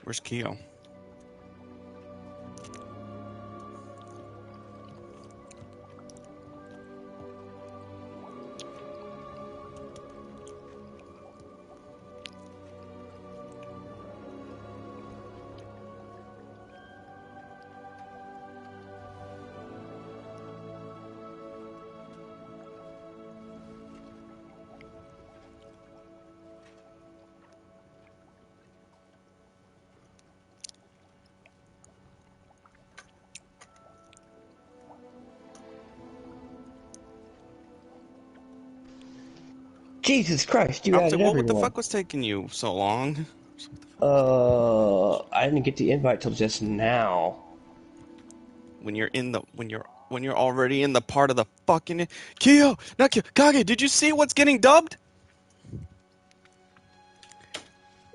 Where's Kyo? Jesus Christ, you I was added like, what the everyone. fuck was taking you so long? I didn't get the invite till just now. When you're in the when you're already in the part of the fucking Kyo, not Kyo, Kage, did you see what's getting dubbed?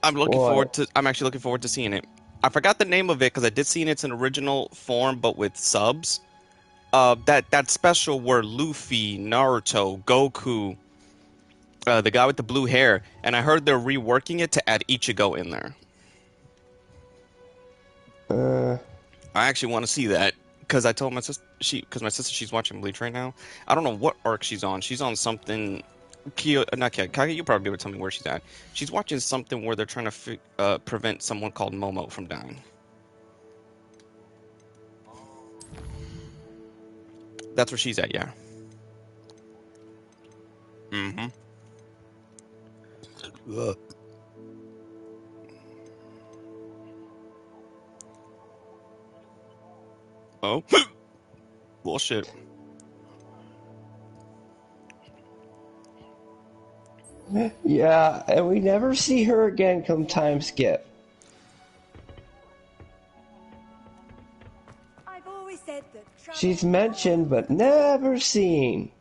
What? I'm actually looking forward to seeing it. I forgot the name of it because I did see it in its original form, but with subs. That special where Luffy, Naruto, Goku, the guy with the blue hair, and I heard they're reworking it to add Ichigo in there. Uh, I actually want to see that because I told my sister because my sister she's watching Bleach right now. I don't know what arc she's on. She's on something. Kyo, not Kyo, Kage, you probably be able to tell me where she's at. She's watching something where they're trying to prevent someone called Momo from dying. That's where she's at, yeah. Mm-hmm. Ugh. Oh, bullshit. yeah, and we never see her again come time skip. I've always said that She's mentioned but never seen.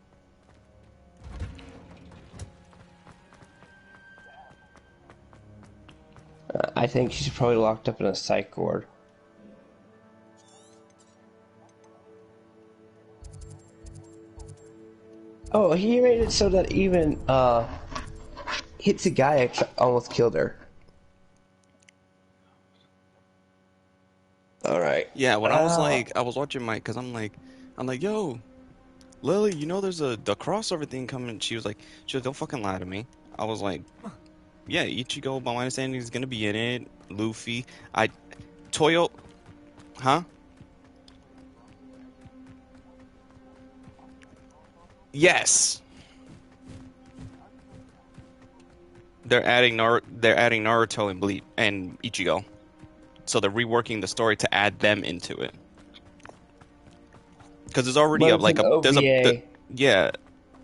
I think she's probably locked up in a psych ward. Oh, he made it so that even Hitsugaya almost killed her. All right. Yeah, when I was like, I was watching Mike because I'm like, yo, Lily, you know, there's the crossover thing coming. She was, don't fucking lie to me. I was like, yeah, Ichigo, by my understanding, is gonna be in it. Luffy, Toyo, huh? Yes, they're adding Naruto and Bleach and Ichigo, so they're reworking the story to add them into it. Because there's already But it's an OVA. yeah.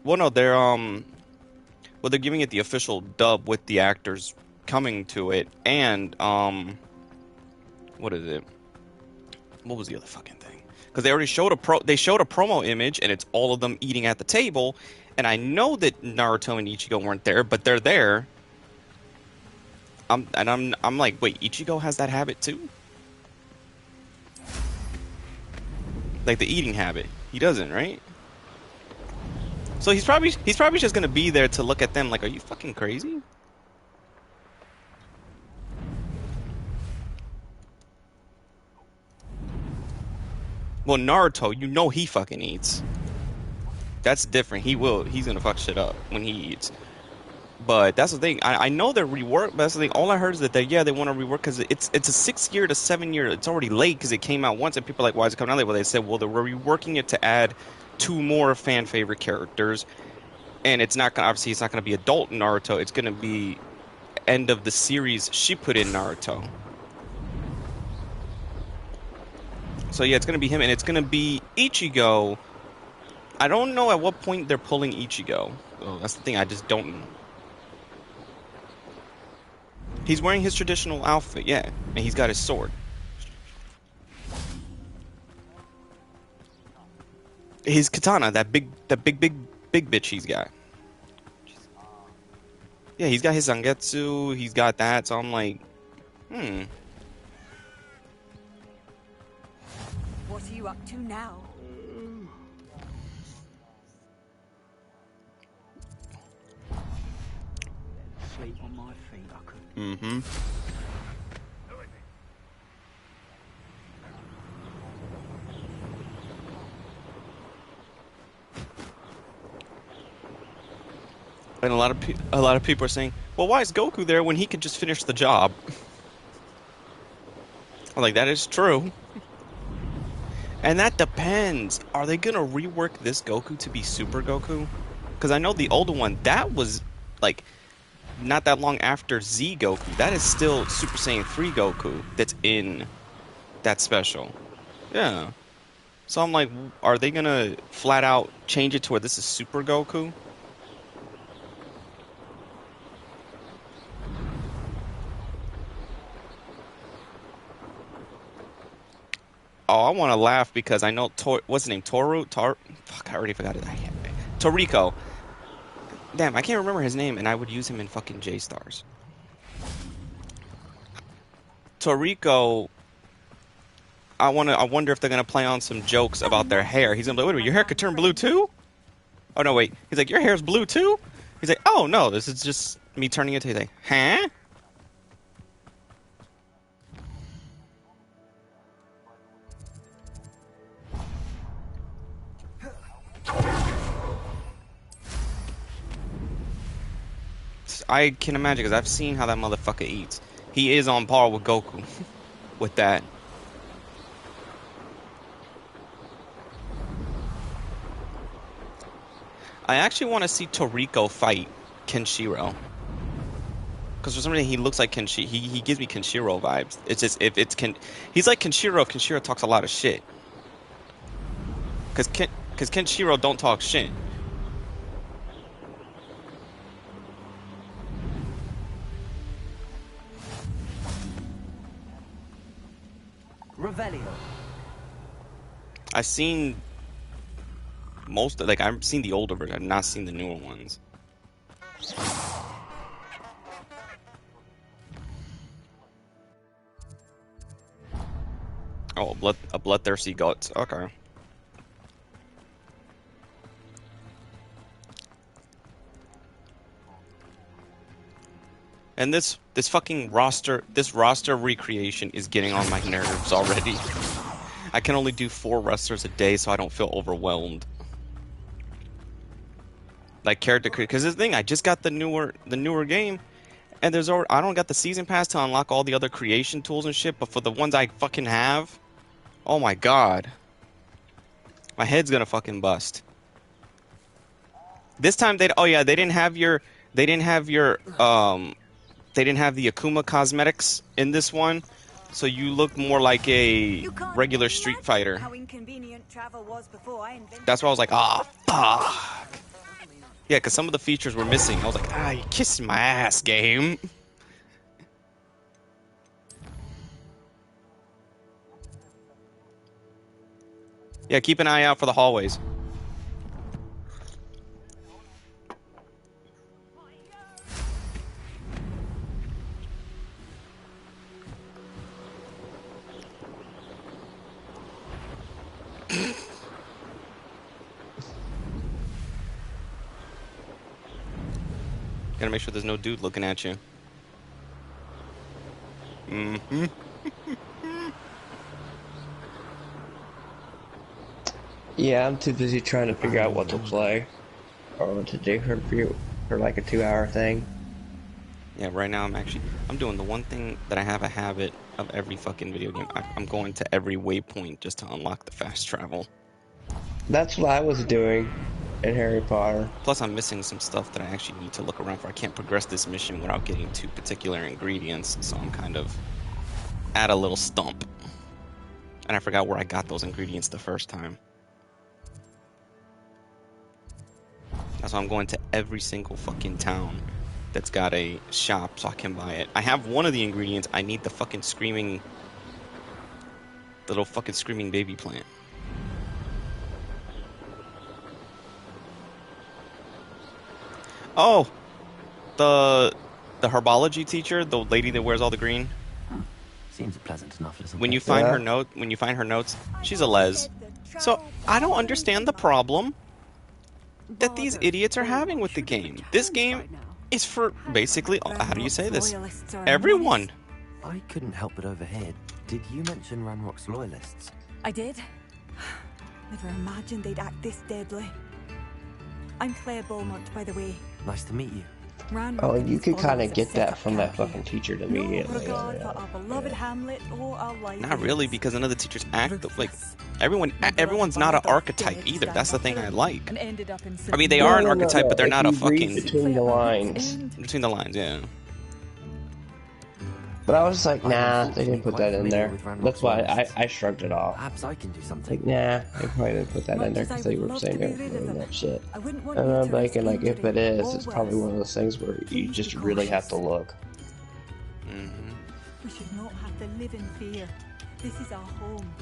Well, no, they're giving it the official dub with the actors coming to it, and what is it? What was the other fucking thing? Because they already showed they showed a promo image, and it's all of them eating at the table, and I know that Naruto and Ichigo weren't there, but they're there. I'm like, wait, Ichigo has that habit too? Like the eating habit. He doesn't, right? So he's probably just gonna be there to look at them like, are you fucking crazy? Well, Naruto, you know he fucking eats. That's different. He's gonna fuck shit up when he eats. But that's the thing. I know they're rework, but that's the thing. All I heard is that they want to rework because it's a 6 year to 7 year. It's already late because it came out once, and people are like, why is it coming out late? Well, they said, well, they're reworking it to add two more fan favorite characters, and it's not gonna obviously it's not gonna be adult Naruto. It's gonna be end of the series Shippuden Naruto. So yeah, it's gonna be him, and it's gonna be Ichigo. I don't know at what point they're pulling Ichigo. Oh, that's the thing. I just don't. He's wearing his traditional outfit, yeah, and he's got his sword. His katana, big bitch he's got. Yeah, he's got his zangetsu. He's got that. So I'm like, What are you up to now? Sleep on my feet, I could. mm-hmm. And a lot of people are saying, well, why is Goku there when he could just finish the job? I'm like, that is true. And that depends. Are they gonna rework this Goku to be Super Goku? Because I know the older one, that was like not that long after Z Goku. That is still Super Saiyan 3 Goku that's in that special. Yeah. So I'm like, are they gonna flat out change it to where this is Super Goku? Oh, I want to laugh because I know what's his name? Fuck, I already forgot it. Toriko. Damn, I can't remember his name, and I would use him in fucking J Stars. Toriko. I wonder if they're gonna play on some jokes about their hair. He's gonna be like, wait a minute, your hair could turn blue too? Oh no, wait. He's like, your hair's blue too? He's like, oh no, this is just me turning it. He's like, huh? I can imagine because I've seen how that motherfucker eats. He is on par with Goku with that. I actually want to see Toriko fight Kenshiro. Because for some reason he looks like Kenshiro. He gives me Kenshiro vibes. It's just if it's he's like Kenshiro if Kenshiro talks a lot of shit. Because Kenshiro don't talk shit. Revelio. I've seen I've seen the older version. I've not seen the newer ones. Oh, a bloodthirsty guts. Okay. And this fucking roster recreation is getting on my nerves already. I can only do 4 wrestlers a day, so I don't feel overwhelmed. Like character creation, because this thing, I just got the newer game, and I don't got the season pass to unlock all the other creation tools and shit. But for the ones I fucking have, oh my god, my head's gonna fucking bust. This time they didn't have they didn't have the Akuma cosmetics in this one, so you look more like a regular Street Fighter. How inconvenient travel was before I invented. That's why I was like, ah, fuck. Yeah, because some of the features were missing. I was like, ah, you kissing my ass, game. Yeah, keep an eye out for the hallways. Gotta make sure there's no dude looking at you. Mm-hmm. Yeah, I'm too busy trying to figure out what to play or what to do for like a 2-hour thing. Yeah, right now I'm doing the one thing that I have a habit of every fucking video game. I'm going to every waypoint just to unlock the fast travel. That's what I was doing in Harry Potter. Plus, I'm missing some stuff that I actually need to look around for. I can't progress this mission without getting to particular ingredients, so I'm kind of at a little stump. And I forgot where I got those ingredients the first time. That's why I'm going to every single fucking town that's got a shop so I can buy it. I have one of the ingredients. I need the little fucking screaming baby plant. Oh, the herbology teacher, the lady that wears all the green. Seems a pleasant enough little When you bit. find her notes, she's a les. So I don't understand the problem that these idiots are having with the game. This game is for basically, how do you say this? Everyone. I couldn't help but overhear. Did you mention Ranrock's loyalists? I did. Never imagined they'd act this deadly. I'm Claire Beaumont, by the way. Nice to meet you. Oh, you could kind of get that from that fucking teacher immediately. Regard for our beloved hamlet or our life. Not really, because none of the teachers act like everyone's not an archetype either. That's the thing I like. I mean, they are an archetype, but they're If not a you read fucking between the lines. between the lines. Yeah. But I was just like, nah, they didn't put that in there. That's why I shrugged it off. Perhaps I can do something. Like, nah, they probably didn't put that in there because they were saying they were doing that shit. And I'm thinking, like, if it is, it's probably one of those things where you just really have to look. Mm-hmm. We should not have to live in fear. This is our home.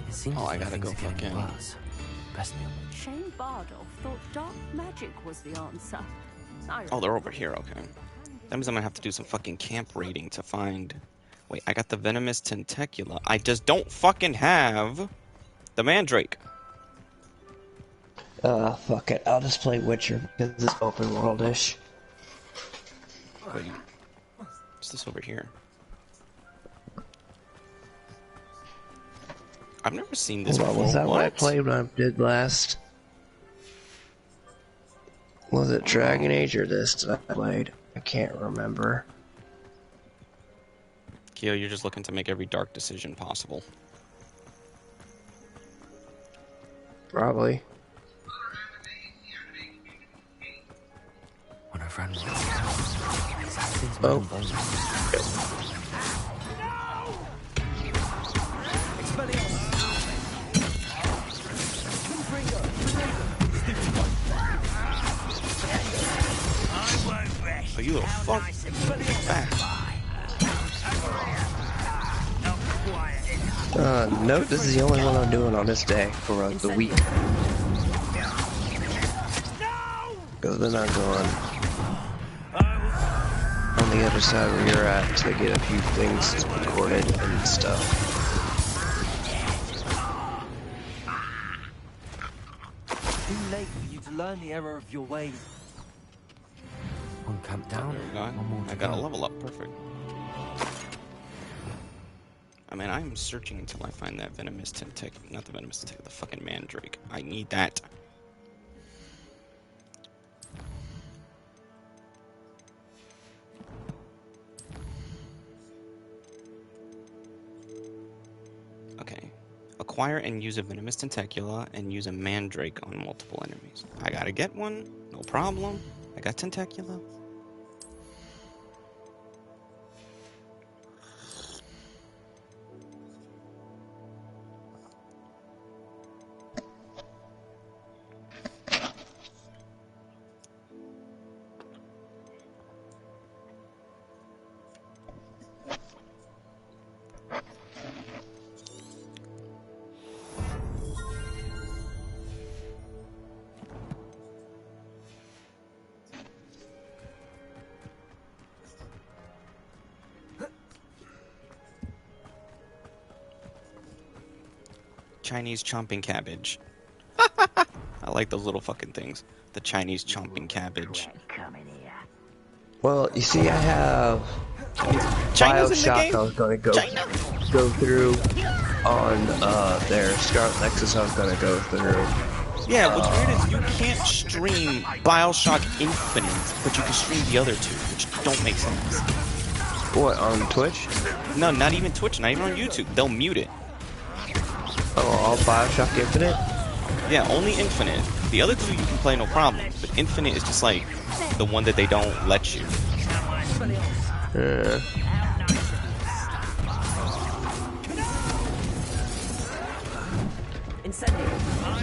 It seems I gotta go getting fucking. worse. Best me on Shane Bardolph thought dark magic was the answer. Oh, they're over here. Okay. That means I'm gonna have to do some fucking camp raiding to find. Wait, I got the venomous tentacula. I just don't fucking have the mandrake. Fuck it. I'll just play Witcher because it's open worldish. Wait, what's this over here? I've never seen this before. Was that what I What? played when I did last? Was it Dragon Age or this that I played? I can't remember. Keo, you're just looking to make every dark decision possible. Probably. when a friend Oh, you little fuck. Nope, this is the only one I'm doing on this day for the week. Because then I'm going on the other side where you're at to get a few things recorded and stuff. Too late for you to learn the error of your ways. One camp down, one more to I got a go. level up. Perfect. I mean, I'm searching until I find that venomous tentacle. Not the venomous tentacle, the fucking mandrake. I need that. Okay. Acquire and use a venomous tentacula and use a mandrake on multiple enemies. I gotta get one. No problem. I got tentacula. Chinese chomping cabbage. I like those little fucking things. The Chinese chomping cabbage. Well, you see, I have China's in the BioShock game? I was going to go through on their Scarlet Nexus. I was going to go through. Yeah, what's weird is you can't stream BioShock Infinite, but you can stream the other two, which don't make sense. What, on Twitch? No, not even Twitch, not even on YouTube. They'll mute it. Oh, all BioShock Infinite? Yeah, only Infinite. The other two you can play no problem, but Infinite is just like the one that they don't let you.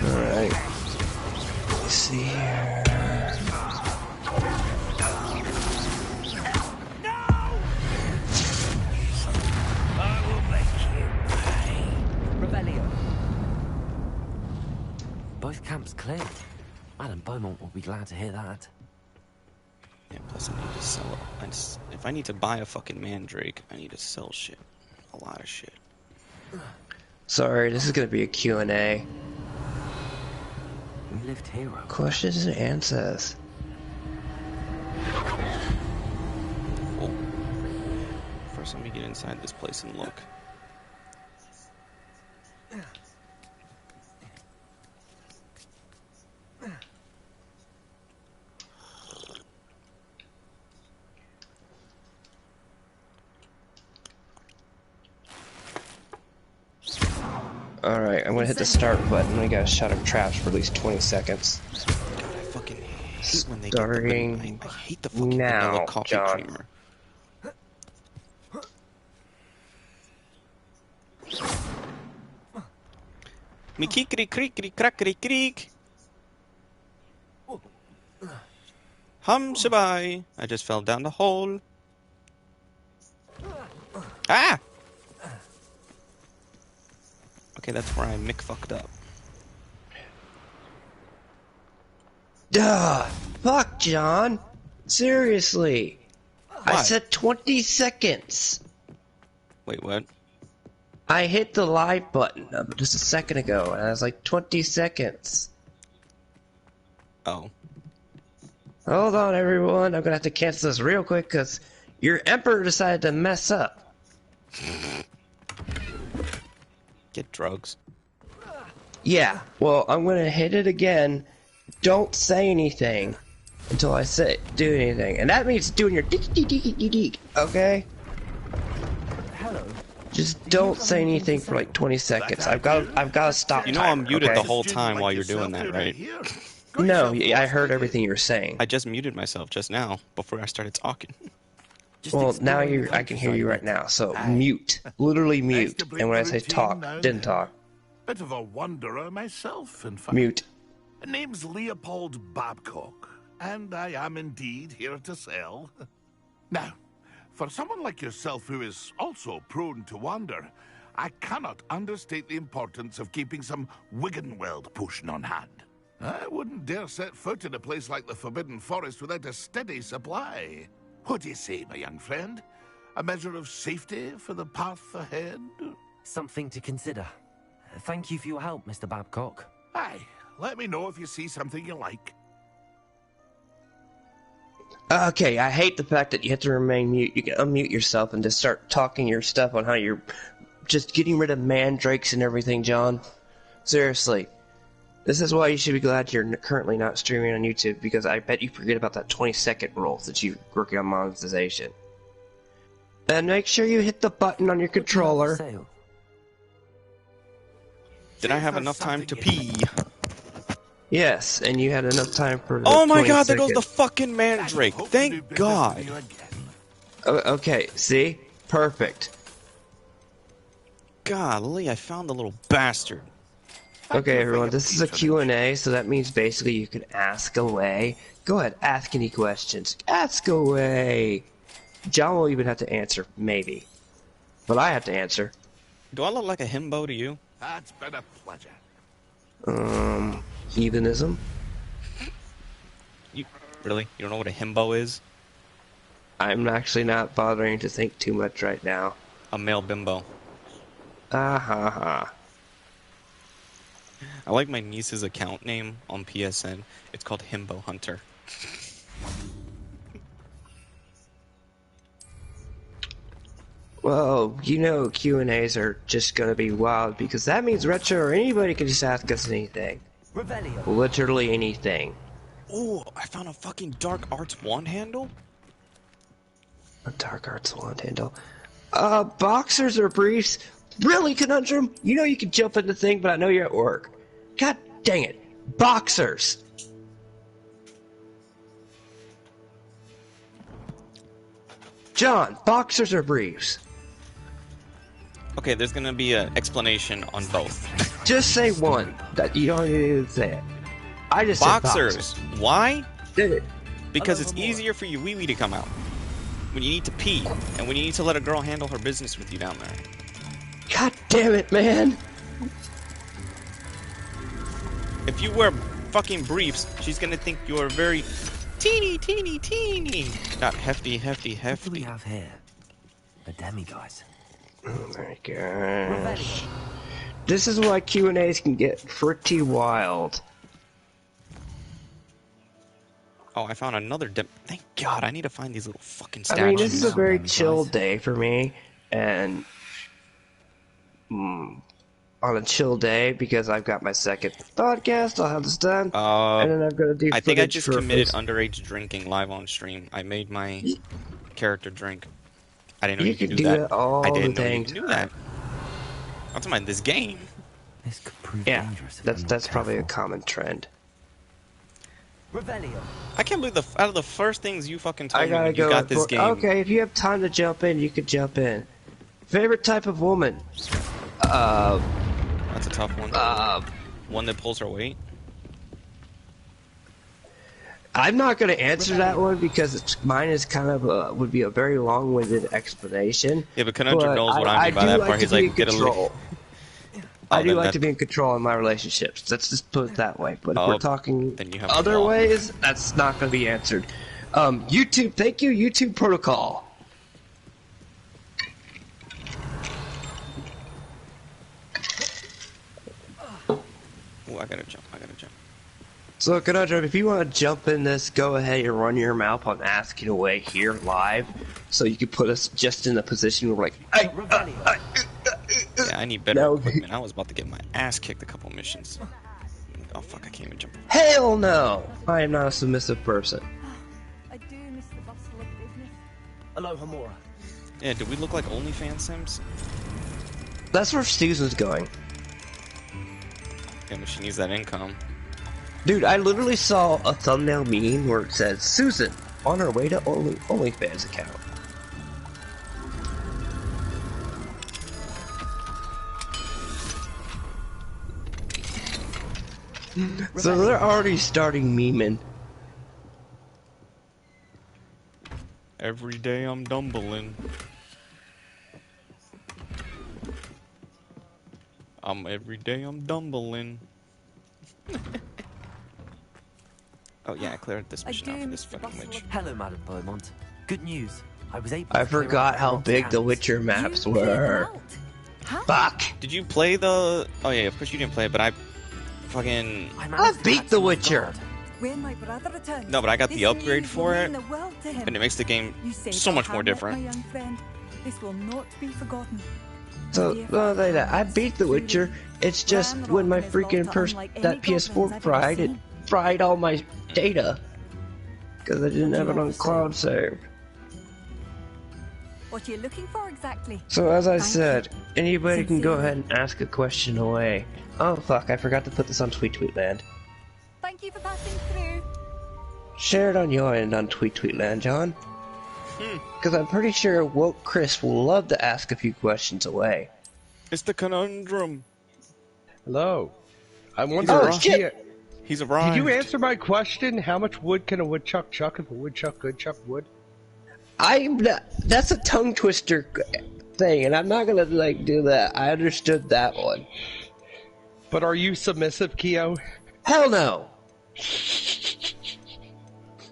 Alright. Let's see here. Both camps cleared. Madam Beaumont will be glad to hear that. Yeah, plus I need to sell it. If I need to buy a fucking mandrake, I need to sell shit. A lot of shit. Sorry, this is going to be a Q&A. We lived here. Questions and answers. Cool. First, let me get inside this place and look. Alright, I'm gonna hit the start button. I got a shot of traps for at least 20 seconds. God, I fucking hate when they get Starting I hate the fucking vanilla now, coffee John. creamer. Me kikri krikri krakri krik. Hum shabai. I just fell down the hole. Ah! Okay, that's where I Mick fucked up. Duh! Fuck, John! Seriously! I What? said 20 seconds! Wait, what? I hit the live button just a second ago, and I was like 20 seconds. Oh. Hold on, everyone. I'm gonna have to cancel this real quick, because your emperor decided to mess up. Get drugs. Yeah, well, I'm gonna hit it again. Don't say anything until I say do anything, and that means doing your deek deek deek deek deek. Okay? Hello. Just don't say anything for like 20 seconds. I've got to stop. You know I'm timer, muted okay? the whole time while you're doing that, right? No, I heard everything you were saying. I just muted myself just now before I started talking. Well, now I can hear you right now. So mute, literally mute. And when I say talk, didn't talk. Bit of a wanderer myself, in fact. Mute. Name's Leopold Babcock, and I am indeed here to sell. Now, for someone like yourself who is also prone to wander, I cannot understate the importance of keeping some Wiggenweld potion on hand. I wouldn't dare set foot in a place like the Forbidden Forest without a steady supply. What do you say, my young friend? A measure of safety for the path ahead? Something to consider. Thank you for your help, Mr. Babcock. Aye, let me know if you see something you like. Okay, I hate the fact that you have to remain mute. You can unmute yourself and just start talking your stuff on how you're just getting rid of mandrakes and everything, John. Seriously. This is why you should be glad you're currently not streaming on YouTube, because I bet you forget about that 20-second rule that you're working on monetization. And make sure you hit the button on your controller. Did I have enough time to pee? Yes, and you had enough time for the Oh my 20 god, there goes seconds. the fucking mandrake. Thank God. Okay, see? Perfect. Golly, I found the little bastard. Okay, everyone, this is a Q&A, so that means basically you can ask away. Go ahead, ask any questions. Ask away! John will even have to answer, maybe. But I have to answer. Do I look like a himbo to you? That's been a pleasure. Heathenism? You really? You don't know what a himbo is? I'm actually not bothering to think too much right now. A male bimbo. Ah ha ha. I like my niece's account name on PSN. It's called Himbo Hunter. Well, you know Q&As are just gonna be wild, because that means Retro or anybody can just ask us anything. Revelio. Literally anything. Oh, I found a fucking Dark Arts wand handle? A Dark Arts wand handle. Boxers or briefs? Really, Conundrum? You know you can jump in the thing, but I know you're at work. God dang it. Boxers! John, boxers or briefs? Okay, there's gonna be an explanation on both. Just say one. That you don't need to say it. I just Boxers. said boxers. Why? Did it? Because it's easier for your wee-wee to come out. When you need to pee, and when you need to let a girl handle her business with you down there. God damn it, man! If you wear fucking briefs, she's gonna think you're very teeny, teeny, teeny. Not hefty, hefty, What do we hefty. have here? A demiguise. Oh my gosh. This is why Q&As can get pretty wild. Oh, I found another Thank God, I need to find these little fucking I statues. mean, this is a very Damn, chill guys. day for me, and on a chill day, because I've got my second podcast, I'll have this done, and then I'm gonna do. I think I footage just for committed Facebook. underage drinking live on stream. I made my character drink. I didn't know You you could can do do that. that all I didn't the know you dang could do that. I'm talking about this game. This could prove Yeah, dangerous if that's I'm not probably a careful. common trend. Revelio. I can't believe out of the first things you fucking I told me gotta when you go. got this game. Okay, if you have time to jump in, you could jump in. Favorite type of woman? That's a tough one. One that pulls her weight. I'm not gonna answer that one because mine is kind of would be a very long-winded explanation. Yeah, but Conundrum knows what I mean by do that like part. to He's be in like, get a control. Oh, I do then like that- to be in control in my relationships. Let's just put it that way. But if Oh, we're talking then you have other the law. ways, that's not going to be answered. YouTube, thank you, YouTube Protocol. Oh, I gotta jump. So, Conundrum, if you want to jump in this, go ahead and run your mouth on asking away here live, so you can put us just in a position where we're like, Yeah, I need better No. equipment. I was about to get my ass kicked a couple missions. Oh fuck, I can't even jump. hell no! I am not a submissive person. I do miss the bustle of business. Hello, Hamura. Yeah, do we look like OnlyFans Sims? That's where Susan's going. Yeah, but she needs that income. Dude, I literally saw a thumbnail meme where it says, Susan, on her way to OnlyFans account. So they're already starting memeing. Every day I'm dumbling. Every day I'm dumbling. Oh yeah, I cleared this mission out for this fucking witch. Hello, Madam Beaumont. Good news. I was able. I to clear forgot out how Beaumont's big the camp. Witcher maps You cleared them were. out. How? Fuck! Did you play the? Oh yeah, of course you didn't play it, but I fucking I I managed to beat catch The him off Witcher. guard. When my brother returns, No, but I got the this upgrade news for will it, mean the world to him. and it makes the game You saved so our much more hamlet, different. My young friend. This will not be forgotten. So, not like that. I beat The Witcher. It's just when my freaking that PS4 fried, it fried all my data. Because I didn't have it on cloud save. What are you looking for exactly? So as I Thank said, anybody can go Sincerely. ahead and ask a question away. Oh fuck, I forgot to put this on Tweet Land. Thank you for passing through. Share it on your end on Tweet Land, John. Because I'm pretty sure Woke Chris will love to ask a few questions away. It's the conundrum. Hello. I He's wonder Oh, a shit. Did He's arrived. you answer my question? How much wood can a woodchuck chuck if a woodchuck could chuck wood? That's a tongue twister thing, and I'm not gonna like do that. I understood that one. But are you submissive, Keo? Hell no.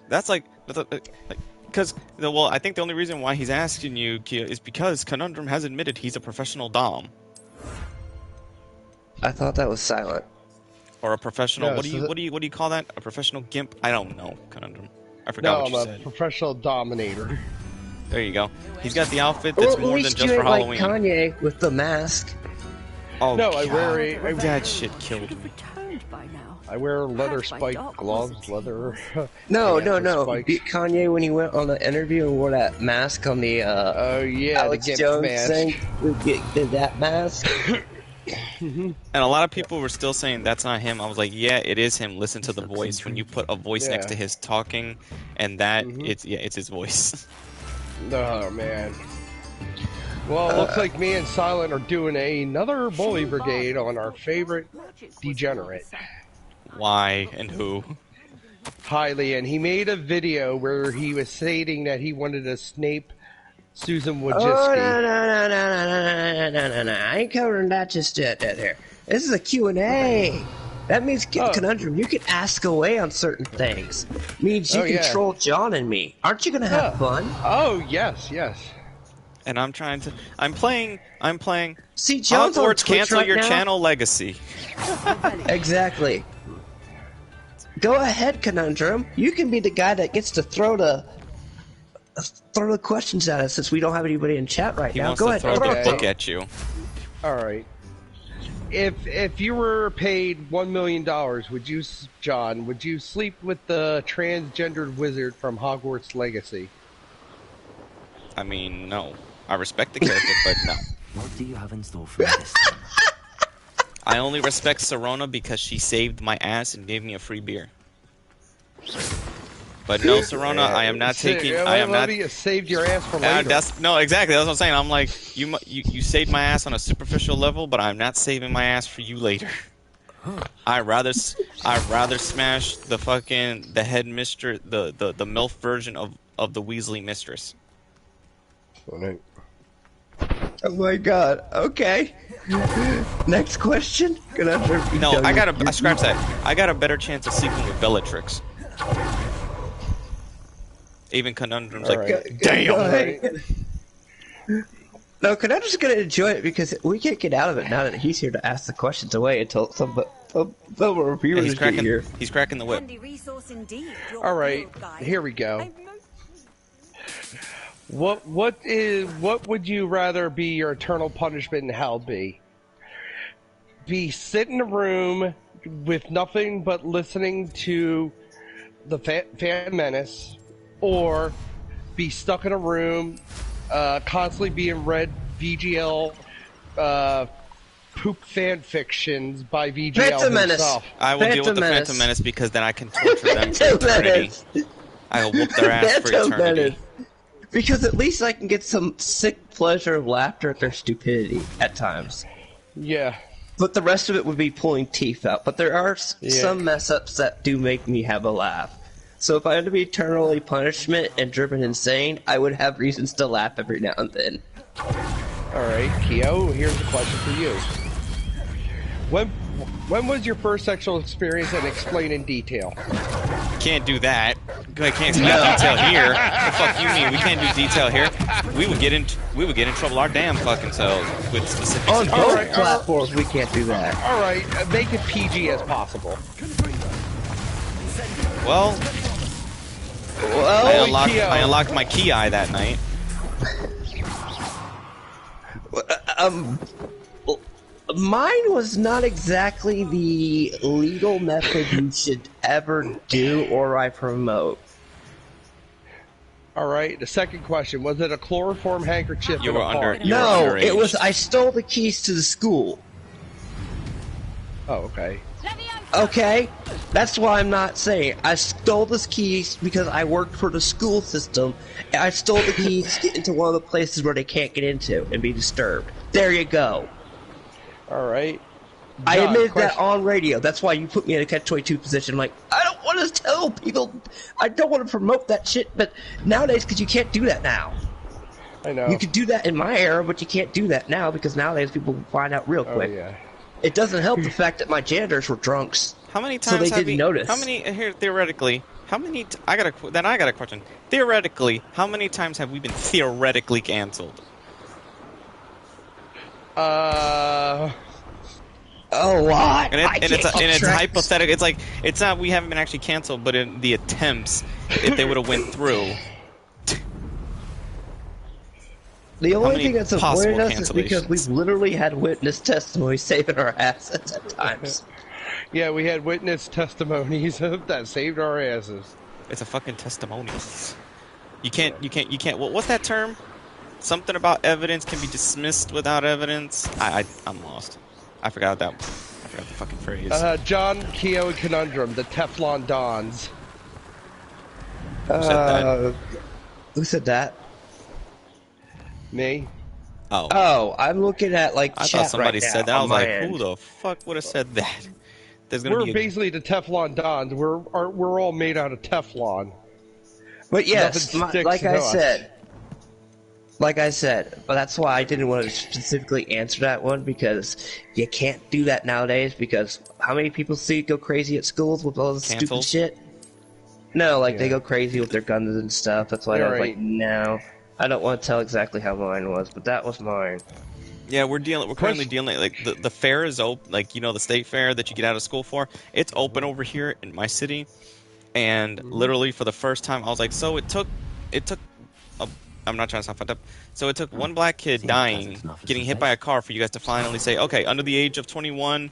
That's like, because well, I think the only reason why he's asking you, Kia, is because Conundrum has admitted he's a professional dom I thought that was silent. or a professional. No, what do so you what do you call that? A professional gimp? I don't know, Conundrum. I forgot No, what you I'm a said. professional dominator. There you go. He's got the outfit that's Well, at more than least just you for ain't like Halloween. Kanye with the mask. Oh, No, I God. wear That shit Should killed have me. returned by now. I wear leather Perhaps my spike dog gloves, wasn't leather. No, pants no, with no. spikes. Beat Kanye when he went on the interview and wore that mask on the Oh yeah, Alex the gimp Jones mask. thing. Did that mask? And a lot of people were still saying that's not him. I was like, yeah, it is him. Listen to the voice. When you put a voice next to Yeah. his talking, and that it's his voice. Oh man. Well, it looks like me and Silent are doing another bully brigade on our favorite degenerate, Why and who? Highly, and he made a video where he was stating that he wanted to snape Susan Oh, Wojcicki. no. I ain't covering that just yet. There. This is a Q&A. That means Conundrum. You can ask away on certain things. Means you Oh, yeah. control John and me. Aren't you gonna have fun? Oh yes, yes. And I'm playing See, John's on Hogwarts Twitch cancel right your now. channel legacy. Exactly. Go ahead, Conundrum. You can be the guy that gets to throw the questions at us since we don't have anybody in chat right He now. wants Go to ahead. throw Throw the it. book at you. All right. If you were paid $1 million, would you, John? Would you sleep with the transgendered wizard from Hogwarts Legacy? I mean, no. I respect the character, but no. What do you have in store for me this time? I only respect Serona because she saved my ass and gave me a free beer. But no, Serona, I am not taking. I am not. You saved your ass for later. No, exactly. That's what I'm saying. I'm like, you saved my ass on a superficial level, but I'm not saving my ass for you later. I'd rather smash the head mistress, the MILF version of the Weasley mistress. Oh my god. Okay. Next question. No, I scratch that. I got a better chance of sleeping with Bellatrix. Even Conundrum's like, right. damn. Right. No, Conundrum's gonna enjoy it because we can't get out of it now that he's here to ask the questions away until some reviewers get here. He's cracking the whip. Handy resource indeed, your All right, field guide. here we go. I'm What would you rather be your eternal punishment in hell be? Be sit in a room with nothing but listening to the Phantom Menace, or be stuck in a room constantly being read VGL poop fan fictions by VGL Phantom Menace. himself. I will deal with the Phantom Menace because then I can torture them for eternity. I will whoop their ass for eternity. Because at least I can get some sick pleasure of laughter at their stupidity at times. Yeah. But the rest of it would be pulling teeth out. But there are some mess-ups that do make me have a laugh. So if I had to be eternally punishment and driven insane, I would have reasons to laugh every now and then. Alright, Keo, here's a question for you. When was your first sexual experience, and explain in detail? Can't do that. I can't do detail here. The fuck you mean? We can't do detail here. We would get in trouble our damn fucking selves with specifics. On both platforms, we can't do that. Alright, make it PG as possible. Well, I unlocked my key eye that night. Mine was not exactly the legal method you should ever do or I promote. Alright, the second question. Was it a chloroform handkerchief? You were under. No, it was. I stole the keys to the school. Oh, okay. Okay, that's why I'm not saying. I stole the keys because I worked for the school system. I stole the keys to get into one of the places where they can't get into and be disturbed. There you go. Alright. I admitted that on radio. That's why you put me in a catch-22 position. I'm like, I don't want to tell people. I don't want to promote that shit, but nowadays, because you can't do that now. I know. You could do that in my era, but you can't do that now because nowadays people find out real quick. Oh, yeah. It doesn't help the fact that my janitors were drunks. How many times so they didn't notice? How many here theoretically? How many? I got a question. Theoretically, how many times have we been theoretically canceled? A lot. And it's hypothetical. It's like it's not. We haven't been actually canceled, but in the attempts, if they would have went through. The only thing that's avoided us is because we've literally had witness testimony saving our assets at times. Yeah, we had witness testimonies that saved our asses. It's a fucking testimonial. You can't. Well, what's that term? Something about evidence can be dismissed without evidence. I'm lost. I forgot the fucking phrase. John, Keo, and Conundrum, the Teflon Dons. Who said that? Who said that? Me. Oh, I'm looking at I chat thought somebody right said now that. I was like, end. who the fuck would have said that? We're basically the Teflon Dons. We're all made out of Teflon. But yes, Nothing like I sticks said, but that's why I didn't want to specifically answer that one because you can't do that nowadays because how many people see go crazy at schools with all this stupid shit? No, they go crazy with their guns and stuff. That's why I was like, no. I don't want to tell exactly how mine was, but that was mine. Yeah, we're currently dealing the fair is open, the state fair that you get out of school for. It's open over here in my city, and literally for the first time, I was like, so it took. I'm not trying to sound fucked up. So it took one black kid dying, getting hit by a car for you guys to finally say, okay, under the age of 21,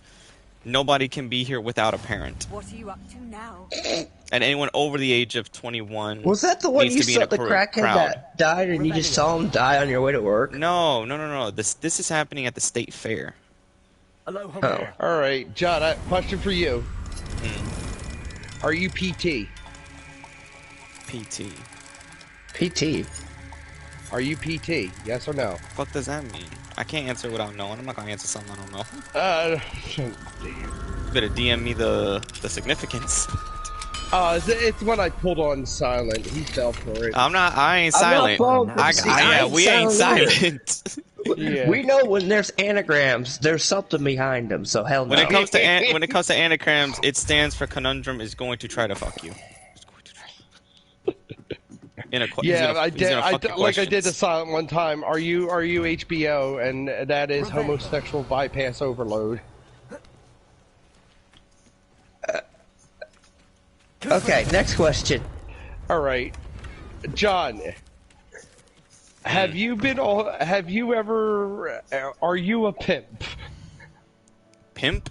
nobody can be here without a parent. What are you up to now? And anyone over the age of 21 was that the one needs you to be saw in a the crackhead crowd. that died and you just saw him die on your way to work? No. This is happening at the state fair. Aloha. Oh. All right, John. Question for you: Are you PT? PT. PT. Are you PT? Yes or no? Fuck does that mean? I can't answer without knowing. I'm not gonna answer something I don't know. Better DM me the significance. It's when I pulled on silent. He fell for it. I'm not. I ain't I'm not silent. falling for it. I ain't We ain't silent. silent. Yeah. We know when there's anagrams, there's something behind them. So hell no. When it comes to anagrams, it stands for conundrum is going to try to fuck you. Yeah, I did. Like I did the questions. silent one time. Are you HBO? And that is homosexual bypass overload. Okay, next question. All right, John. Have you been? Have you ever? Are you a pimp? Pimp?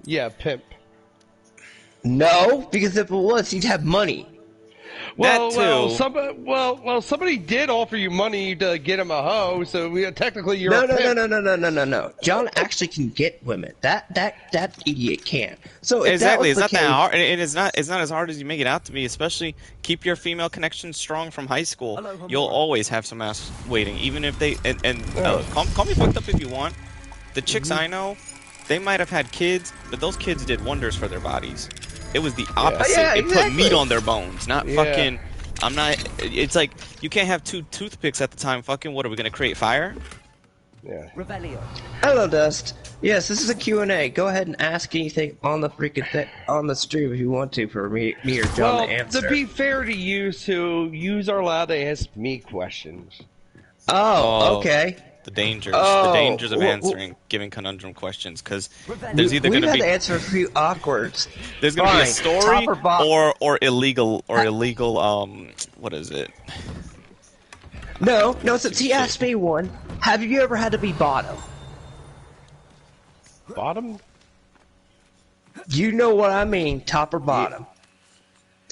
Yeah, pimp. No, because if it was, you'd have money. That too. Somebody did offer you money to get him a hoe, so technically you're No, a pimp. no. John actually can get women. That idiot can't. So if Exactly, that was it's not the that case, hard. It's not as hard as you make it out to be. Especially keep your female connection strong from high school. You'll always have some ass waiting, even if they call me fucked up if you want. The chicks I know, they might have had kids, but those kids did wonders for their bodies. It was the opposite. Yeah, it put exactly. meat on their bones, not Yeah. fucking. I'm not. It's like you can't have two toothpicks at the time. Fucking what are we gonna create fire? Yeah. Revelio. hello, Dust. Yes, this is a Q&A. Go ahead and ask anything on the on the stream if you want to for me or John Well, to answer. to be fair to you, so yous are allowed to ask me questions. Oh, okay. The dangers of answering, giving conundrum questions, because there's either We've gonna had be to answer a few awkwards. there's gonna be a Fine. story Top or bottom? or illegal what is it? No. Since he asked me one, have you ever had to be bottom? Bottom? You know what I mean, top or bottom.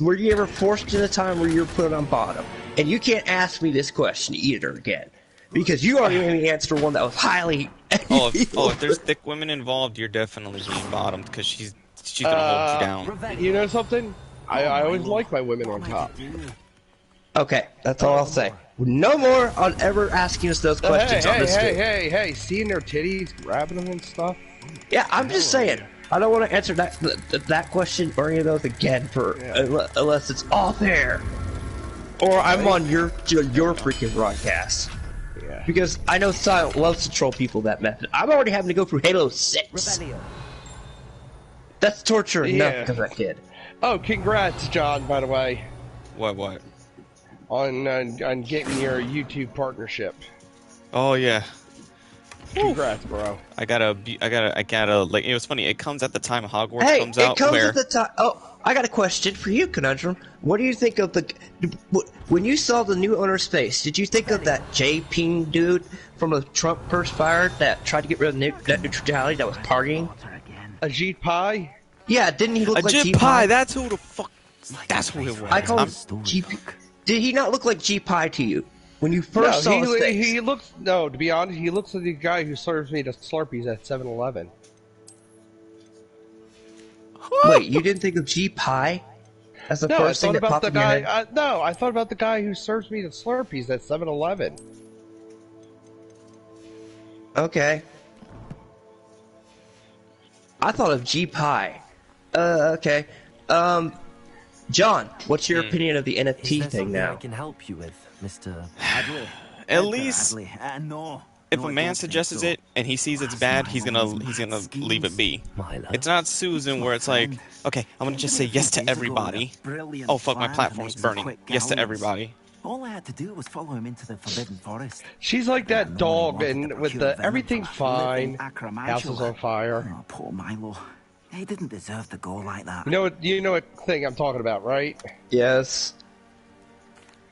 Were you ever forced in a time where you were put on bottom? And you can't ask me this question either again. Because you already made me answer one that was highly... if there's thick women involved, you're definitely being bottomed because she's gonna hold you down. You know something? I always like my women on top. Okay, that's all I'll say. No more on ever asking us those questions on the stream. Hey, seeing their titties, grabbing them and stuff? Yeah, I'm just saying. I don't want to answer that question or any of those again unless it's off air. Or I'm on your freaking broadcast. Yeah. Because I know Silent loves to troll people that method. I'm already having to go through Halo 6. Revelio. That's torture enough Yeah. because I kid. Oh, congrats, John, by the way, What? on getting your YouTube partnership. Oh yeah. Congrats, bro. I gotta like it was funny. It comes at the time Hogwarts Hey, comes out. it comes where at the time. Oh, I got a question for you, Conundrum. What do you think of when you saw the new owner's face? Did you think of that J Ping dude from the Trump first fired that tried to get rid of that neutrality that was partying? Ajit Pai? Yeah, didn't he look a like Jip G Pie. That's who the fuck. That's who it was. I call him I'm- G. Did he not look like G Pie to you when you first saw his face? he looks. No, to be honest, he looks like the guy who serves me the Slurpees at 7-Eleven. Wait, you didn't think of G Pie as the No, first I thing thought that about popped the in your guy. head? No, I thought about the guy who serves me the Slurpees at 7-Eleven. Okay. I thought of G Pie. Okay. John, what's your opinion of the Is NFT there thing something I now? can help you with, Mr. At least No. if No, a I man don't suggests think so. it and he sees it's bad, he's gonna leave it be. Milo. It's not Susan where it's like, okay, I'm gonna just say yes to everybody. Oh fuck, my platform's burning. Yes to everybody. All I had to do was follow him into the Forbidden Forest. She's like that No one dog, wanted and to with procure the venom everything's for a living fine, acromantula. house is on fire. Oh, poor Milo. He didn't deserve to go like that. You know what thing I'm talking about, right? Yes.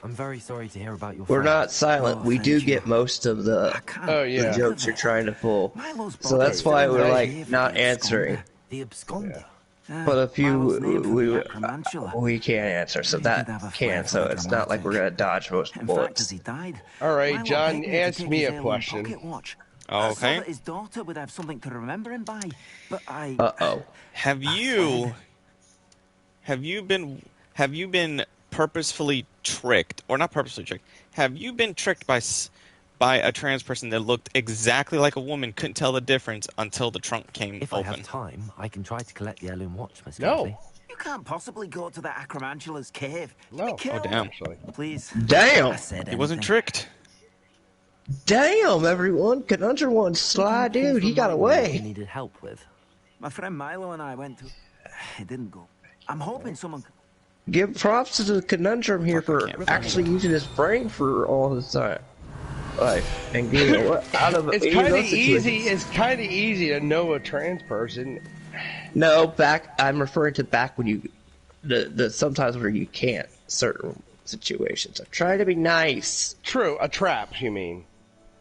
I'm very sorry to hear about your We're friend. not silent. Oh, We thank do you. get most of the I can't Oh, yeah. the jokes you're trying to pull. Milo's So body that's is why still we're there. like not answering. The absconder. But if Milo's named for we the acromantula. we can't answer, so He that did have a can. flair So for it's not like we're gonna dodge most In fact, bullets. as he died, All right, Milo John, begged me to ask take me his a heirloom question. pocket watch. I saw Okay. that his daughter would have something to remember him by, but I... Uh-oh. Have you have you been purposefully tricked, or not purposefully tricked? Have you been tricked by a trans person that looked exactly like a woman, couldn't tell the difference until the trunk came If I open? have time, I can try to collect the heirloom watch, Miss No. Kingsley. You can't possibly go to the Acromantula's cave. You'd be No. Oh killed. damn. Actually. Please. Damn. I said He wasn't anything. tricked. Damn, everyone. Conundrum one sly Could you please dude. He got remind me what you away. needed help with. My friend Milo and I went to... It didn't go. I'm hoping someone could... Give props to the Conundrum here Fuck, I for can't actually using his brain for all his time. Life. And getting out of It's any kind of those situations. easy. It's kind of easy to know a trans person. No, I'm referring to back when you, the sometimes where you can't, certain situations. I'm trying to be nice. True, a trap. You mean?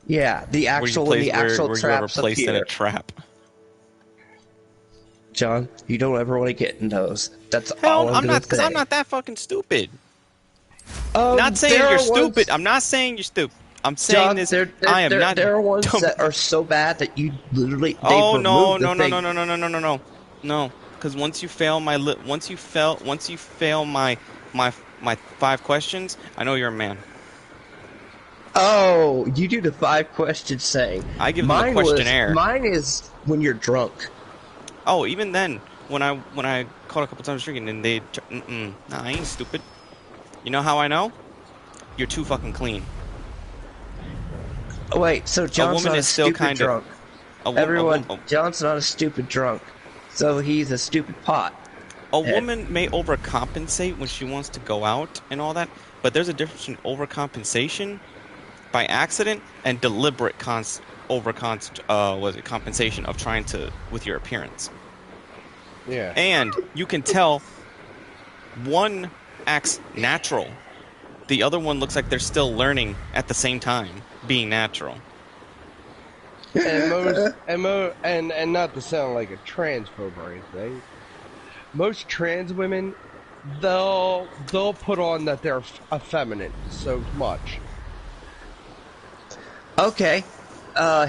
Yeah, the actual, were you traps ever up placed in here. a trap? John, you don't ever want to get in those. That's Hell, all I'm I'm gonna not, because say. I'm not that fucking stupid. Not saying there you're are ones- stupid. I'm not saying you're stupid. I'm saying John, this. there I am not. There are ones dumb. that are so bad that you literally. Oh they've no removed the no no thing. no no no no no no no no! Because once you fail once you fail my 5 questions, I know you're a man. Oh, you do the 5 questions saying. I give them a questionnaire. Mine is when you're drunk. Oh, even then, when I caught a couple times drinking, and nah, I ain't stupid. You know how I know? You're too fucking clean. Oh, wait, so John's woman not a is still stupid kinda- drunk. Everyone, John's not a stupid drunk. So he's a stupid pot. A woman may overcompensate when she wants to go out and all that, but there's a difference in overcompensation by accident and deliberate compensation of trying to with your appearance. Yeah. And you can tell one acts natural, the other one looks like they're still learning at the same time, being natural. And not to sound like a transphobe or anything, most trans women, they'll put on that they're effeminate so much. Okay,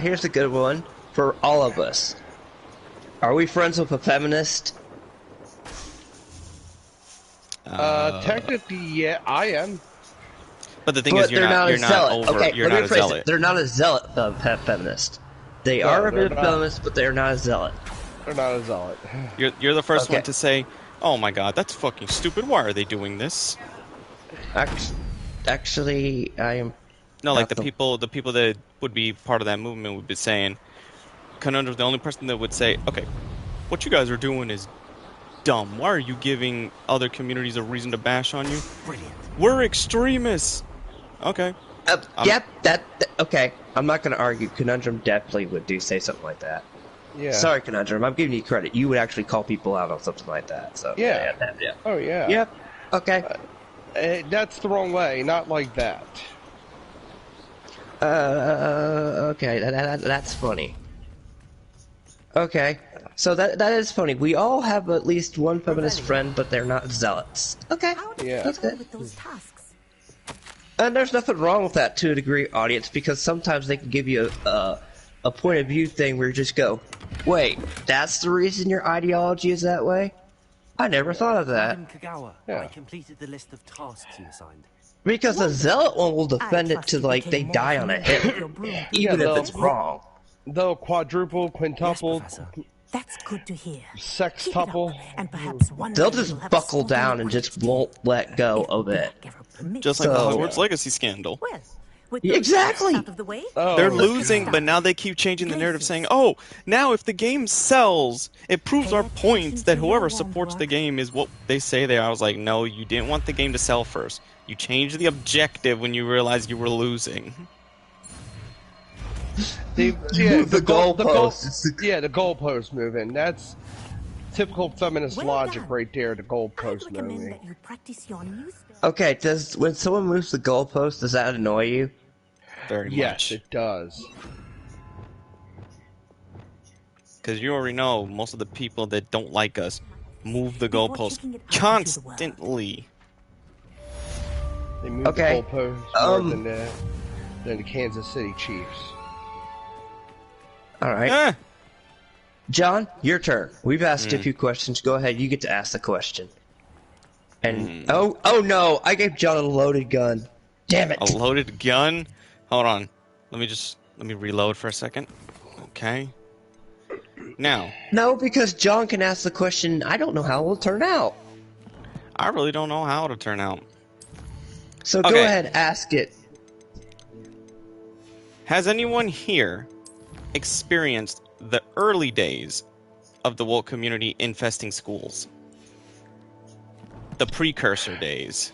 here's a good one for all of us. Are we friends with a feminist? Technically, yeah, I am. But the thing is, you're not a zealot. over. Okay, You're let me not a rephrase zealot. it. They're not a zealot feminist. They No, are a they're bit not. feminist, but they're not a zealot. They're not a zealot. You're the first Okay. one to say, "Oh my God, that's fucking stupid. Why are they doing this?" Actually, I am. No, like Not the people that would be part of that movement would be saying, Conundrum's the only person that would say, "Okay, what you guys are doing is dumb. Why are you giving other communities a reason to bash on you? Brilliant. We're extremists." Okay. Yep, okay. I'm not going to argue. Conundrum definitely would say something like that. Yeah. Sorry, Conundrum. I'm giving you credit. You would actually call people out on something like that. So Yeah. yeah. Oh yeah. Yep. Okay. That's the wrong way. Not like that. Okay. That's funny. Okay. So that is funny. We all have at least one feminist friend, but they're not zealots. Okay. How do Yeah. you That's get on good. with those tasks? And there's nothing wrong with that to a degree, audience, because sometimes they can give you a point of view thing where you just go, wait, that's the reason your ideology is that way? I never thought of that. Madam Kagawa, Yeah. I completed the list of tasks you assigned. Because the zealot one will defend I it trust to, you like, they became more die on a familiar with hit, your broom. even Yeah, if it's wrong. They'll quadruple, Yes, quintuple, Professor. That's good to hear. sextuple. Keep it up, and perhaps one They'll day just you'll have a buckle spot on down the and quiz. just won't let go If of the it. black ever permits. Just like the So- Hogwarts Legacy scandal. Well, with Yeah, those exactly. facts out of the way, Oh. They're let's losing, get but now they keep changing the narrative, saying, "Oh, now if the game sells, it proves Pay our attention points to that your whoever warm supports the blood. game is what they say they are." I was like, "No, you didn't want the game to sell first. You changed the objective when you realized you were losing." Move the goalposts. Yeah, the goalpost moving. That's typical feminist Well logic done. right there. The I'd goalpost recommend moving. that you practice your news. Okay, when someone moves the goalpost, does that annoy you? Very Yes, much. it does. Because you already know most of the people that don't like us move the Before goalposts kicking it out into the world. constantly. They moved Okay, the goalpost more than the Kansas City Chiefs. All right. Ah! John, your turn. We've asked a few questions. Go ahead. You get to ask the question. And oh no! I gave John a loaded gun. Damn it! A loaded gun? Hold on. Let me reload for a second. Okay. Now. No, because John can ask the question. I don't know how it will turn out. I really don't know how it'll turn out. So go Okay. ahead, ask it. Has anyone here experienced the early days of the woke community infesting schools? The precursor days.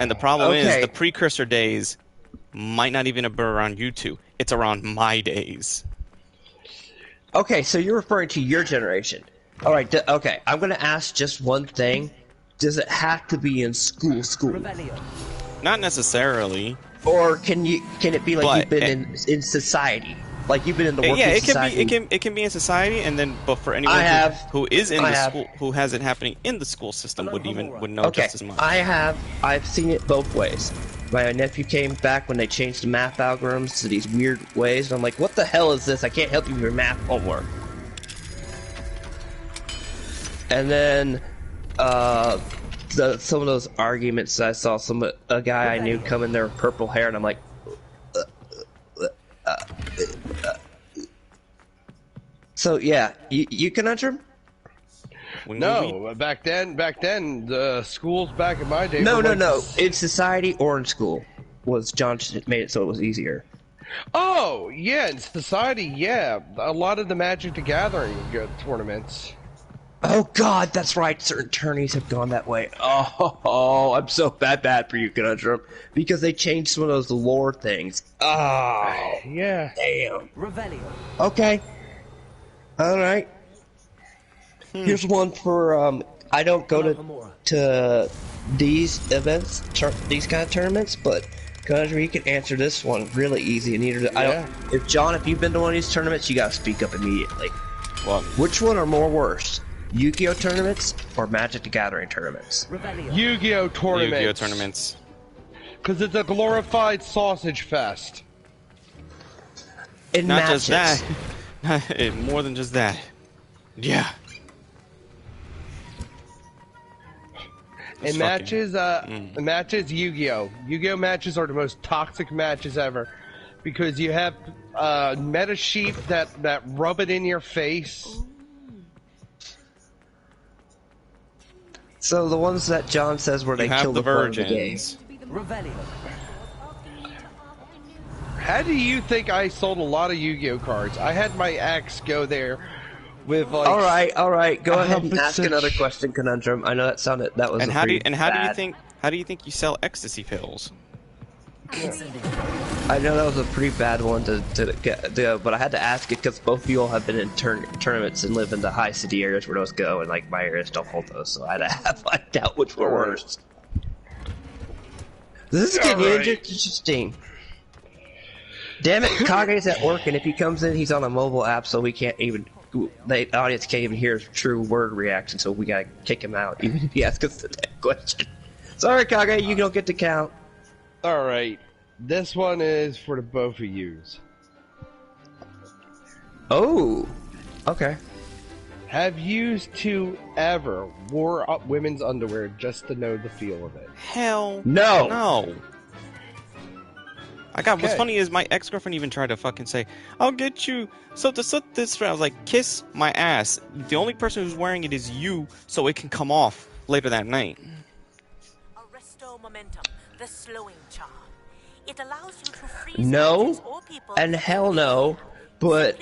And the problem is, okay. the precursor days might not even have been around you two. It's around my days. Okay, so you're referring to your generation. All right. Okay, I'm gonna ask just one thing. Does it have to be in school, Revelio. Not necessarily. or can it be like But, you've been in society, like you've been in the working Yeah, it can society? be. It can be in society, and then, but for anyone who is in the school, who has it happening in the school system, would know Okay, just as much. I've seen it both ways. My nephew came back when they changed the math algorithms to these weird ways, and I'm like, what the hell is this? I can't help you with your math homework. And then, some of those arguments I saw a guy I knew come in there with purple hair, and I'm like, So yeah, you conundrum? No, back then, the schools back in my day. No, were no, like no. In society or in school was John made it so it was easier. Oh yeah, in society, yeah, a lot of the Magic the Gathering tournaments. Oh God, that's right. Certain attorneys have gone that way. Oh, I'm so bad for you, conundrum, because they changed some of those lore things. Oh, yeah. Damn. Revelio. Okay. All right. Here's one for I don't go to these events, these kind of tournaments, but Conundrum, you can answer this one really easy. And either if you've been to one of these tournaments, you gotta speak up immediately. What? Which one are more worse, Yu-Gi-Oh tournaments or Magic the Gathering tournaments? Yu-Gi-Oh tournaments. Yu-Gi-Oh tournaments. Because it's a glorified sausage fest. In Not matches. just that. More than just that. Yeah. In matches, Yu-Gi-Oh! Yu-Gi-Oh matches are the most toxic matches ever. Because you have meta sheep that rub it in your face. So the ones that John says where they kill the virgins. Revelio. How do you think I sold a lot of Yu-Gi-Oh cards? I had my ex go there with like. All right. Go ahead and ask another question, Conundrum. I know that was. And how do you think you sell ecstasy pills? I know that was a pretty bad one to get, but I had to ask it because both of you all have been in tournaments and live in the high city areas where those go, and like my areas don't hold those, so I had to find out which were worse. This is getting interesting. Damn it, Kage's at work, and if he comes in, he's on a mobile app, so we can't even. The audience can't even hear his true word reaction, so we gotta kick him out, even if he asks us the damn question. Sorry, Kage, you don't get to count. Alright, this one is for the both of yous. Oh, okay. Have yous two ever wore up women's underwear just to know the feel of it? Hell no. No. What's funny is my ex-girlfriend even tried to fucking say, I'll get you this. I was like, kiss my ass. The only person who's wearing it is you, so it can come off later that night. Arresto momentum, the slowing charm. It allows you to freeze No, and hell no. But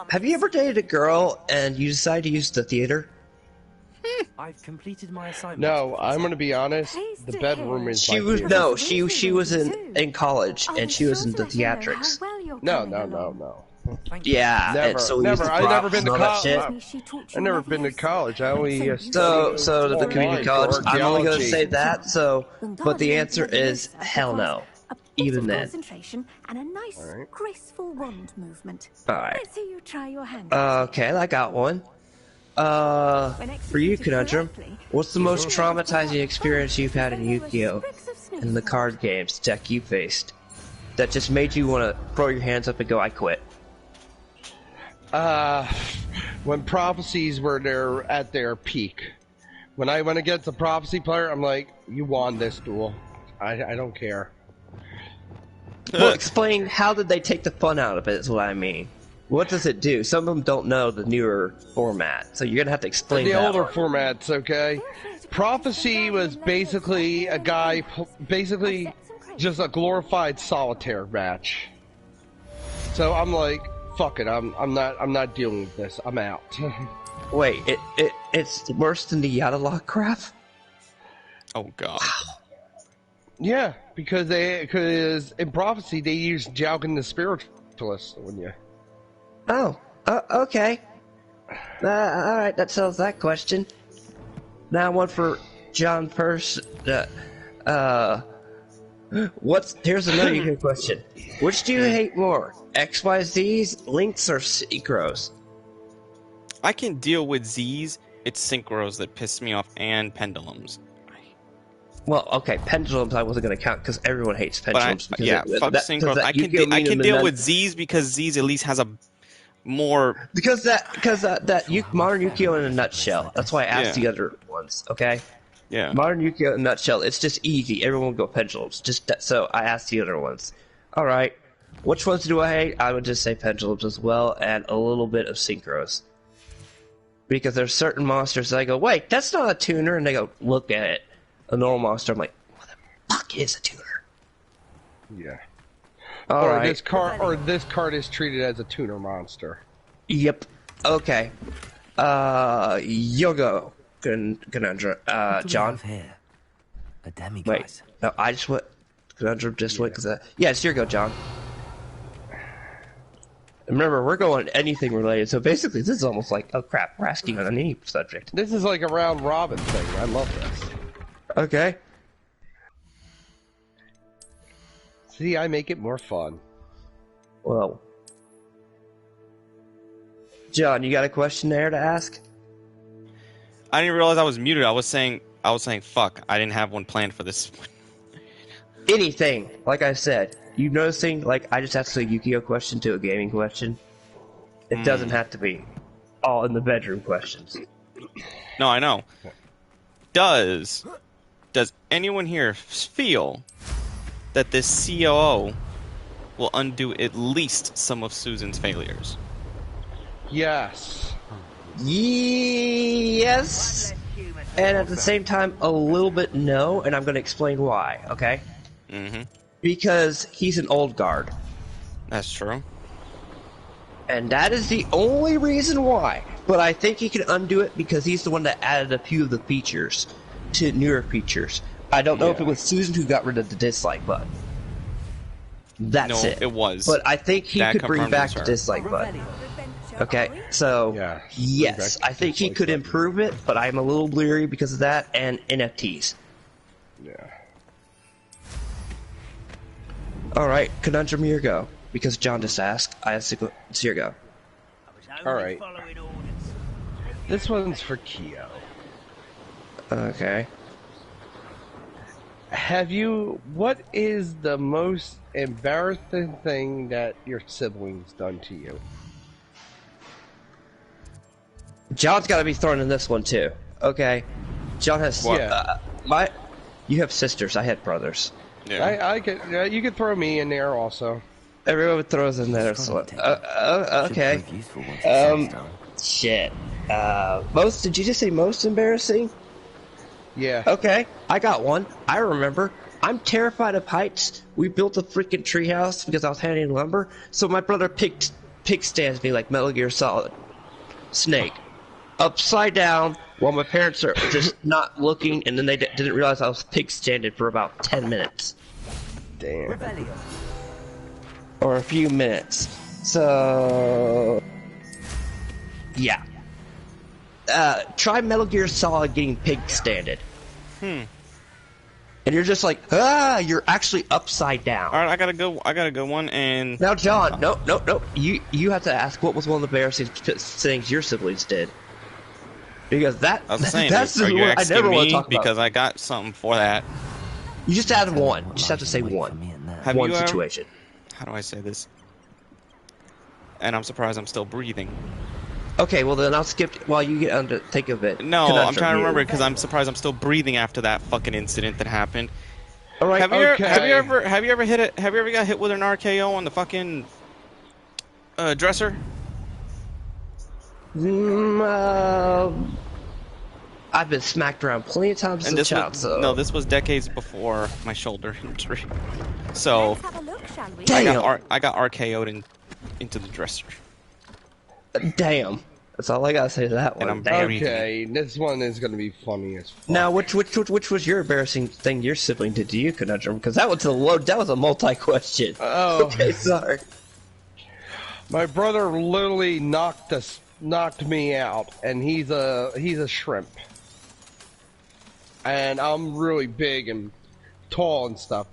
have you ever dated a girl and you decide to use the theater? I've completed my assignment. No, I'm gonna be honest. The bedroom is. She was in college and she was in the theatrics. No. Yeah, never. And so Never. I've never been to college. I've never been to college. I only. So to the community college, I'm only gonna say that. So, but the answer is hell no. Even then. Concentration and a nice, graceful wand movement. All right. Let's see you try your hand. Okay, I got one. For you, Conundrum, what's the most traumatizing experience you've had in Yu-Gi-Oh! In the card games deck you faced? that just made you want to throw your hands up and go, I quit? When prophecies were at their peak. When I went against a prophecy player, I'm like, you won this duel. I don't care. Well, explain, how did they take the fun out of it is what I mean. What does it do? Some of them don't know the newer format, so you're going to have to explain the that older one. formats, okay? Prophecy was basically a guy, basically just a glorified solitaire match. So I'm like, fuck it, I'm not dealing with this. I'm out. Wait, it's worse than the Yadalock crap? Oh god. Yeah, because in prophecy they use Jalkin the Spiritualist when you. Oh, okay. Alright, that settles that question. Now one for John first. Here's another good question. Which do you hate more? XYZs, Lynx, or Synchros? I can deal with Z's. It's synchros that piss me off, and pendulums. Well, okay, pendulums I wasn't going to count because everyone hates pendulums. Fuck synchros. I can deal with Z's because Z's at least has a more because modern Yu-Gi-Oh in a nutshell. That's why I asked the other ones. Okay. Yeah. Modern Yu-Gi-Oh in a nutshell. It's just easy. Everyone will go pendulums. So I asked the other ones. All right. Which ones do I hate? I would just say pendulums as well, and a little bit of synchros. Because there's certain monsters that I go, wait, that's not a tuner, and they go, look at it. A normal monster, I'm like, what the fuck is a tuner? Yeah. All right. This card is treated as a tuner monster. Yep. Okay. Yogo. Conundrum. John. Here? A demiguise. Wait. No, I just went. Conundrum just went because. Yeah, it's your go, John. Remember, we're going anything related, so basically this is almost like, oh crap, we're asking on any subject. This is like a round robin thing. I love this. Okay. See, I make it more fun. Well. John, you got a question there to ask? I didn't realize I was muted. I was saying fuck. I didn't have one planned for this. Anything. Like I said. You noticing, like, I just asked a Yu-Gi-Oh question to a gaming question? It doesn't have to be all in the bedroom questions. No, I know. Does anyone here feel that this COO will undo at least some of Susan's failures? Yes. Yes. And at the same time, a little bit no, and I'm going to explain why, okay? Mm-hmm. Because he's an old guard. That's true. And that is the only reason why. But I think he can undo it because he's the one that added a few of the features to newer features. I don't know if it was Susan who got rid of the dislike button. That's it. It was. But I think he could bring back the dislike button. Okay, so yes, I think he could improve it, but I'm a little leery because of that and NFTs. Yeah. Alright, Conundrum, your go. Because John just asked, it's your go. Alright. This one's for Kyo. Okay. What is the most embarrassing thing that your siblings done to you? John's got to be thrown in this one too. Okay. John has... you have sisters, I had brothers. Yeah. You could throw me in there also. Everyone throws in there. So, okay. Shit. Did you just say most embarrassing? Yeah. Okay, I got one. I remember. I'm terrified of heights. We built a freaking treehouse because I was handing lumber. So my brother pig stands me like Metal Gear Solid. Snake. Upside down while my parents are just not looking, and then they didn't realize I was pig standing for about 10 minutes. Damn. Or a few minutes. So... yeah. Try Metal Gear Solid getting pig standed. And you're just like, you're actually upside down. Alright, I gotta go one, and... Now, John, no. You have to ask what was one of the embarrassing things your siblings did. Because that's the one I never want to talk about. Because I got something for that. You just add one. You just have to say one. One situation. how do I say this? And I'm surprised I'm still breathing. Okay, well then I'll skip while you get on to think of it. No, Conundrum I'm trying to you. remember because I'm surprised I'm still breathing after that fucking incident that happened. All right. Have you okay. ever got hit with an RKO on the fucking dresser? I've been smacked around plenty of times as a child. So this was decades before my shoulder injury. So Let's have a look, shall we? Damn. I got RKO'd into the dresser. Damn. That's all I gotta say to that one. And I'm Damn. breathing. Okay, this one is gonna be funny as fuck. Now, which was your embarrassing thing your sibling did to you, Conundrum? Because that was a multi-question. Oh. Okay, sorry. My brother literally knocked me out, and he's a shrimp, and I'm really big and tall and stuff.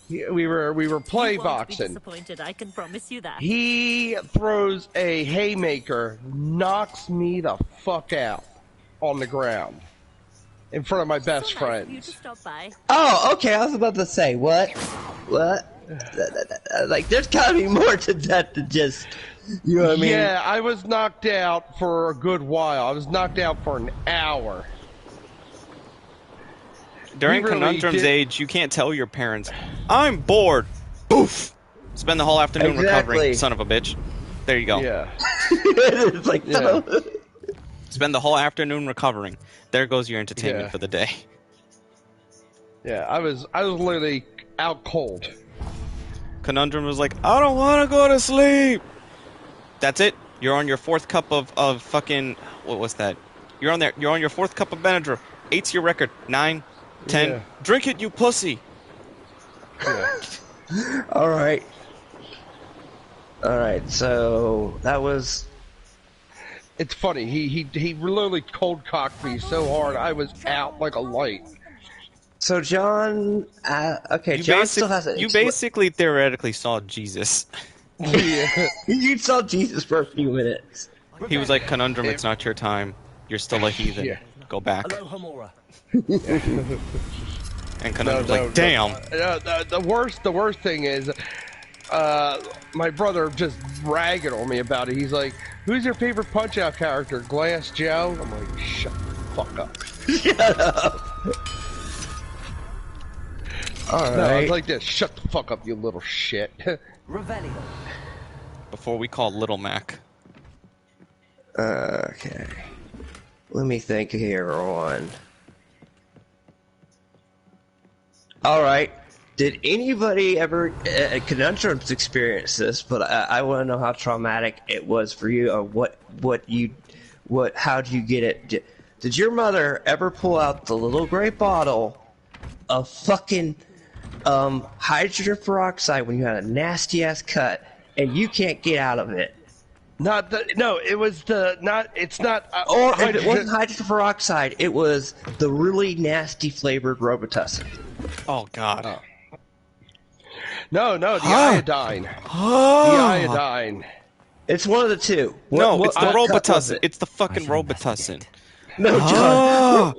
We were play You won't be boxing. disappointed, I can promise you that. He throws a haymaker, knocks me the fuck out on the ground in front of my best So nice of you friends. to stop by. Oh, okay. I was about to say what? Like, there's gotta be more to that than just, you know what I mean? Yeah, I was knocked out for a good while. I was knocked out for an hour. During We really Conundrum's did- age, you can't tell your parents, I'm bored. Boof. Spend the whole afternoon Exactly. recovering, son of a bitch. There you go. Yeah. It's like, Yeah. Spend the whole afternoon recovering. There goes your entertainment Yeah. for the day. Yeah, I was literally out cold. Conundrum was like, I don't want to go to sleep. That's it. You're on your fourth cup of fucking, what was that? You're on your fourth cup of Benadryl. 8's your record. 9, 10. Yeah. Drink it, you pussy. Yeah. All right. So that was. It's funny. He literally cold cocked me so hard I was out like a light. So John. Okay, John still has it. You basically theoretically saw Jesus. Yeah. You saw Jesus for a few minutes. He was like, Conundrum, it's not your time. You're still a heathen. Yeah. Go back. Aloha Mora. And Conundrum's No, like, damn. The worst thing is, my brother just ragging on me about it. He's like, "Who's your favorite Punch-Out character? Glass Joe?" I'm like, "Shut the fuck up." Shut up. All No, right. it's like this. Shut the fuck up, you little shit. Revelio. Before we call Little Mac. Okay. Let me think here on. All right. Did anybody ever Conundrums experience this? But I want to know how traumatic it was for you, or how did you get it? Did your mother ever pull out the little gray bottle of fucking hydrogen peroxide when you had a nasty ass cut and you can't get out of it? It was the not. It's not. Or if it wasn't hydrogen peroxide, it was the really nasty flavored Robitussin. Oh, God. No, the iodine. The iodine. It's one of the two. No, it's the what cut was Robitussin. it? It's the fucking Robitussin. No, John.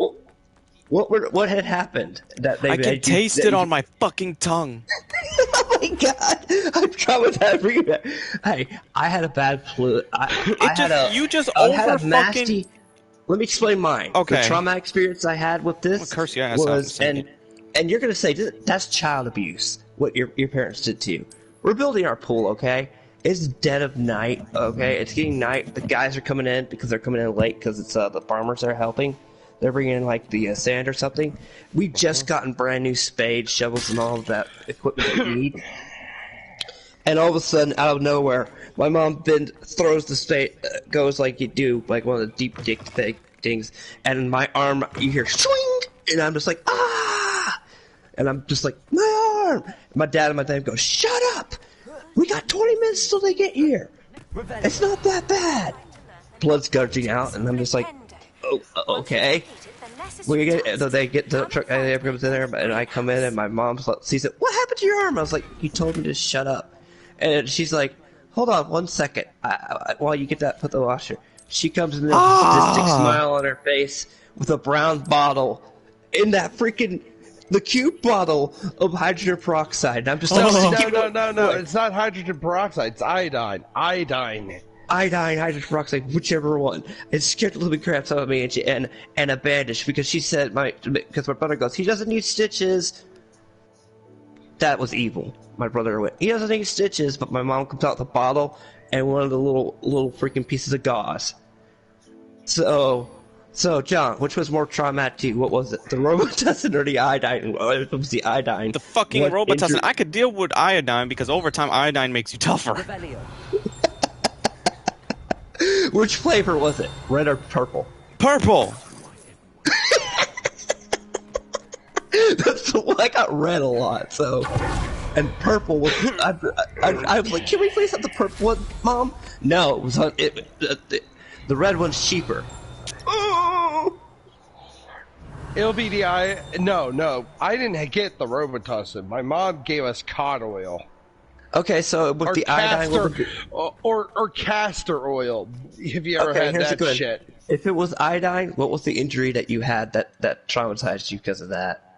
What had happened that they I can made you- taste that it you- on my fucking tongue. Oh my god! I'm traumatized for you. Hey, I had a bad flu. You just I had over a nasty. Let me explain mine. Okay. The trauma experience I had with this I'm gonna curse your ass out in a was, second. and you're gonna say that's child abuse. What your parents did to you. We're building our pool, okay? It's dead of night, okay? It's getting night. The guys are coming in because they're coming in late because it's the farmers that are helping. They're bringing in like the sand or something. We just gotten brand new spades, shovels, and all of that equipment that we need. And all of a sudden, out of nowhere, my mom throws the spade, goes like you do, like one of the deep dick things, and in my arm, you hear swing, and I'm just like, ah! And I'm just like, my arm! And my dad and my dad go, shut up! We got 20 minutes till they get here. It's not that bad. Blood's gushing out, and I'm just like, oh, okay. They get the truck, and comes in there, and I come in, and my mom sees it. What happened to your arm? I was like, you told me to shut up. And she's like, hold on 1 second. While you get that, put the washer. She comes in there with a sadistic smile on her face with a brown bottle in that freaking the cube bottle of hydrogen peroxide. And I'm just like, No. It's not hydrogen peroxide. It's iodine. Iodine, hydrogen peroxide, whichever one. It scared the living crap out of me, and a bandage because she said because my brother goes, he doesn't need stitches. That was evil. My brother went, he doesn't need stitches, but my mom comes out the bottle and one of the little freaking pieces of gauze. So John, which was more traumatic to you? What was it? The Robitussin or the iodine? It was the iodine. The fucking Robitussin. I could deal with iodine because over time iodine makes you tougher. Which flavor was it? Red or purple? Purple! That's the one. I got red a lot, so. And purple was. I was like, can we please have the purple one, Mom? No, it was the red one's cheaper. It'll be the No, I didn't get the Robitussin. My mom gave us cod oil. Okay, so with the iodine, or castor oil. Have you ever had that shit? If it was iodine, what was the injury that you had that traumatized you because of that?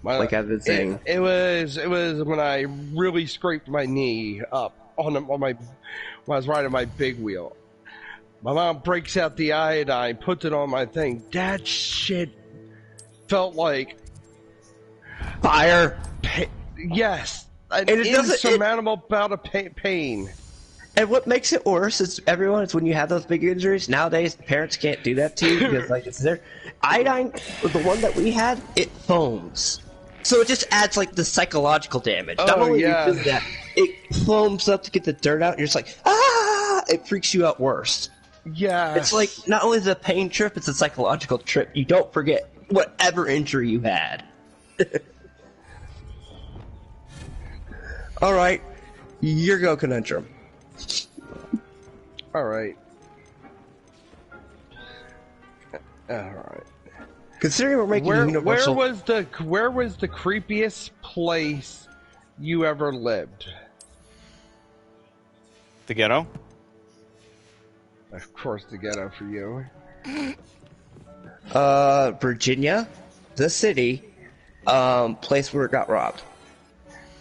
Like I've been saying, it was when I really scraped my knee up when I was riding my big wheel. My mom breaks out the iodine, puts it on my thing. That shit felt like fire. Yes, an insurmountable bout of pain. And what makes it worse is when you have those big injuries. Nowadays, parents can't do that to you because it's there. Iodine, the one that we had, it foams. So it just adds like the psychological damage. Not only does that, it foams up to get the dirt out, and you're just like, ah! It freaks you out worse. Yeah. It's like not only the pain trip, it's a psychological trip. You don't forget whatever injury you had. All right, your go conundrum. All right. Considering we're making universal... where was the creepiest place you ever lived? The ghetto? Of course, the ghetto for you. Virginia, the city, place where it got robbed.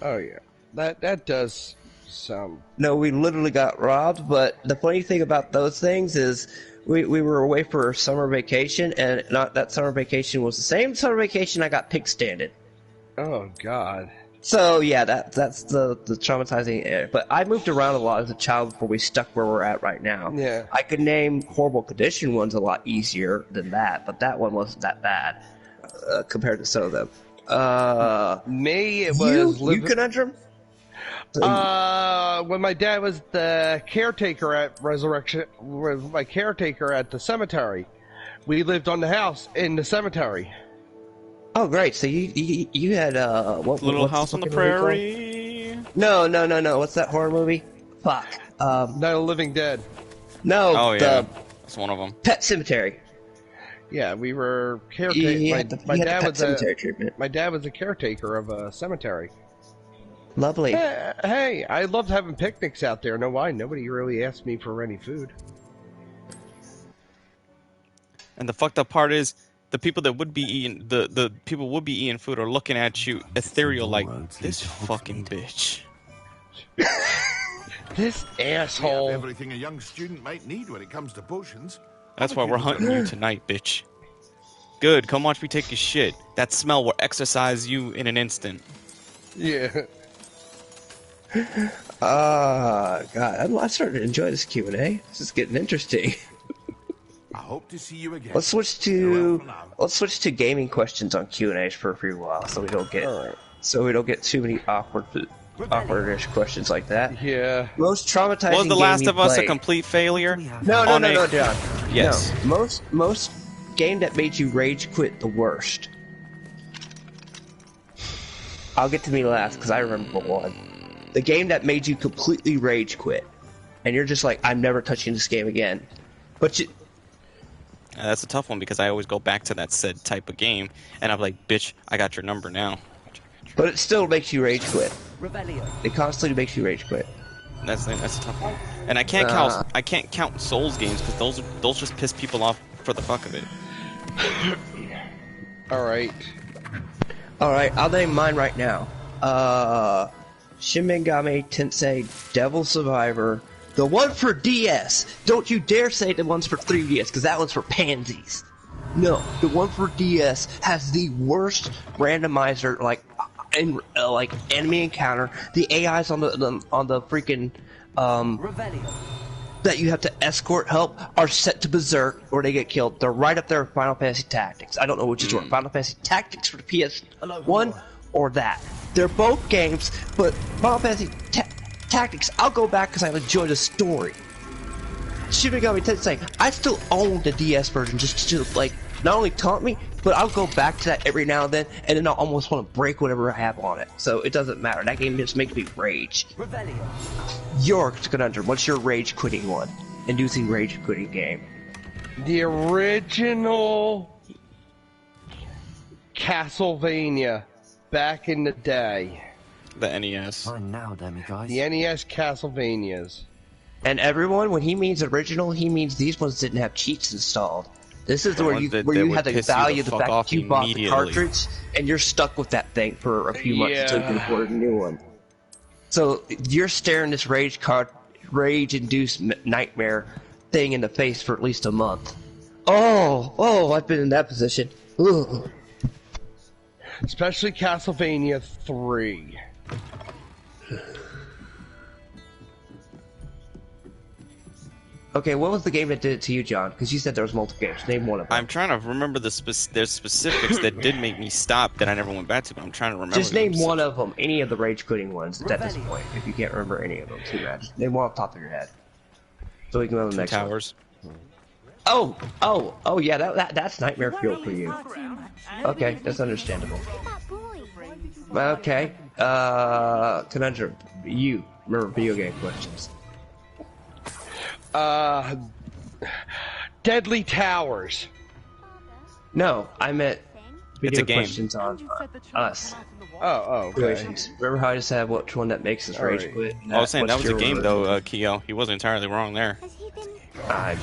Oh yeah, that does sound... No, we literally got robbed, but the funny thing about those things is we were away for summer vacation, and not that summer vacation was the same summer vacation I got pig standed. Oh God. So yeah, that's the traumatizing area. But I moved around a lot as a child before we stuck where we're at right now. Yeah. I could name horrible condition ones a lot easier than that, but that one wasn't that bad compared to some of them. Me, it was you conundrum. When my dad was the caretaker at the cemetery, we lived on the house in the cemetery. Oh, great! So you had Little House on the Prairie? No. What's that horror movie? Fuck. Night of the Living Dead. No. Oh yeah, that's one of them. Pet Cemetery. Yeah, we were caretaker. My dad was cemetery treatment. My dad was a caretaker of a cemetery. Lovely. Hey, I loved having picnics out there. No why? Nobody really asked me for any food. And the fucked up part is, the people that would be eating the people would be eating food are looking at you ethereal like this fucking bitch. This asshole. We have everything a young student might need when it comes to potions. That's why we're hunting you tonight, bitch. Good, come watch me take your shit. That smell will exorcise you in an instant. Yeah. God, I'm starting to enjoy this Q&A. This is getting interesting. I hope to see you again. Let's switch to gaming questions on Q&As for a few while, so we don't get too many awkward-ish questions like that. Yeah. Most traumatizing. Was The Last of Us a played? complete failure? No, John. Yes. No. Most game that made you rage quit the worst. I'll get to me last because I remember one. The game that made you completely rage quit, and you're just like, I'm never touching this game again. But you. That's a tough one because I always go back to that said type of game, and I'm like, bitch, I got your number now. But it still makes you rage quit. It constantly makes you rage quit. That's a tough one. And I can't count Souls games because those just piss people off for the fuck of it. All right. Alright, I'll name mine right now. Shin Megami Tensei Devil Survivor. The one for DS. Don't you dare say the one's for 3DS, because that one's for pansies. No, the one for DS has the worst randomizer, like enemy encounter. The AIs on the freaking Revelio. that you have to escort help are set to berserk or they get killed. They're right up there with Final Fantasy Tactics. I don't know which is worse, Final Fantasy Tactics for the PS1 or that. They're both games, but Final Fantasy Tactics, I'll go back because I enjoy the story. Shin Megami Tensei, I still own the DS version just to like not only taunt me, but I'll go back to that every now and then I'll almost want to break whatever I have on it. So it doesn't matter. That game just makes me rage. Revelio. Your Conundrum, what's your rage quitting one? Inducing rage quitting game. The original Castlevania back in the day. The NES. Fine now, demiguise. The NES Castlevanias. And everyone, when he means original, he means these ones didn't have cheats installed. This is where you had to value the fact that you bought the cartridge and you're stuck with that thing for a few months until you can afford a new one. So you're staring this rage-induced nightmare thing in the face for at least a month. Oh, I've been in that position. Ugh. Especially Castlevania 3. Okay, what was the game that did it to you, John? Because you said there was multiple games. Name one of them. I'm trying to remember there's specifics that did make me stop that I never went back to, but I'm trying to remember. Just name one of them, any of the rage-quitting ones at this point. If you can't remember any of them, too bad. Just name one off the top of your head. So we can go to the next Towers. one. Oh, yeah, that's nightmare fuel for you. Okay, that's understandable. Okay, Conundrum, you remember video game questions. Deadly Towers. No, I meant video game. questions on us. Oh, okay. Remember how I just said which one that makes us rage quit? I was saying that was a game, though, Keo. He wasn't entirely wrong there.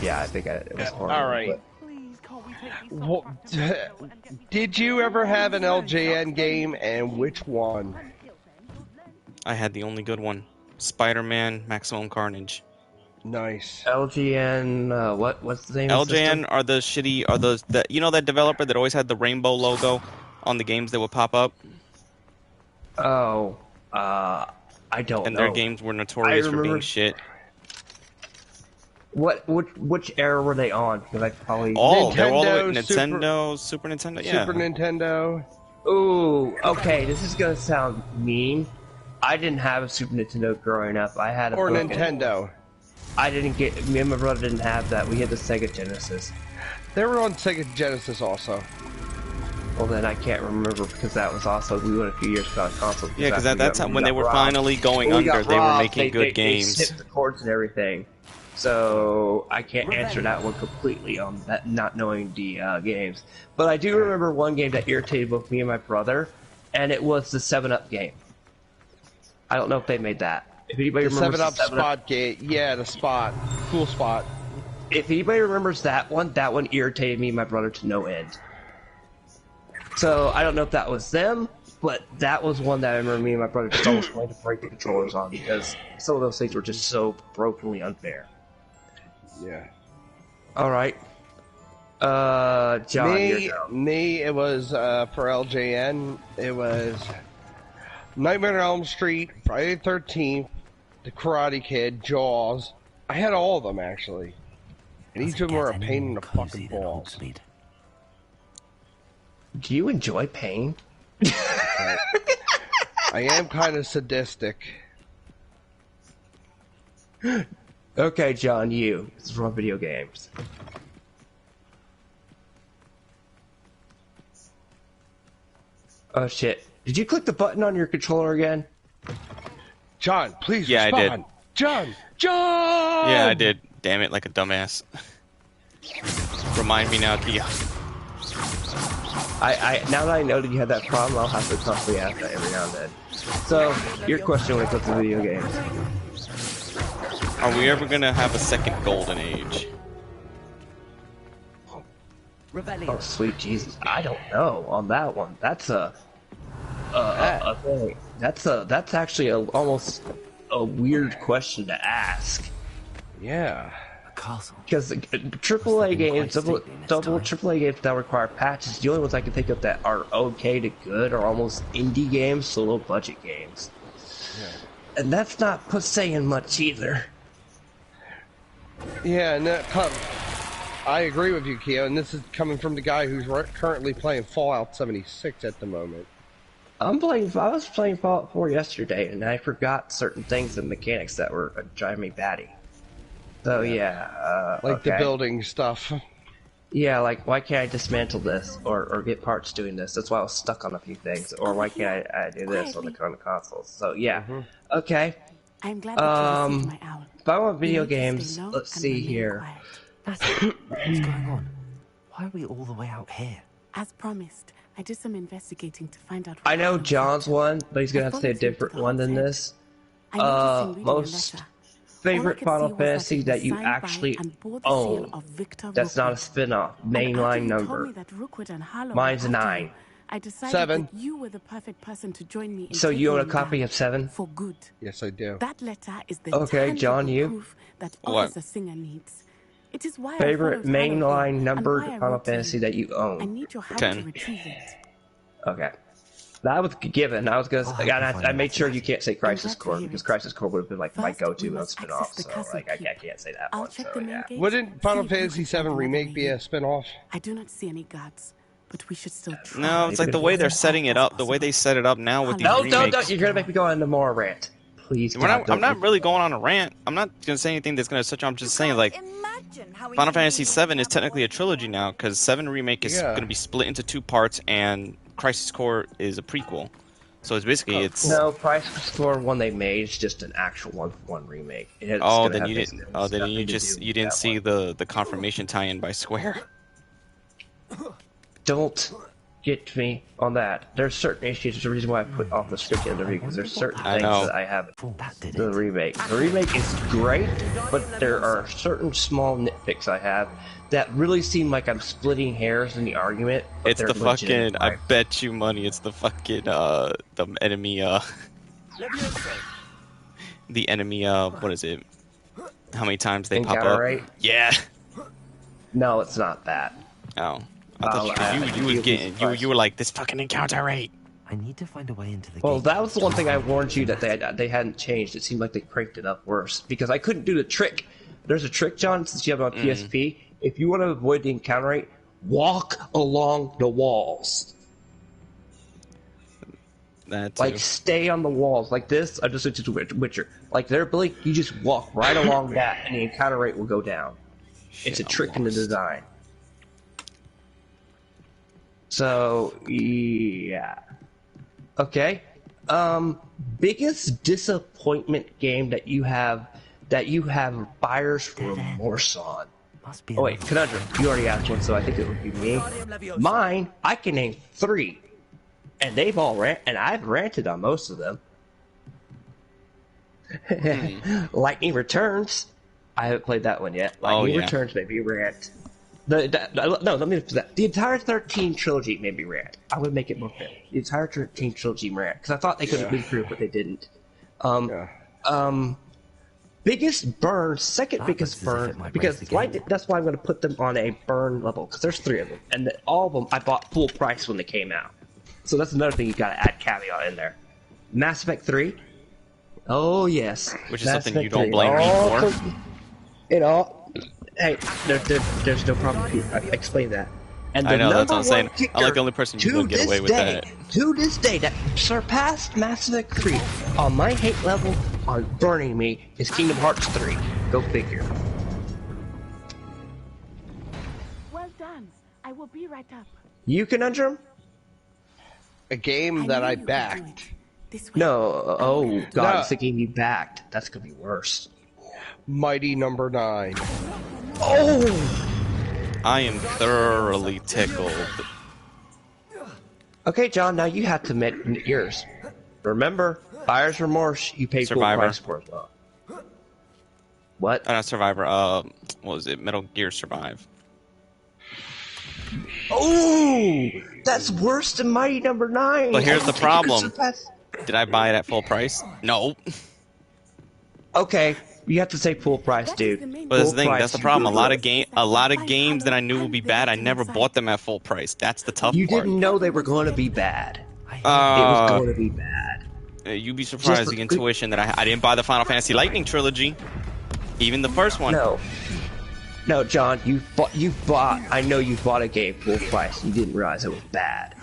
Yeah, I think it was horrible. All right. Well, did you ever have an LJN game, and which one? I had the only good one. Spider-Man Maximum Carnage. Nice. LGN, what's the name of the system? LJN are the shitty, you know that developer that always had the rainbow logo on the games that would pop up? Oh, I don't know. And their games were notorious for being shit. Which era were they on? Because I probably... They're all the way Nintendo, Super Nintendo, yeah. Super Nintendo. Ooh, okay, this is gonna sound mean. I didn't have a Super Nintendo growing up. I had a... Or Nintendo. Me and my brother didn't have that. We had the Sega Genesis. They were on Sega Genesis also. Well, then I can't remember because that was also, we went a few years without consoles. Yeah, because at that time when they were finally going under, they were making good games. They snipped the cords and everything. So I can't answer that one completely on that, not knowing the games. But I do remember one game that irritated both me and my brother, and it was the 7-Up game. I don't know if they made that. If anybody remembers the 7-Up spot game, yeah, the spot, cool spot. If anybody remembers that one irritated me and my brother to no end. So I don't know if that was them, but that was one that I remember me and my brother just always wanted to break the controllers on because some of those things were just so brokenly unfair. Yeah. All right. John, it was for LJN. It was Nightmare on Elm Street, Friday the 13th, The Karate Kid, Jaws. I had all of them actually, and each of them were a pain in the fucking balls. Do you enjoy pain? I am kind of sadistic. Okay, John, you. This is from video games. Oh shit. Did you click the button on your controller again? John, please respond. I did. John! Yeah, I did. Damn it, like a dumbass. Remind me now, Kia. Now that I know that you had that problem, I'll have to constantly ask that every now and then. So, your question when it comes to video games. Are we ever gonna have a second golden age? Oh, sweet Jesus. I don't know on that one. That's a Okay. That's actually almost a weird question to ask. Yeah. A castle. Because AAA games, double AAA games that require patches, the only ones I can think of that are okay to good are almost indie games, so low budget games. Yeah. And that's not saying much either. Yeah, and I agree with you, Keo, and this is coming from the guy who's currently playing Fallout 76 at the moment. I was playing Fallout 4 yesterday, and I forgot certain things and mechanics that were driving me batty. So yeah, like the building stuff. Yeah, like why can't I dismantle this or get parts doing this? That's why I was stuck on a few things. Or why can't I do this on the consoles? So yeah, okay. I'm glad that you received my owl. If I want video games, let's see here. What's going on? Why are we all the way out here? As promised, I did some investigating to find out. I know John's one, but he's gonna have to say a different one than this. Most favorite Final Fantasy that you actually own. That's not a spin-off. Mainline number. Mine's 9. I decided 7. that you were the perfect person to join me. So you own a copy of 7? For good. Yes, I do. That letter is the okay, John, you. Proof that Officer Singer needs. It is why favorite mainline numbered Final Fantasy that you own. I need your help to retrieve it. Okay. That was given. I was gonna. I made sure you can't say Crisis Core because Crisis Core would have been like my go-to on spin-off. So like I can't say that one. So yeah. Wouldn't Final Fantasy VII Remake be a spin-off? I do not see any guards, but we should still try. No, it's like the way they're setting it up. The way they set it up now with these remakes. No! You're gonna make me go into more rant. Please. I'm not really going on a rant. I'm not gonna say anything that's gonna touch on. I'm just saying like. Final Fantasy VII is technically a trilogy now because 7 Remake is going to be split into 2 parts and Crisis Core is a prequel. So it's basically no Crisis Core one they made is just an actual one remake. Then you didn't. Then you didn't see the confirmation tie-in by Square. Don't get me on that. There's certain issues. There's a reason why I put off the script interview because there's certain things that I have. The remake. The remake is great, but there are certain small nitpicks I have that really seem like I'm splitting hairs in the argument. It's the fucking. I bet you money. It's the fucking the enemy. The enemy. What is it? How many times they pop up? Right? Yeah. No, it's not that. Oh. I thought you was getting you were like this fucking encounter rate. I need to find a way into the Well, that was the one thing I warned you that they hadn't changed. It seemed like they cranked it up worse because I couldn't do the trick. There's a trick, John, since you have it on PSP. If you want to avoid the encounter rate, walk along the walls. That like stay on the walls like this. I just switched to Witcher. Like their ability, you just walk right along that, and the encounter rate will go down. It's a trick in the design. So yeah, okay. Biggest disappointment game that you have buyer's remorse on. Must be. Oh wait, Conundrum. You already asked one, so I think it would be me. Mine, I can name 3, and they've all and I've ranted on most of them. Lightning Returns. I haven't played that one yet. Lightning Returns, maybe rant. No, let me put that. The entire 13 trilogy made me rant. I would make it more fair. The entire 13 trilogy rant because I thought they could have been through, but they didn't. Biggest burn, second biggest burn, because that's why I'm going to put them on a burn level because there's 3 of them, and all of them I bought full price when they came out. So that's another thing you got to add caveat in there. Mass Effect 3. Oh yes, which is something you don't blame me for. Hey, there's no problem with you. I explained that. And I know, that's what I'm saying. I'm like the only person who can get away with that. To this day, that surpassed Mass Effect 3 on my hate level on burning me is Kingdom Hearts 3. Go figure. Well done. I will be right up. You Conundrum? A game that I backed. No, oh god, it's a game you backed. That's gonna be worse. Mighty Number 9. Oh! I am thoroughly tickled. Okay, John, now you have to admit yours. Remember, buyer's remorse, you paid full price for it. What? Not Survivor, what was it? Metal Gear Survive. Oh, that's worse than Mighty Number 9. But here's I the don't think you could problem. surpass- Did I buy it at full price? No. Okay, you have to say full price, dude. But that's Full the thing. price, That's the you problem. were A lot of games that I knew would be bad, I never bought them at full price. That's the tough You part. didn't know they were going to be bad. It was Uh, going to be bad. You'd be surprised the intuition that I didn't buy the Final Fantasy Lightning trilogy, even the first one. No, John, you bought. I know you bought a game full price. You didn't realize it was bad.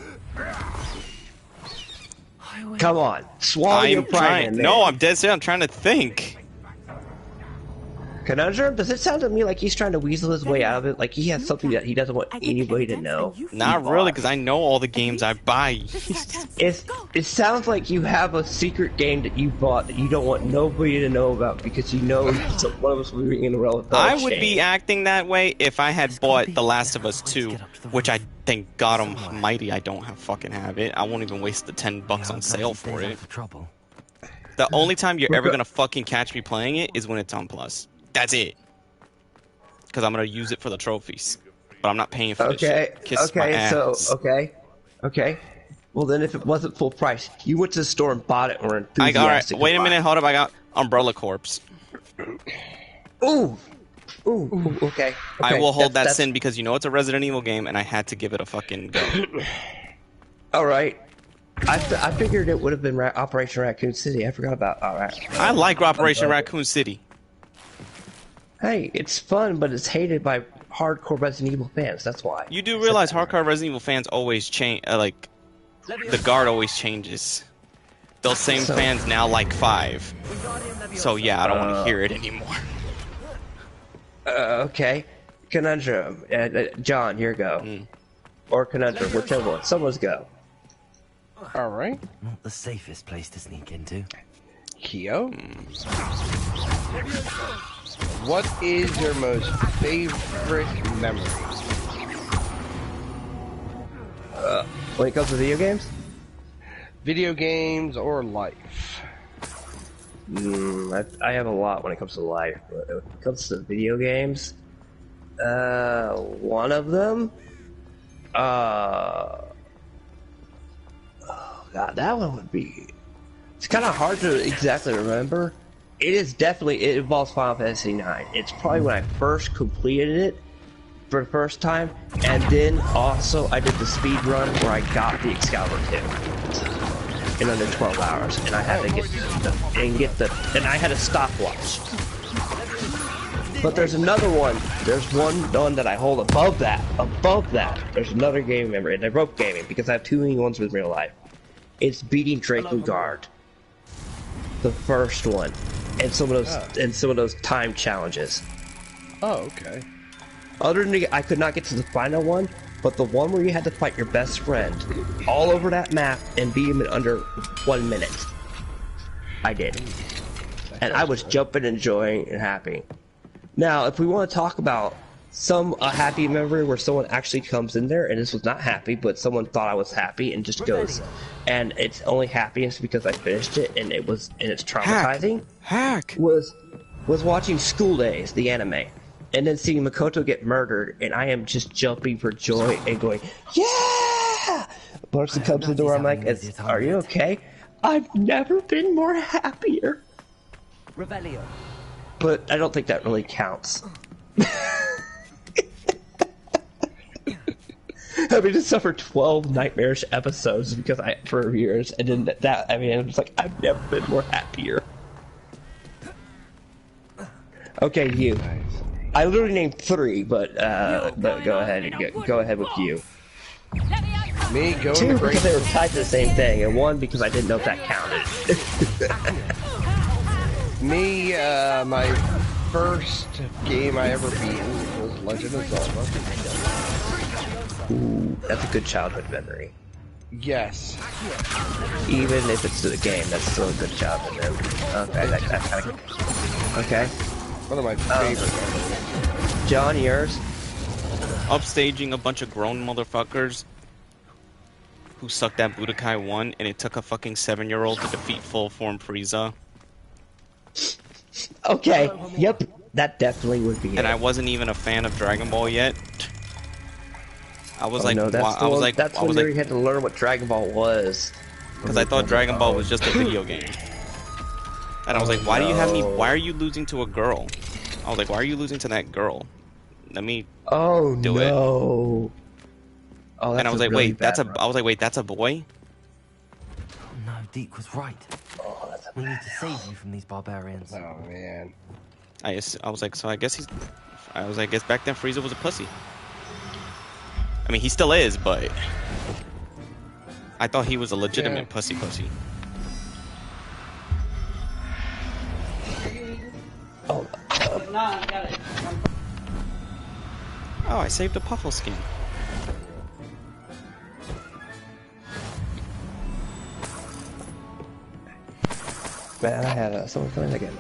Come on, swallow your pride in there. No, I'm dead set. I'm trying to think. Conundrum, does it sound to me like he's trying to weasel his way out of it? Like he has something that he doesn't want anybody to know? Not really, because I know all the games I buy. It sounds like you have a secret game that you bought that you don't want nobody to know about because you know one of us will be in a relevant. I would be acting that way if I had bought The Last of Us 2, which I thank God Almighty I don't fucking have it. I won't even waste the $10 on sale for it. The only time you're ever gonna fucking catch me playing it is when it's on Plus. That's it. Because I'm gonna use it for the trophies, but I'm not paying for this shit. Kiss my ass. Okay. Well, then, if it wasn't full price, you went to the store and bought it or Alright, wait a minute, hold up. I got Umbrella Corps. Ooh, okay. I will hold that sin because you know it's a Resident Evil game, and I had to give it a fucking go. All right. I figured it would have been Operation Raccoon City. I forgot about. All right. I like Operation Raccoon City. Hey, it's fun, but it's hated by hardcore Resident Evil fans. That's why. You do realize hardcore Resident Evil fans always change. Like, the guard always changes. Those same fans now like 5. So yeah, I don't want to hear it anymore. Okay. Conundrum. John, here go. Or Conundrum, whichever one. Someone's go. Alright. Not the safest place to sneak into. Kyo? What is your most favorite memory? When it comes to video games? Video games or life? I have a lot when it comes to life. But when it comes to video games, one of them, oh god, that one would be. It's kind of hard to exactly remember. It involves Final Fantasy IX. It's probably when I first completed it for the first time, and then also I did the speed run where I got the Excalibur 2 in under 12 hours, and I had to and I had a stopwatch. But there's another one. There's one that I hold above that. There's another game memory, and I wrote gaming because I have too many ones with real life. It's beating Drakengard, the first one, and some of those time challenges. Oh, okay. Other than I could not get to the final one, but the one where you had to fight your best friend all over that map and beat him in under 1 minute, I did, and I was jumping, enjoying, and happy. Now, if we want to talk about a happy memory where someone actually comes in there, and this was not happy, but someone thought I was happy and just goes, and it's only happiness because I finished it, and it's traumatizing. Hack was watching School Days, the anime, and then seeing Makoto get murdered, and I am just jumping for joy and going, yeah! A person comes to the door, I'm like, are you okay? I've never been more happier. Revelio. But I don't think that really counts. Having to suffer 12 nightmarish episodes for years, and then I'm just like, I've never been more happier. Okay, you. I literally named 3, but go ahead with you. Me going 2 to because they were tied to the same thing, and 1 because I didn't know if that counted. Me, my first game I ever beat was Legend of Zelda. Ooh, that's a good childhood memory. Yes. Even if it's a game, that's still a good childhood memory. Okay, that's kind of... Okay. One of my favorite memories. John, yours? Upstaging a bunch of grown motherfuckers who sucked at Budokai 1, and it took a fucking 7-year-old to defeat full form Frieza. Okay, yep, that definitely would be And I wasn't even a fan of Dragon Ball yet. I was Oh, like, no, that's I was like, that's I when was you like, had to learn what Dragon Ball was. because I thought Dragon Ball was just a video game. And I was like, why do you have me? Why are you losing to a girl? I was like, why are you losing to that girl? Let me do it. Oh, that's And I was like, really wait, that's a. bad I was like, wait, that's a boy. Oh no, Deke was right. We need to save you from these barbarians. Oh man. I was like, so I guess he's. I was like, I guess back then Frieza was a pussy. I mean, he still is, but I thought he was a legitimate pussy. Oh, Oh, I saved a Puffle skin. man, I had someone coming again.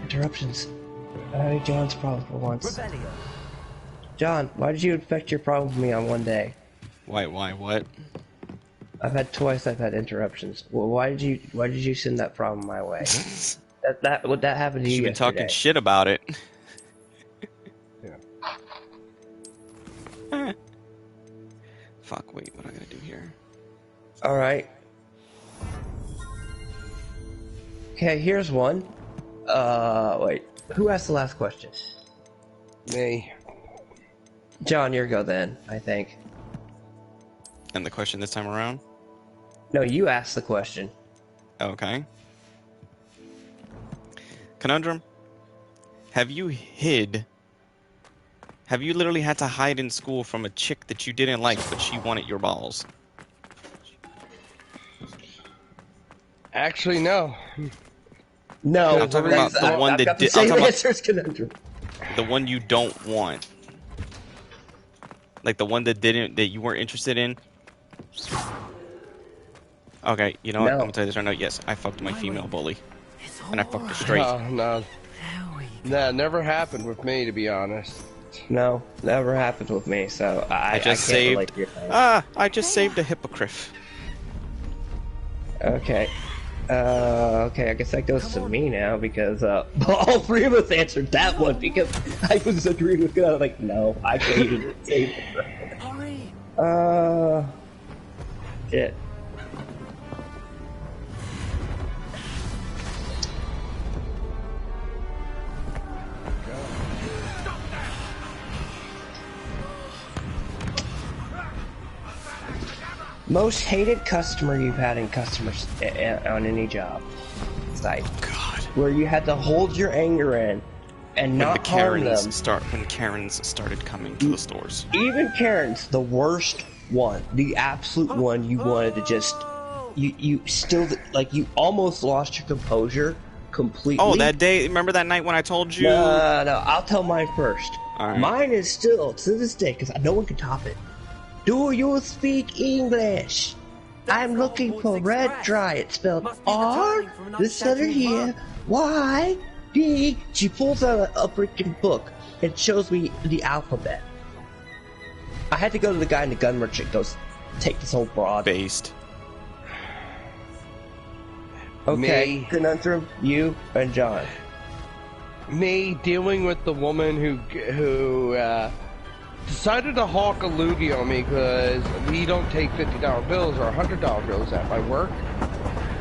Interruptions. I need John's problem for once. John, why did you infect your problem with me on one day? Why, what? I've had twice. I've had interruptions. Well, why did you send that problem my way? that happened to you You've been yesterday. talking shit about it. Yeah. Fuck, wait, what do I gotta do here? All right. Okay, here's one. Wait. Who asked the last question? Me. John, your go then, I think. And the question this time around? No, you asked the question. Okay. Conundrum. Have you literally had to hide in school from a chick that you didn't like, but she wanted your balls? Actually, no. No, I'm talking about the one that did. I'm talking about the one you don't want. Like the one that you weren't interested in. Okay, you know what? I'm gonna tell you this right now. Yes, I fucked my female bully, and I fucked her straight. No. That never happened with me, to be honest. No, never happened with me. So I just can't saved. relate to your thing. I just saved a hippogriff. Okay. Okay, I guess that goes to me now because all three of us answered that one because I was agreeing with God. I was like, no, I can't even save it. Shit. Most hated customer you've had in customers on any job site. God. Where you had to hold your anger in and not harm them. When Karens started coming to the stores. Even Karen's the worst one, the absolute one you wanted to just you still like you almost lost your composure completely. Oh, that day! Remember that night when I told you? No, I'll tell mine first. All right. Mine is still to this day because no one can top it. Do you speak English? I'm looking for red dry. It's spelled R, this letter here, Y, D. She pulls out a freaking book and shows me the alphabet. I had to go to the guy in the gun merchant. Goes, take this whole broad. Based. Okay, Me. Conundrum, you and John. Me dealing with the woman who decided to hawk a loogie on me because we don't take $50 bills or $100 bills at my work.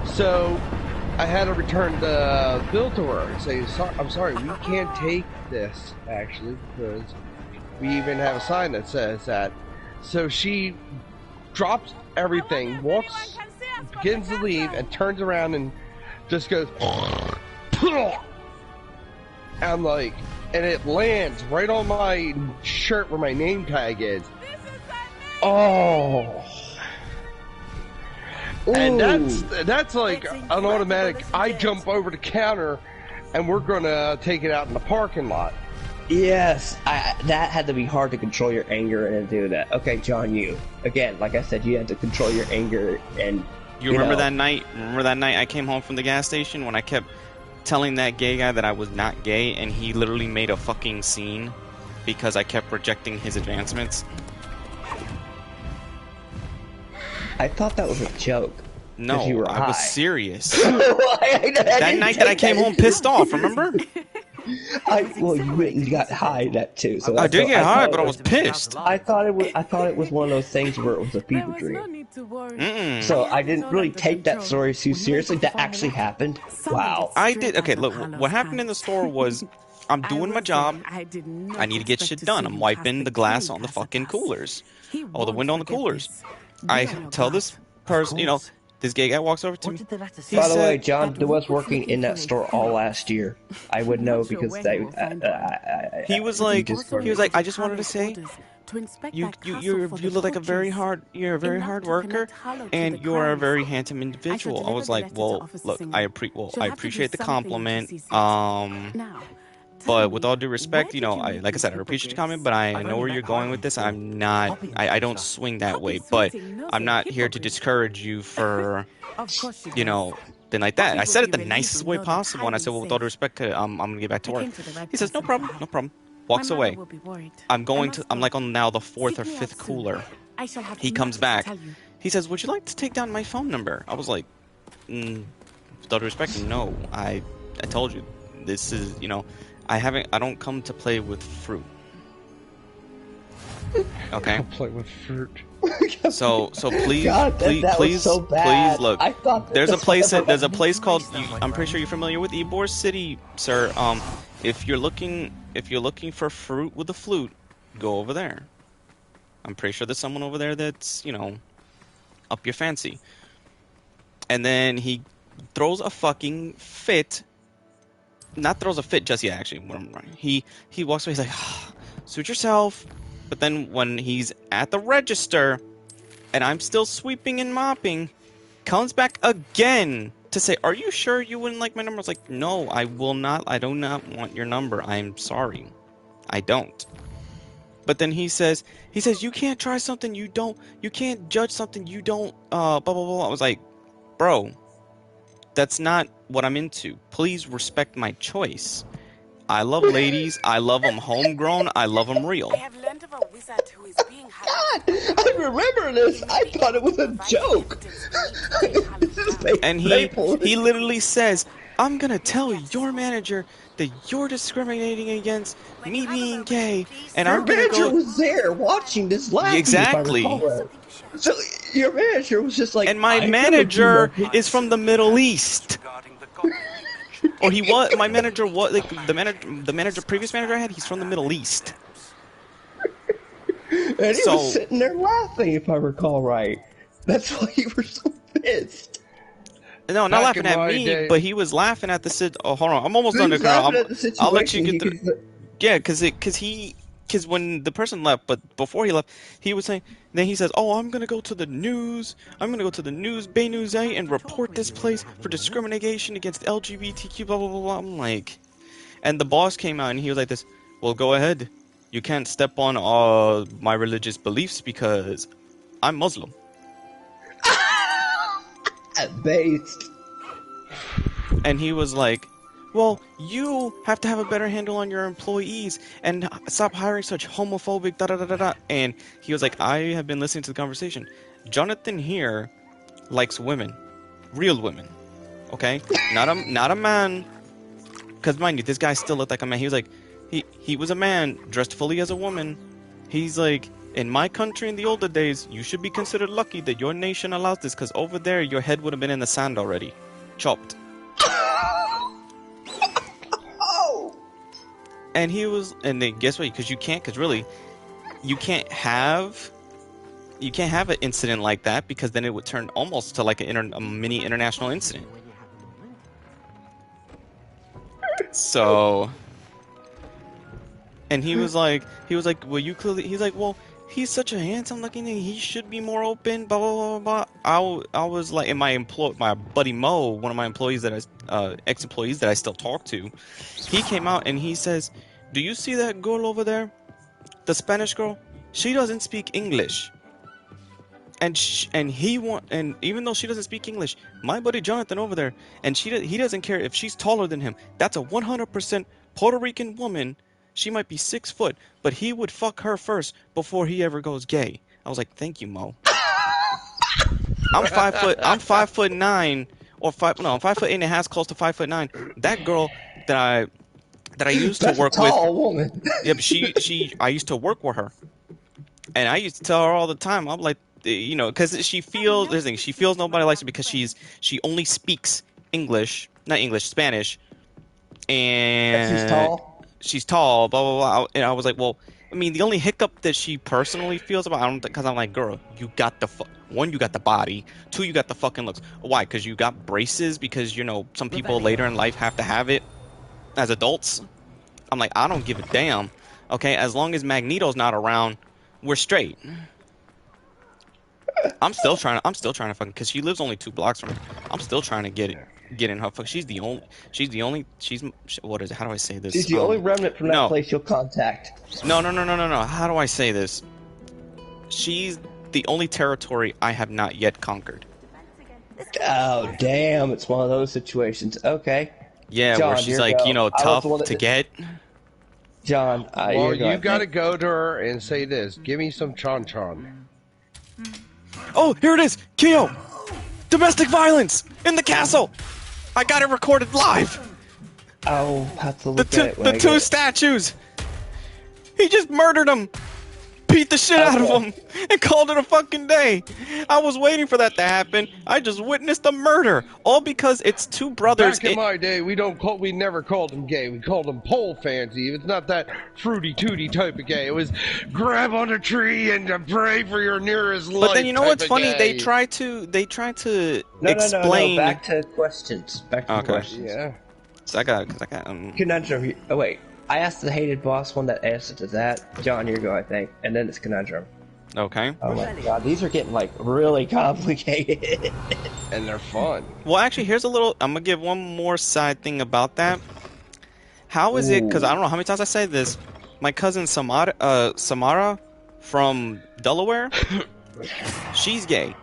So I had to return the bill to her and say, I'm sorry, we can't take this, actually, because we even have a sign that says that. So she drops everything, walks, begins to leave, and turns around and just goes, I'm like, and it lands right on my shirt where my name tag is. Oh. And that's like an automatic, I jump over the counter and we're gonna take it out in the parking lot. Yes, that had to be hard to control your anger and do that. Okay, John, you. Again, like I said, you had to control your anger and... You remember that night? Remember that night I came home from the gas station when I kept telling that gay guy that I was not gay, and he literally made a fucking scene because I kept rejecting his advancements? I thought that was a joke. No, you were I was high. serious. That That night that I came home pissed off, remember? Well, you went and got high that too. So I did get high, but I thought was pissed. I thought it was one of those things where it was a fever dream. So I didn't really take that story too seriously. That actually happened. Wow. I did. Okay, look, what happened in the store was I'm doing my job. I need to get shit done. I'm wiping the glass on the fucking coolers. Oh, the window on the coolers. I tell this person, you know, this gay guy walks over to me. He By the way, said, John was working in that store all last year. I would know because he was like, I just wanted to say, you look like you're a very hard worker, and you're a very handsome individual. I was like, well, look, I appreciate the compliment. But with all due respect, you know, like I said, I appreciate your comment, but I know where you're going with this. I'm not, I don't swing that way, but I'm not here to discourage you for, you know, thing like that. I said it the nicest way possible, and I said, well, with all due respect, I'm gonna get back to work. He says, no problem, no problem. Walks away. I'm like on now the 4th or 5th cooler. He comes back. He says, would you like to take down my phone number? I was like, with all due respect, no. I told you, this is, you know, I don't come to play with fruit. Okay. Play with fruit. So please, God, that was so bad. please look. I thought there's a place called. I'm pretty sure you're familiar with Ybor City, sir. If you're looking for fruit with a flute, go over there. I'm pretty sure there's someone over there that's, you know, up your fancy. And then he throws a fucking fit. Not throws a fit just yet, actually. He walks away. He's like, oh, suit yourself. But then when he's at the register, and I'm still sweeping and mopping, comes back again to say, are you sure you wouldn't like my number? I was like, no, I will not. I do not want your number. I'm sorry. I don't. But then he says, you can't try something you can't judge something you don't, blah, blah, blah. I was like, bro, that's not what I'm into. Please respect my choice. I love ladies. I love them homegrown. I love them real. I have learned of a wizard who is being God, I remember this. I thought it was a joke. And he literally says, I'm going to tell your manager that you're discriminating against me being gay. And your I'm going to go... manager was there watching this live. Exactly. So your manager was just like... And my manager is from the Middle East. Or he was... My manager was... Like, the previous manager I had, he's from the Middle East. And he was sitting there laughing, if I recall right. That's why you were so pissed. No, not laughing at me, but he was laughing at the oh, hold on, I'm almost done, Carl. I'll let you get the. Yeah, because when the person left, but before he left, he was saying. Then he says, "Oh, I'm gonna go to the news. I'm gonna go to the news, Bay News A, and report this place for discrimination against LGBTQ." Blah blah blah blah. I'm like, and the boss came out and he was like, "This, well, go ahead. You can't step on my religious beliefs because I'm Muslim." Based. And he was like, well, you have to have a better handle on your employees and stop hiring such homophobic da da da da da. And he was like, I have been listening to the conversation. Jonathan here likes women, real women, okay? Not a man. Because mind you, this guy still looked like a man. He was like, he was a man dressed fully as a woman. He's like, in my country in the older days, you should be considered lucky that your nation allows this, because over there, your head would have been in the sand already. Chopped. Oh! And he was, and then guess what? Because really, you can't have an incident like that, because then it would turn almost to like a mini international incident. So, and he was like, well, you clearly, he's like, well, he's such a handsome looking thing. He should be more open. Blah blah blah blah. I was like, and my buddy Mo, one of my employees ex-employees that I still talk to, he came out and he says, "Do you see that girl over there, the Spanish girl? She doesn't speak English." And even though she doesn't speak English, my buddy Jonathan over there, and he doesn't care if she's taller than him. That's a 100% Puerto Rican woman. She might be 6 foot, but he would fuck her first before he ever goes gay. I was like, thank you, Mo. I'm 5'9", or I'm 5'8.5", close to 5'9". That girl that that I used to That's a work with. tall woman. Yeah, but I used to work with her, and I used to tell her all the time. I'm like, you know, because she feels, listen, she feels nobody likes her because she only speaks English, not English, Spanish, That she's and tall. she's tall, blah blah blah. And I was like, well, I mean, the only hiccup that she personally feels about, I don't, because I'm like, girl, you got the one, you got the body, two, you got the fucking looks. Why? Because you got braces? Because you know some people later in life have to have it as adults. I'm like, I don't give a damn. Okay, as long as Magneto's not around, we're straight. I'm still trying to fucking, because she lives only 2 blocks from me. I'm still trying to get in her. Fuck, she's the only, what is it? How do I say this? She's the only remnant from that no, place you'll contact. no. How do I say this? She's the only territory I have not yet conquered. Oh, damn. It's one of those situations. Okay. Yeah, John, where she's you're like, go. you know, I was tough the one that to did- get. John, Well, you're you gotta go to her and say this. Give me some Chon Chon. Oh, here it is! Kyo! Domestic violence! In the castle! I got it recorded live! I'll have to look at it when The I two get- statues! He just murdered them! Beat the shit out of them! And called it a fucking day! I was waiting for that to happen. I just witnessed a murder! All because it's 2 brothers. Back in my day, we never called him gay. We called him pole fancy. It's not that fruity tooty type of gay. It was grab on a tree and pray for your nearest life. But then you know type what's of funny? gay. They try to No, explain. Back to questions. Back to questions. Yeah. So I got Conundrum. Oh wait, I asked the hated boss one that answered to that. John, you go, I think, and then it's conundrum. Okay. Oh my god, these are getting like really complicated. And they're fun. Well, actually, here's a little. I'm gonna give one more side thing about that. How is it? Because I don't know how many times I say this. My cousin Samara from Delaware, she's gay.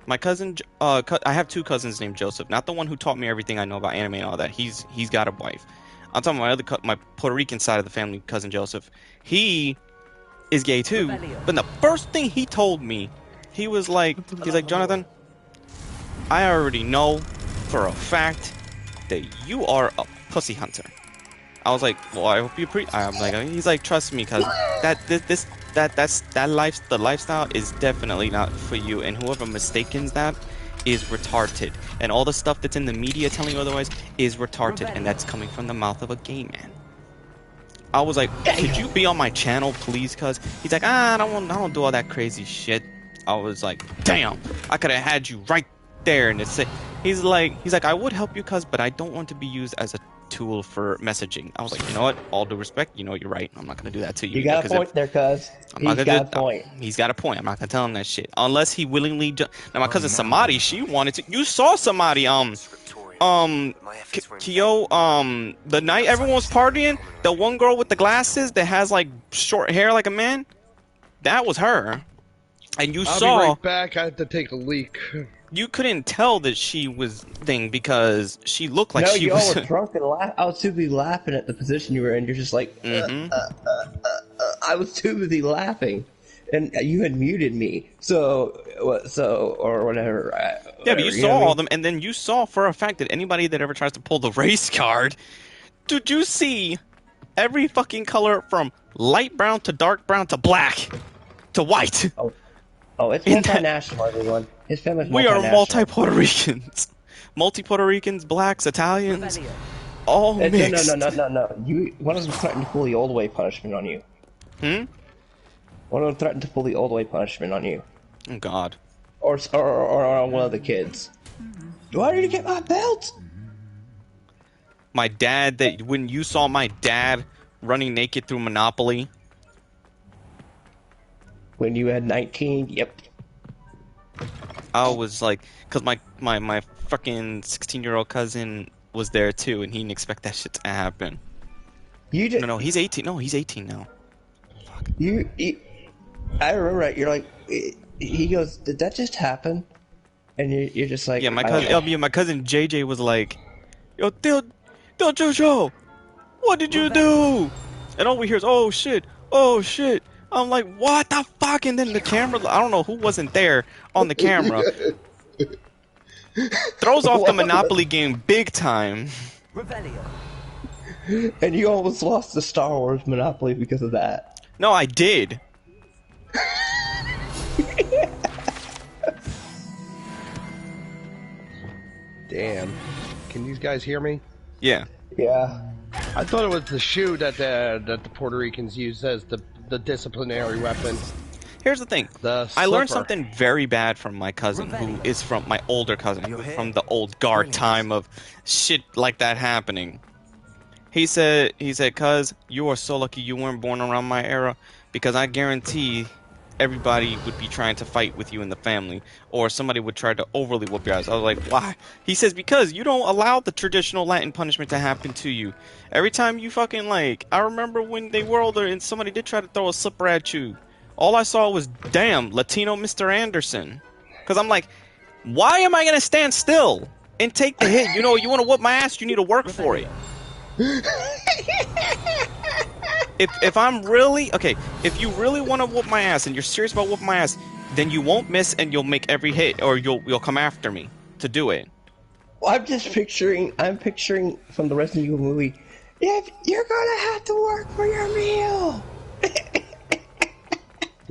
My cousin, I have 2 cousins named Joseph. Not the one who taught me everything I know about anime and all that. He's got a wife. I'm talking about my Puerto Rican side of the family, cousin Joseph. He is gay too. But the first thing he told me, he's like, Jonathan, I already know for a fact that you are a pussy hunter. I was like, well, I hope you I'm like, he's like, trust me, cause the lifestyle is definitely not for you, and whoever mistakes that is retarded, and all the stuff that's in the media telling you otherwise is retarded, and that's coming from the mouth of a gay man. I was like, could you be on my channel, please? Cause he's like, I don't do all that crazy shit. I was like, damn, I could have had you right there, and he's like, I would help you, cuz, but I don't want to be used as a tool for messaging. I was like, you know what? All due respect, you know, you're right. I'm not gonna do that to you. You got a point there, cuz. He's got a point. He's got a point. I'm not gonna tell him that shit unless he willingly. Now my cousin Samadi, she wanted to. You saw Samadi, Kyo, the night everyone was partying, the one girl with the glasses that has like short hair like a man, that was her. And I'll be right back. I have to take a leak. You couldn't tell that she was thing because she looked like she you was. all were drunk and I was too busy laughing at the position you were in. You're just like, I was too busy laughing, and you had muted me. Or whatever. Yeah, but you saw all of them, and then you saw for a fact that anybody that ever tries to pull the race card, did you see every fucking color from light brown to dark brown to black to white? Oh, it's multinational, everyone. His family's multinational. We are multi-Puerto Ricans. Multi-Puerto Ricans, blacks, Italians, all mixed. No. One of them threatened to pull the old way punishment on you. One of them threatened to pull the old way punishment on you. Oh, God. Or on one of the kids. Do I need to get my belt? My dad, when you saw my dad running naked through Monopoly. When you had 19, yep. I was like, because my fucking 16-year-old cousin was there too, and he didn't expect that shit to happen. No, he's 18. No, he's 18 now. Fuck. I remember that. You're like, he goes, did that just happen? And you're just like, yeah, my cousin JJ was like, yo, Jojo, what did you do? And all we hear is, oh shit. I'm like, what the fuck? And then the camera, I don't know who wasn't there on the camera, throws off the Monopoly game big time. And you almost lost the Star Wars Monopoly because of that. No, I did. Damn. Can you guys hear me? Yeah. Yeah. I thought it was the shoe that the Puerto Ricans use as the disciplinary weapon. Here's the thing. The I learned slipper. something very bad from my cousin, who is from my older cousin, from the old guard time of shit like that happening. He said, "Cuz, you are so lucky you weren't born around my era, because I guarantee everybody would be trying to fight with you in the family, or somebody would try to overly whoop your ass." I was like, "Why?" He says, "Because you don't allow the traditional Latin punishment to happen to you. Every time you fucking like, I remember when they were older and somebody did try to throw a slipper at you. All I saw was, damn, Latino Mr. Anderson." Because I'm like, why am I going to stand still and take the hit? You know, you want to whoop my ass, you need to work for it. If I'm really, okay, if you really want to whoop my ass and you're serious about whooping my ass, then you won't miss and you'll make every hit, or you'll come after me to do it. Well, I'm picturing from the Resident Evil movie, if you're gonna have to work for your meal.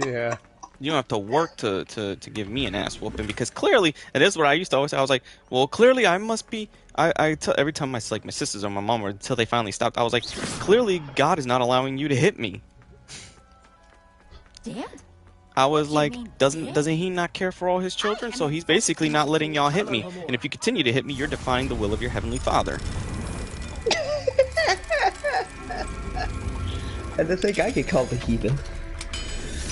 Yeah. You don't have to work to give me an ass whooping, because clearly, and this is what I used to always say, I was like, well, clearly I must be, every time my sisters or my mom, or until they finally stopped, I was like, clearly God is not allowing you to hit me. Dad? I was like, doesn't he not care for all his children? So he's basically not letting y'all hit me. And if you continue to hit me, you're defying the will of your heavenly Father. And to think I get called a heathen.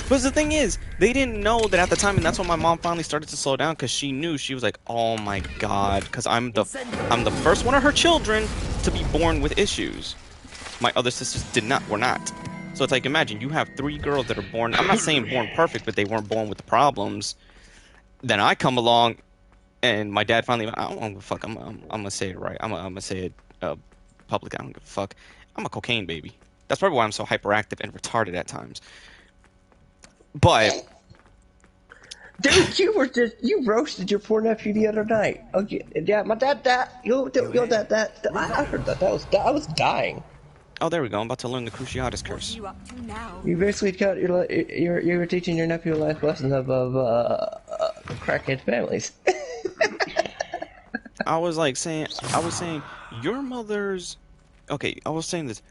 But the thing is, they didn't know that at the time, and that's when my mom finally started to slow down, because she knew. She was like, oh my God, because I'm the first one of her children to be born with issues. My other sisters were not. So it's like, imagine, you have 3 girls that are born, I'm not saying born perfect, but they weren't born with the problems. Then I come along, and my dad finally, I don't give a fuck, I'm gonna say it right, I'm gonna say it public, I don't give a fuck. I'm a cocaine baby. That's probably why I'm so hyperactive and retarded at times. But dude, you roasted your poor nephew the other night. Okay, yeah, my dad, I heard that. I was dying. Oh, there we go. I'm about to learn the Cruciatus curse. You up to now? You basically got you were teaching your nephew a life lesson of crackhead families. I was saying, your mother's. Okay, I was saying this.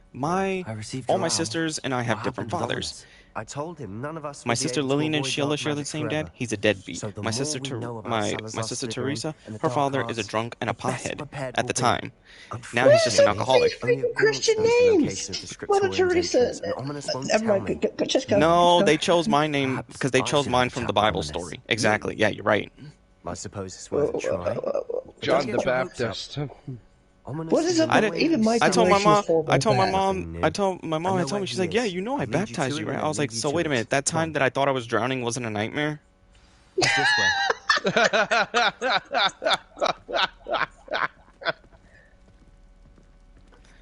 All my sisters and I have different fathers. I told him none of us. My sister Lillian and Sheila share the same dad. He's a deadbeat. So my sister Teresa, her father is a drunk and a pothead at the time. Now he's just an alcoholic. Christian names. Mother Teresa. No, they chose my name because they chose mine from the Bible story. Exactly. Yeah, you're right. I suppose it's worth a try. John the Baptist. What is it? I told my mom. She's like, yeah, you know, I baptized you, right? I was like, so wait a minute. That time that I thought I was drowning wasn't a nightmare? This way.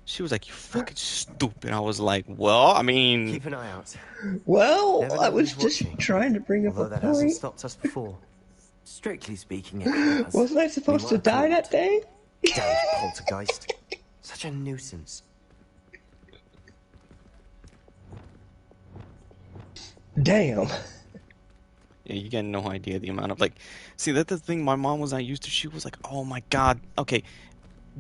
She was like, you fucking stupid. I was like, well, I mean, keep an eye out. Well, I was just trying to bring up a that hasn't point. stopped us before. Strictly speaking, it has. Wasn't I supposed to die that day? Damn poltergeist. Such a nuisance. Damn. Yeah, you get no idea the amount of, like, see, that's the thing my mom was not used to. She was like, oh my God. Okay,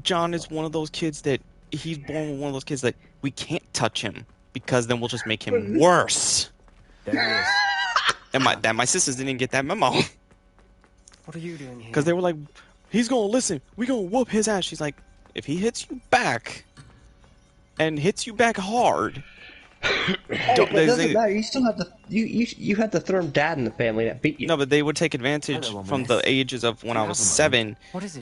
John is one of those kids that, he's born with one of those kids that we can't touch him, because then we'll just make him worse. There he is. And my sisters didn't get that memo. What are you doing here? Because they were like, he's gonna listen. We gonna whoop his ass. She's like, if he hits you back, and hits you back hard, Hey, but it doesn't matter. You still have the you had the third dad in the family that beat you. no, but they would take advantage from the ages of when I was 7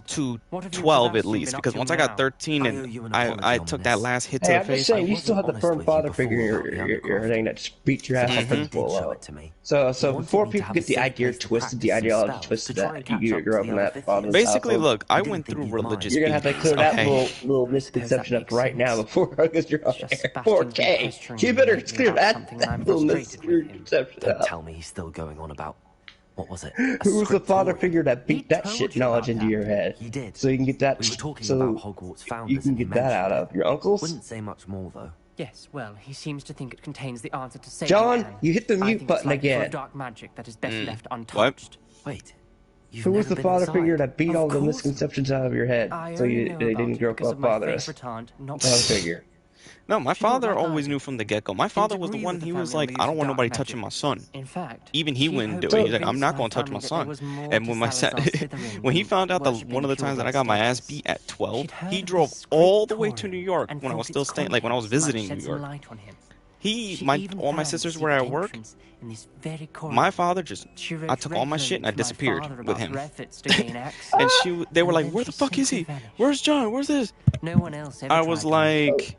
to 12 at least. Because once I got 13 and I took that last hit to Hey, the I'm face. just saying, you still have the firm father figure in your thing that just beat your ass up and blow out. So before people get the idea twisted, the ideology twisted that you grew up in that father's Basically, household, look, I went through religious. you're gonna have to clear that little misconception up right now before because you're on air. 4K. You better clear that little misconception Don't up. tell me he's still going on about What was it? Who was the father figure that beat He that told shit you knowledge about into that. your head? He did. So you can get that. We were talking so about Hogwarts founders. you can and he get that out mentioned of your uncles. Wouldn't say much more though. Yes, well, he seems to think it contains the answer to saving John, Anne. you hit the I mute think button it's likely for again. dark magic that is best left What? untouched. Wait. You've Who was never the been father inside? figure that beat Of all the course misconceptions out of your head? I So only you know they about didn't it grow because up of my fatherless. favorite aunt, not Father figure. No, my She don't father like always magic. knew from the get-go. My father was the agree one, with the he was family like, on the I don't use want of nobody dark touching magic. my son. In fact, Even he she wouldn't do hoped it. to He's like, I'm convince not my going to touch my family that son. there was more And to when my Salazar's son, Slytherin when he than found out that worshipping one of the times that I got my ass purebred beat at 12, She'd heard he of drove the all the way to New scriptorium York and when I was thought still its staying, like when I was contents might visiting shed New some York. light on him. He, She my, even all my found sisters the were at secret work. entrance in this very corridor. My father just, She I wrote took all my shit and I regularly to my disappeared father with about him. her efforts to gain access. And they were And like, then where she the fuck is simply he? vanished. Where's John? Where's this? No one else ever I tried was to locate like,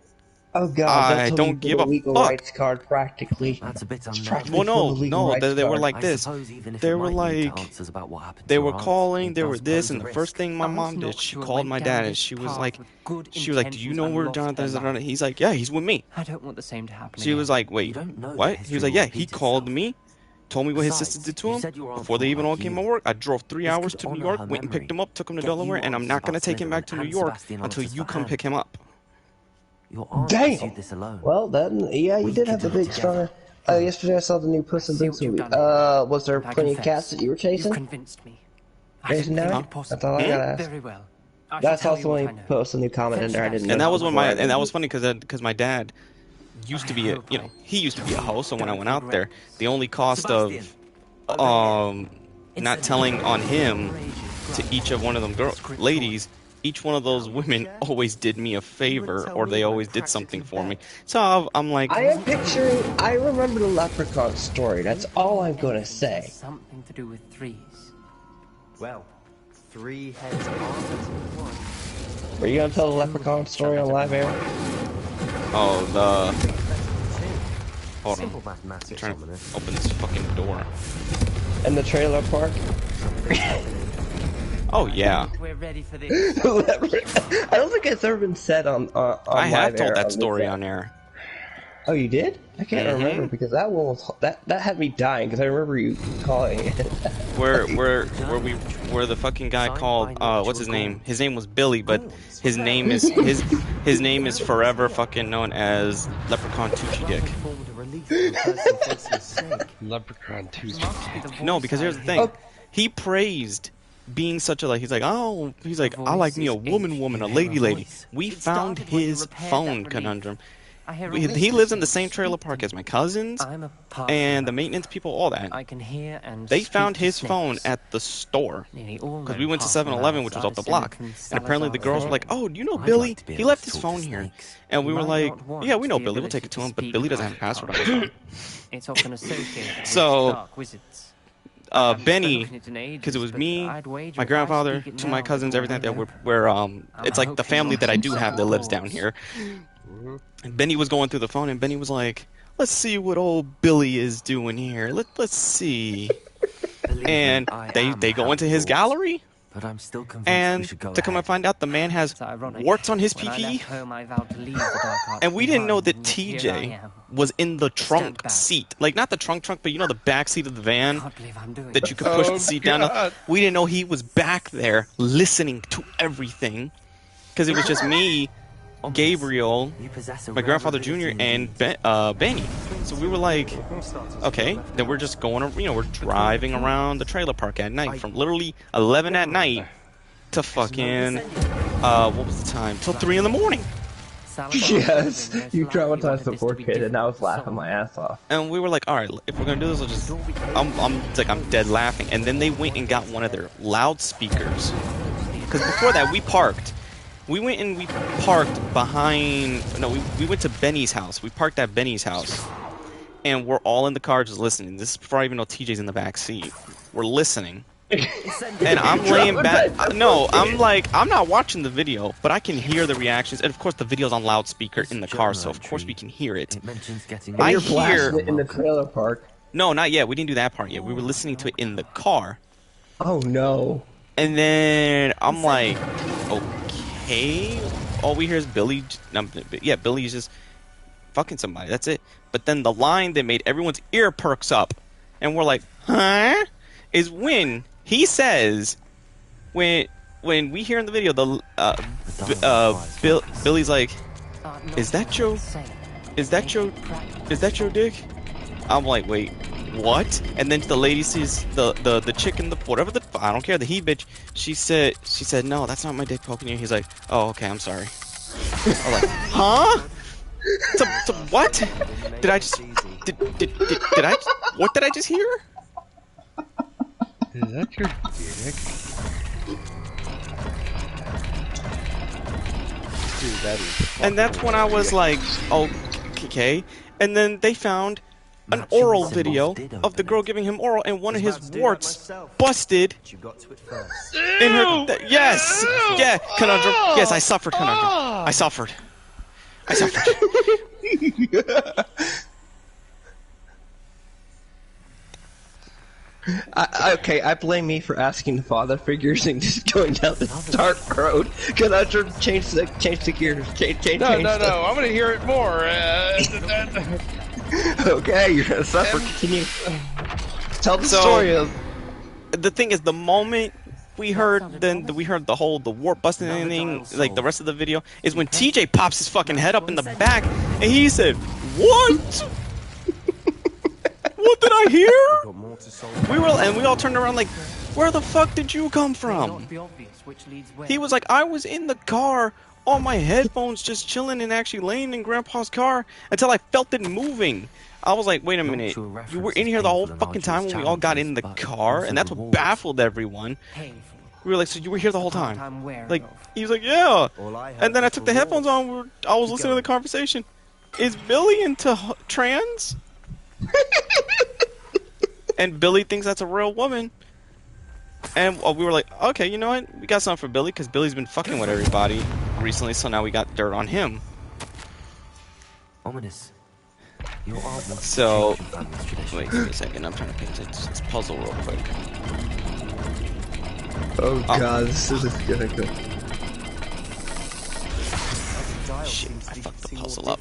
Oh God, I that's how we don't pull give a a legal fuck. rights card practically. That's a bit It's unnatural. practically Well, pulling a no, legal no, rights they were card. like I this. suppose even if They it were might lead to like, answers about what happened they to were your aunt, calling, it they does were this, pose and a the first risk. thing my I once mom did, knocked she you called away my down dad, and this she was path like, with good do you know intentions where and lost Jonathan is? her life. He's like, yeah, he's with me. I don't want the same to happen She again. was like, You wait, don't know that what? He history was like, will yeah, he repeat called itself. me, told me what his Besides, sisters did to you him said your aunt before they thought even all like came you. to work. I drove 3 This hours could to New honour York, her went and picked memory, him up, took him to get you Delaware, and I'm answers not going to about take him back Slytherin to New and York Sebastian until answers you for come Anne. pick him up. Your aunt Damn. pursued this alone. Well, then, yeah, you We did could have the do it big together. star. Yesterday I saw the new Puss in I see Boots what you've movie. done here. Was there And I plenty of confess, cats that you were You've chasing? convinced me. I There's didn't think no? it possible. That's all I gotta ask. Very well. I shall That's tell also you what when I he know. posted a new comment in there I didn't know. And that was when before I and that did. was funny because my dad used to be a, you know, he used to be a host, so when I went out there, the only cost of not telling on him to each of one of them ladies, each one of those women always did me a favor, or they always did something for me. So I'm like, I am picturing. I remember the leprechaun story. That's all I'm gonna Anything say. has something to do with threes. Well, 3 heads are better than 1. Were you gonna tell the leprechaun story on live air? oh, hold on, Simple I'm mathematics, trying to ominous. open this fucking door. In the trailer park? Oh yeah, We're ready for this. I don't think it's ever been said on I have live told air that on story this on air. Oh, you did? I can't remember because that one was that had me dying because I remember you calling it. Where the fucking guy called what's his name? His name was Billy, but his name is his name is forever fucking known as Leprechaun Tucci Dick. Formed a relief for the person facing mistake. Leprechaun 2. No, because here's the thing. He praised being such a he's like I like me a woman, a lady. We found his phone conundrum. He lives in the same trailer park as my cousins and the maintenance people, all that. I can hear and They found speak to his phone snakes. at the store. Nearly all Because known we went to passing 7-Eleven, which was off the block. And apparently the girls were like, oh, do you know I'd Billy? like to be He able left to his talk phone to here. snakes. And we You were might like, not want yeah, we know the Billy. We'll ability take it to to him. But speak Billy doesn't have a password on his phone. It's often associated with So, dark wizards. I haven't Benny, spoken it in ages, because it was but me, I'd wager my if I grandfather, speak it two of my now, cousins, it will everything like that, wake we're it's like the hoping family that I do you'll have that keep lives the down doors. here. And Benny was going through the phone, and Benny was like, let's see what old Billy is doing here. Let's see. Believe me, And I they am go into having his thoughts, gallery, but I'm still convinced we and should go to come and ahead. find out, the man has It's ironic. warts on his When I PP. left home, I vowed to leave the dark arts And we didn't know behind, that and yet here I TJ am. was in the trunk back. seat. Like, not the trunk, but you know the back seat of the van Can't believe I'm doing that you this. could push Oh, the seat down. God. We didn't know he was back there listening to everything. Because it was just me, Gabriel, You possess a my rare grandfather Jr., ability and indeed. Benny. So we were like, okay, then we're just going, we're driving around the trailer park at night from literally 11 at night to fucking, what was the time? Till 3 in the morning. Yes, you traumatized the poor kid, and I was laughing my ass off. And we were like, all right, if we're gonna do this, I'll just, I'm dead laughing. And then they went and got one of their loudspeakers. Because before that, we parked. We went and we parked behind, no, we went to Benny's house. We parked at Benny's house. And we're all in the car just listening. This is before I even know TJ's in the back seat. We're listening. And I'm laying back. No, I'm like, I'm not watching the video, but I can hear the reactions. And of course, the video's on loudspeaker in the car, so of course we can hear it. It mentions getting And I you're hear- blasting it in the trailer park. No, not yet. We didn't do that part yet. We were listening to it in the car. Oh no. And then I'm like, okay. All we hear is Billy. Billy's just fucking somebody. That's it. But then the line that made everyone's ear perks up. And we're like, huh? is when he says, when we hear in the video, Billy's like, is that your dick? I'm like, wait, what? And then the lady sees the chick in the whatever the I don't care, the he bitch. She said no, that's not my dick poking you. He's like, oh, okay, I'm sorry. I was like, huh? So what? Did I just what did I just hear? Is that your dick? Dude, that is. And that's when I was like, okay. And then they found an oral video of the girl giving him oral, and one of his warts busted in her. Yes, yeah, conundrum. Yes, I suffered conundrum. I suffered. I blame me for asking the father figures and just going down the dark road. Cause I tried to change the gears. Change. No. I'm gonna hear it more. Okay, you're gonna suffer. Continue. Tell the story of. The thing is, the moment we heard the whole wart busting and anything, like the rest of the video, is when TJ pops his fucking head up in the back and he said, "What? What did I hear?" We all turned around like, "Where the fuck did you come from?" He was like, "I was in the car on my headphones, just chilling and actually laying in Grandpa's car until I felt it moving." I was like, wait a minute, you were in here the whole fucking time when we all got in the car? And that's what baffled everyone. We were like, so you were here the whole time? Like, he was like, yeah. And then I took the headphones on, I was listening to the conversation. Is Billy into trans? And Billy thinks that's a real woman. And we were like, okay, you know what? We got something for Billy, because Billy's been fucking with everybody recently, so now we got dirt on him. Ominous. So, wait, give me a second. I'm trying to paint this puzzle real quick. Oh god, this is gonna go. Shit, I fucked the puzzle up.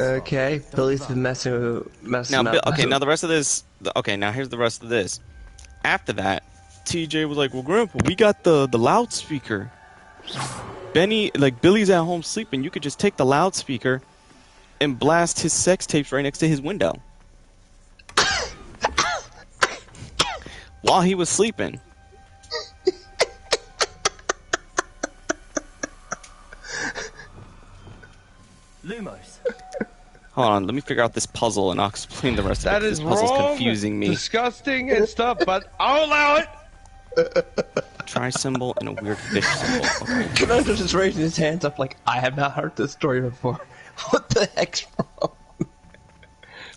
Okay, Billy's been messing up. Okay, now the rest of this. Okay, now here's the rest of this. After that, TJ was like, "Well, Grandpa, we got the loudspeaker. Billy's at home sleeping. You could just take the loudspeaker and blast his sex tapes right next to his window while he was sleeping." Lumos. Hold on, let me figure out this puzzle and I'll explain the rest of it. That is This puzzle's wrong, confusing me. disgusting and stuff, but I'll allow it. Try symbol and a weird fish symbol. Okay. Commander just raising his hands up like, I have not heard this story before. What the heck's wrong?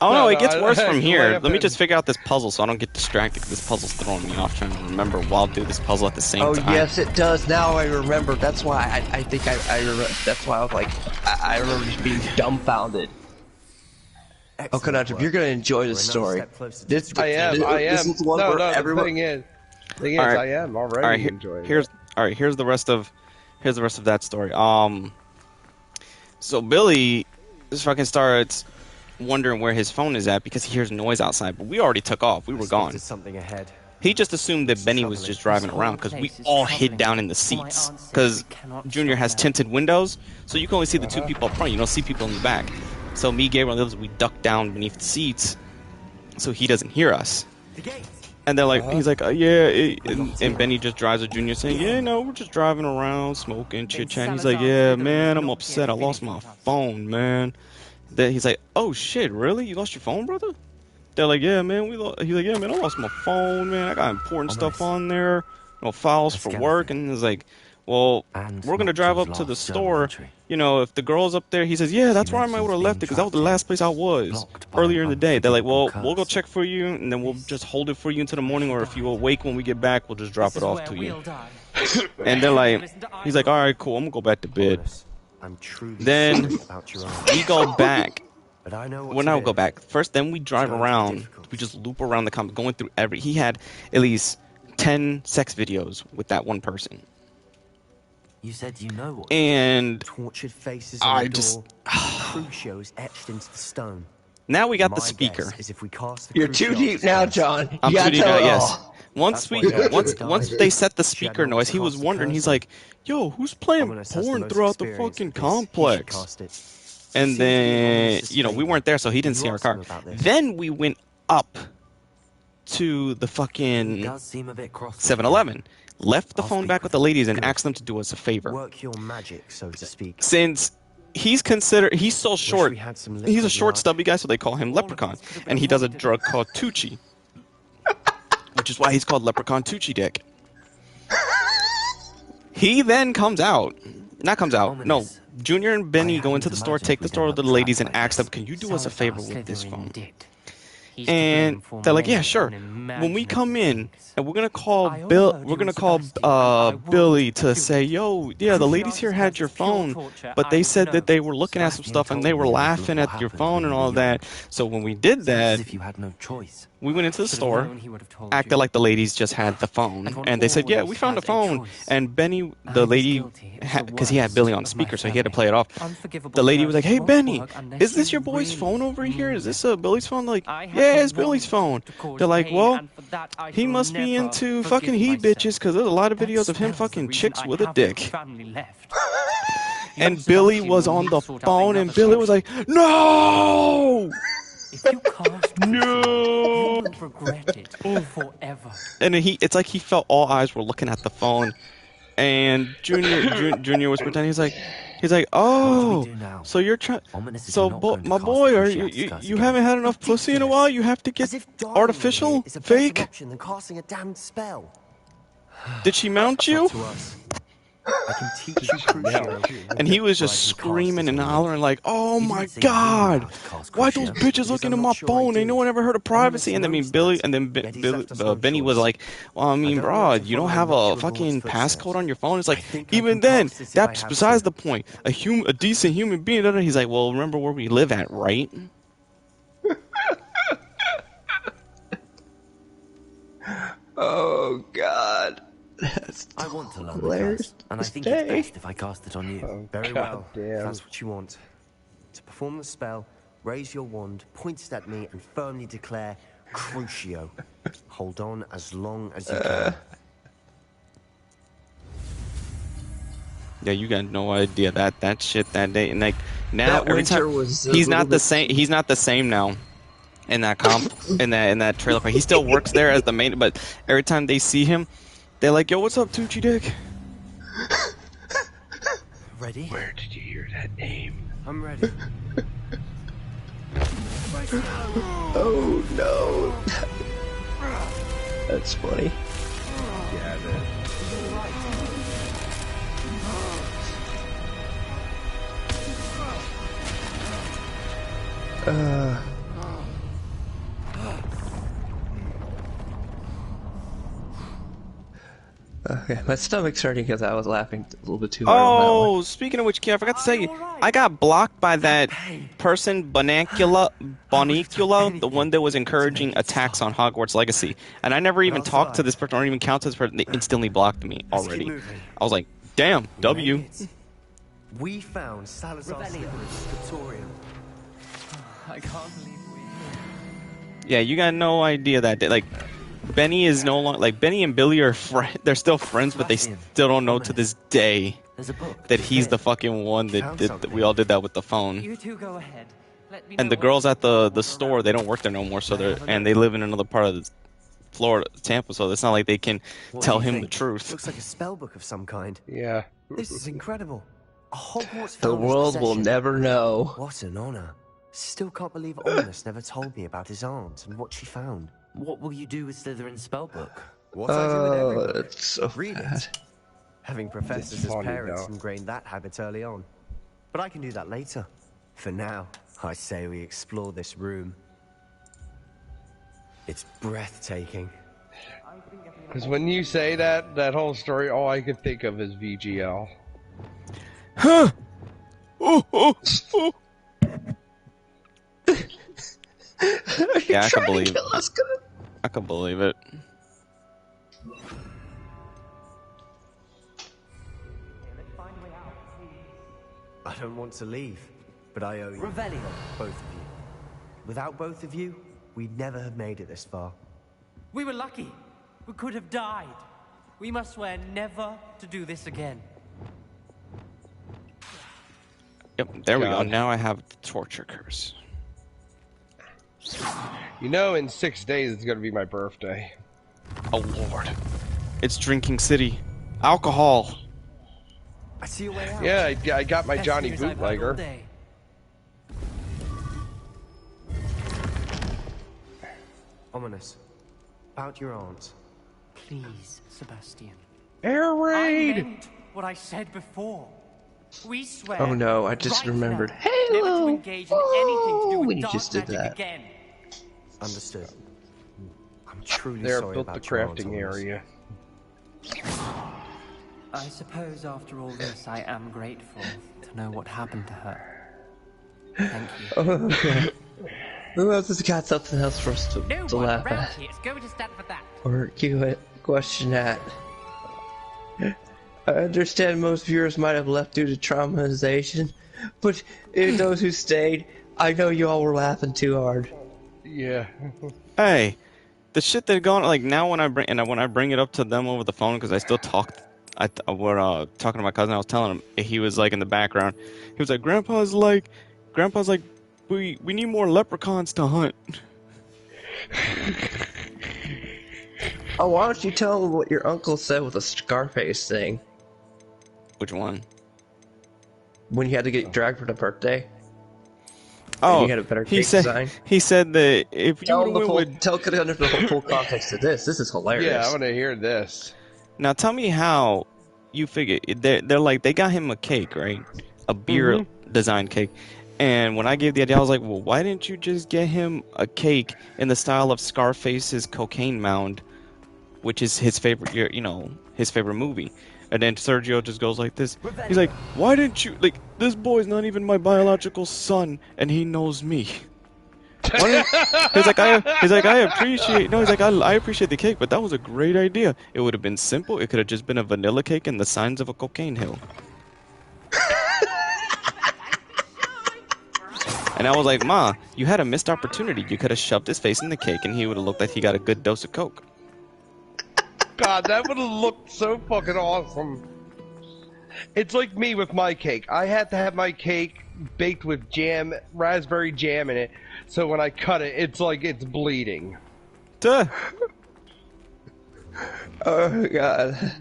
Oh no, it gets worse from here. Let me just figure out this puzzle so I don't get distracted, because this puzzle's throwing me off trying to remember while I do this puzzle at the same time. Oh yes, it does. Now I remember. That's why I think I remember. That's why I was like, I remember just being dumbfounded. Oh, Conundrum, you're gonna enjoy this story. I am. This is one where everyone. The thing is, I am already enjoying it. Here's the rest of that story. So Billy just fucking starts wondering where his phone is at because he hears noise outside, but we already took off. We were gone. Something ahead. He just assumed that Benny was just driving around because we all hid down in the seats because Junior has tinted windows, so you can only see the two people up front. You don't see people in the back. So me, Gabriel, and the others, we ducked down beneath the seats so he doesn't hear us. And they're like, he's like, yeah, and Benny just drives with Junior saying, yeah, no, we're just driving around, smoking, chit-chatting. He's like, yeah, man, I'm upset. I lost my phone, man. Then he's like, oh, shit, really? You lost your phone, brother? They're like, yeah, man, he's like, yeah, man, I lost my phone, man. I got important stuff on there, files for work. And he's like, well, we're going to drive up to the store. You know, if the girl's up there, he says, yeah, that's where I might would have left it because that was the last place I was earlier in the day. They're like, well, we'll go check for you, and then we'll just hold it for you until the morning, or if you awake when we get back, we'll just drop it off to you. And they're like, he's like, all right, cool, I'm going to go back to bed. Then we go back. Well, now we'll go back. First, then we drive around. We just loop around the company, going through he had at least 10 sex videos with that one person. You said you know what? And tortured faces on the door, crucials etched into the stone. Now we got My the speaker. guess is if we cast the You're too Cruciatus deep now, first- John. I'm You gotta 2D tell now, it yes. all. Once That's why once they set the She had speaker no one noise, to he was cast the wondering. curse He's on. like, "Yo, who's playing Ominous has the porn most throughout the experience fucking with this. He should complex?" cast it. And Seems to be an then, ominous we favour. weren't there, so he didn't Will see you our ask him car. about this? Then we went up to the He fucking does seem a bit cross. 7-Eleven, left the I'll phone speak back with with the ladies, and Good. asked them to do us a favor. Work your magic, so to speak. Since he's so Wish short, we had some he's a liquid short, luck. stubby guy, so they call him Leprechaun. And he does a drug called Tucci, which is why he's called Leprechaun Tucci Dick. He then comes out. Not comes out. No. Ominous. Junior and Benny I go into haven't the store, imagined take the we'd store end to up the ladies, and trapped like ask them, this. "Can you do us a favor with this phone?" And they're like, "Yeah, sure." When we come in, and we're gonna call Billy to say, "Yo, yeah, the ladies here had your phone, but they said that they were looking at some stuff and they were laughing at your phone and all that." So when we did that, As if you had no choice. we went into the Should've store, known he would have told acted you. like the ladies just had the phone, And when and they said, "Yeah, we always found a has a phone." choice. And Benny, I the was lady, guilty. It was the because he had worst Billy on of speaker, my so he had to family. play it off. Unforgivable The lady was like, curse "Hey, won't Benny, work unless is this you your boy's really phone over here? mean Is this it." Billy's phone?" Like, I have "Yeah, been it's Billy's phone." wanting to cause They're like, pain, "Well, and for that I he shall must be never into forgive fucking he myself. bitches, because there's a lot of That videos of him spell's the fucking reason chicks I with a have no dick." family left. And You Billy seduction was will on the sort out phone, and another Billy was solution. like, "No!" If you cast Crucio, No. you will regret it forever. And it's like he felt all eyes were looking at the phone, and Junior was pretending. He's like, What do "Oh, we do now? so you're trying." Ominous is So, not going to my cast boy, the are Cruciatus curse you again. haven't had enough pussy in a while? You have to As get if dying in artificial, here is a better fake? option than casting a damned spell. Did she mount It's you? up to us. I can teach you Crucio. And he was or I just can cast screaming it and on you. hollering like, "Oh You my didn't say you knew God! how to cast Why those Crucio. bitches Because looking I'm at not my sure I phone? Ain't do. no one ever heard of privacy." And then Ominous Billy, knows and then that. Yet he's left us no Benny was choice. like, "Well, I mean, don't bro, want to you don't follow have much a of fucking Lord's passcode footsteps. on your phone." It's I like, think I even can then, cast this if I that's have besides to. the point. A decent human being. He's like, "Well, remember where we live at, right?" Oh God, that's I want to learn the hilarious curse, and I to think it's say. best if I cast it on you. Oh, Very God well, if damn. that's what you want. To perform the spell, raise your wand, point it at me, and firmly declare Crucio. Hold on as long as you can. Yeah, you got no idea that shit that day, and like now That every winter time was a he's little not the bit- same. He's not the same now. In that in that trailer park, he still works there as the main. But every time they see him, they're like, "Yo, what's up, Tucci Dick?" Ready? Where did you hear that name? I'm ready. Oh no, that's funny. Yeah, Okay, my stomach's hurting because I was laughing a little bit too hard on that one. Oh, speaking of which, Kid, I forgot to say, I got blocked by that person, Bonicula, the one that was encouraging attacks on Hogwarts Legacy. And I never even talked to this person or even counted this person. They instantly blocked me already. moving. I was like, damn, W. Made it. We found Salazar's scriptorium. I can't believe Yeah, you got no idea that day. Like, Benny is no longer, like, Benny and Billy are they're still friends, but they still don't know to this day there's a book. that he's the fucking one that we all did that with the phone. You two go ahead. Let me And know the girls what at the store, they don't work there no more, so they live in another part of Florida, Tampa, so it's not like they can tell do you him the think? truth. Looks like a spell book of some kind. yeah. This is incredible. A Hogwarts The founder's world will possession. never know. What an honor. Still can't believe Ominous never told me about his aunt and what she found. What will you do with Slytherin's spellbook? What I do with every Oh, book. that's so Read bad. it. Having professors It's as funny, parents though. ingrained that habit early on. But I can do that later. For now, I say we explore this room. It's breathtaking. Because when you say that whole story, all I can think of is VGL. Huh? Oh, oh, oh. Yeah, I can believe it. I can believe it. I don't want to leave, but I owe you. Revelio. Both of you. Without both of you, we'd never have made it this far. We were lucky. We could have died. We must swear never to do this again. Yep, there we go. God. Now I have the torture curse. You know, in 6 days it's gonna be my birthday. Oh lord. It's Drinking City. Alcohol. I see a way out. Yeah, I got my Best Johnny news I've heard all bootlegger. day. Ominous. About your aunt. Please, Sebastian. Air I raid! meant what I said before. We swear. Oh no, I just right remembered. now, Halo! Never to engage in anything to do with when you dark just did magic that. again. Understood. I'm truly There, sorry built the about your aunt, crafting Ominous. area. I suppose after all this, I am grateful to know what happened to her. Thank you. Okay. Who else has got something else for us to one laugh around at? here is going to stand for that. Or question at? I understand most viewers might have left due to traumatization, but in those who stayed, I know you all were laughing too hard. Yeah. Hey, the shit that gone like now when I bring it up to them over the phone because I still talk. We're talking to my cousin. I was telling him he was like in the background. He was like, Grandpa's like, we need more leprechauns to hunt. Oh, why don't you tell them what your uncle said with the Scarface thing Which one? when you had to get dragged for the birthday? Oh, you had a better he cake said design? he said that if you Tell would them have went with tell the full context of this. This is hilarious. Yeah, I want to hear this. now, tell me how you figure they're like they got him a cake, right? A beer design cake. And when I gave the idea, I was like, well, why didn't you just get him a cake in the style of Scarface's Cocaine Mound, which is his favorite, his favorite movie? And then Sergio just goes like this. He's like, why didn't you, like, this boy's not even my biological son, and he knows me. He's like, I appreciate the cake, but that was a great idea. It would have been simple. It could have just been a vanilla cake and the signs of a cocaine hill. And I was like, Ma, you had a missed opportunity. You could have shoved his face in the cake and he would have looked like he got a good dose of coke. God, that would have looked so fucking awesome. It's like me with my cake. I had to have my cake baked with jam, raspberry jam in it, so when I cut it, it's like it's bleeding. Duh. Oh god.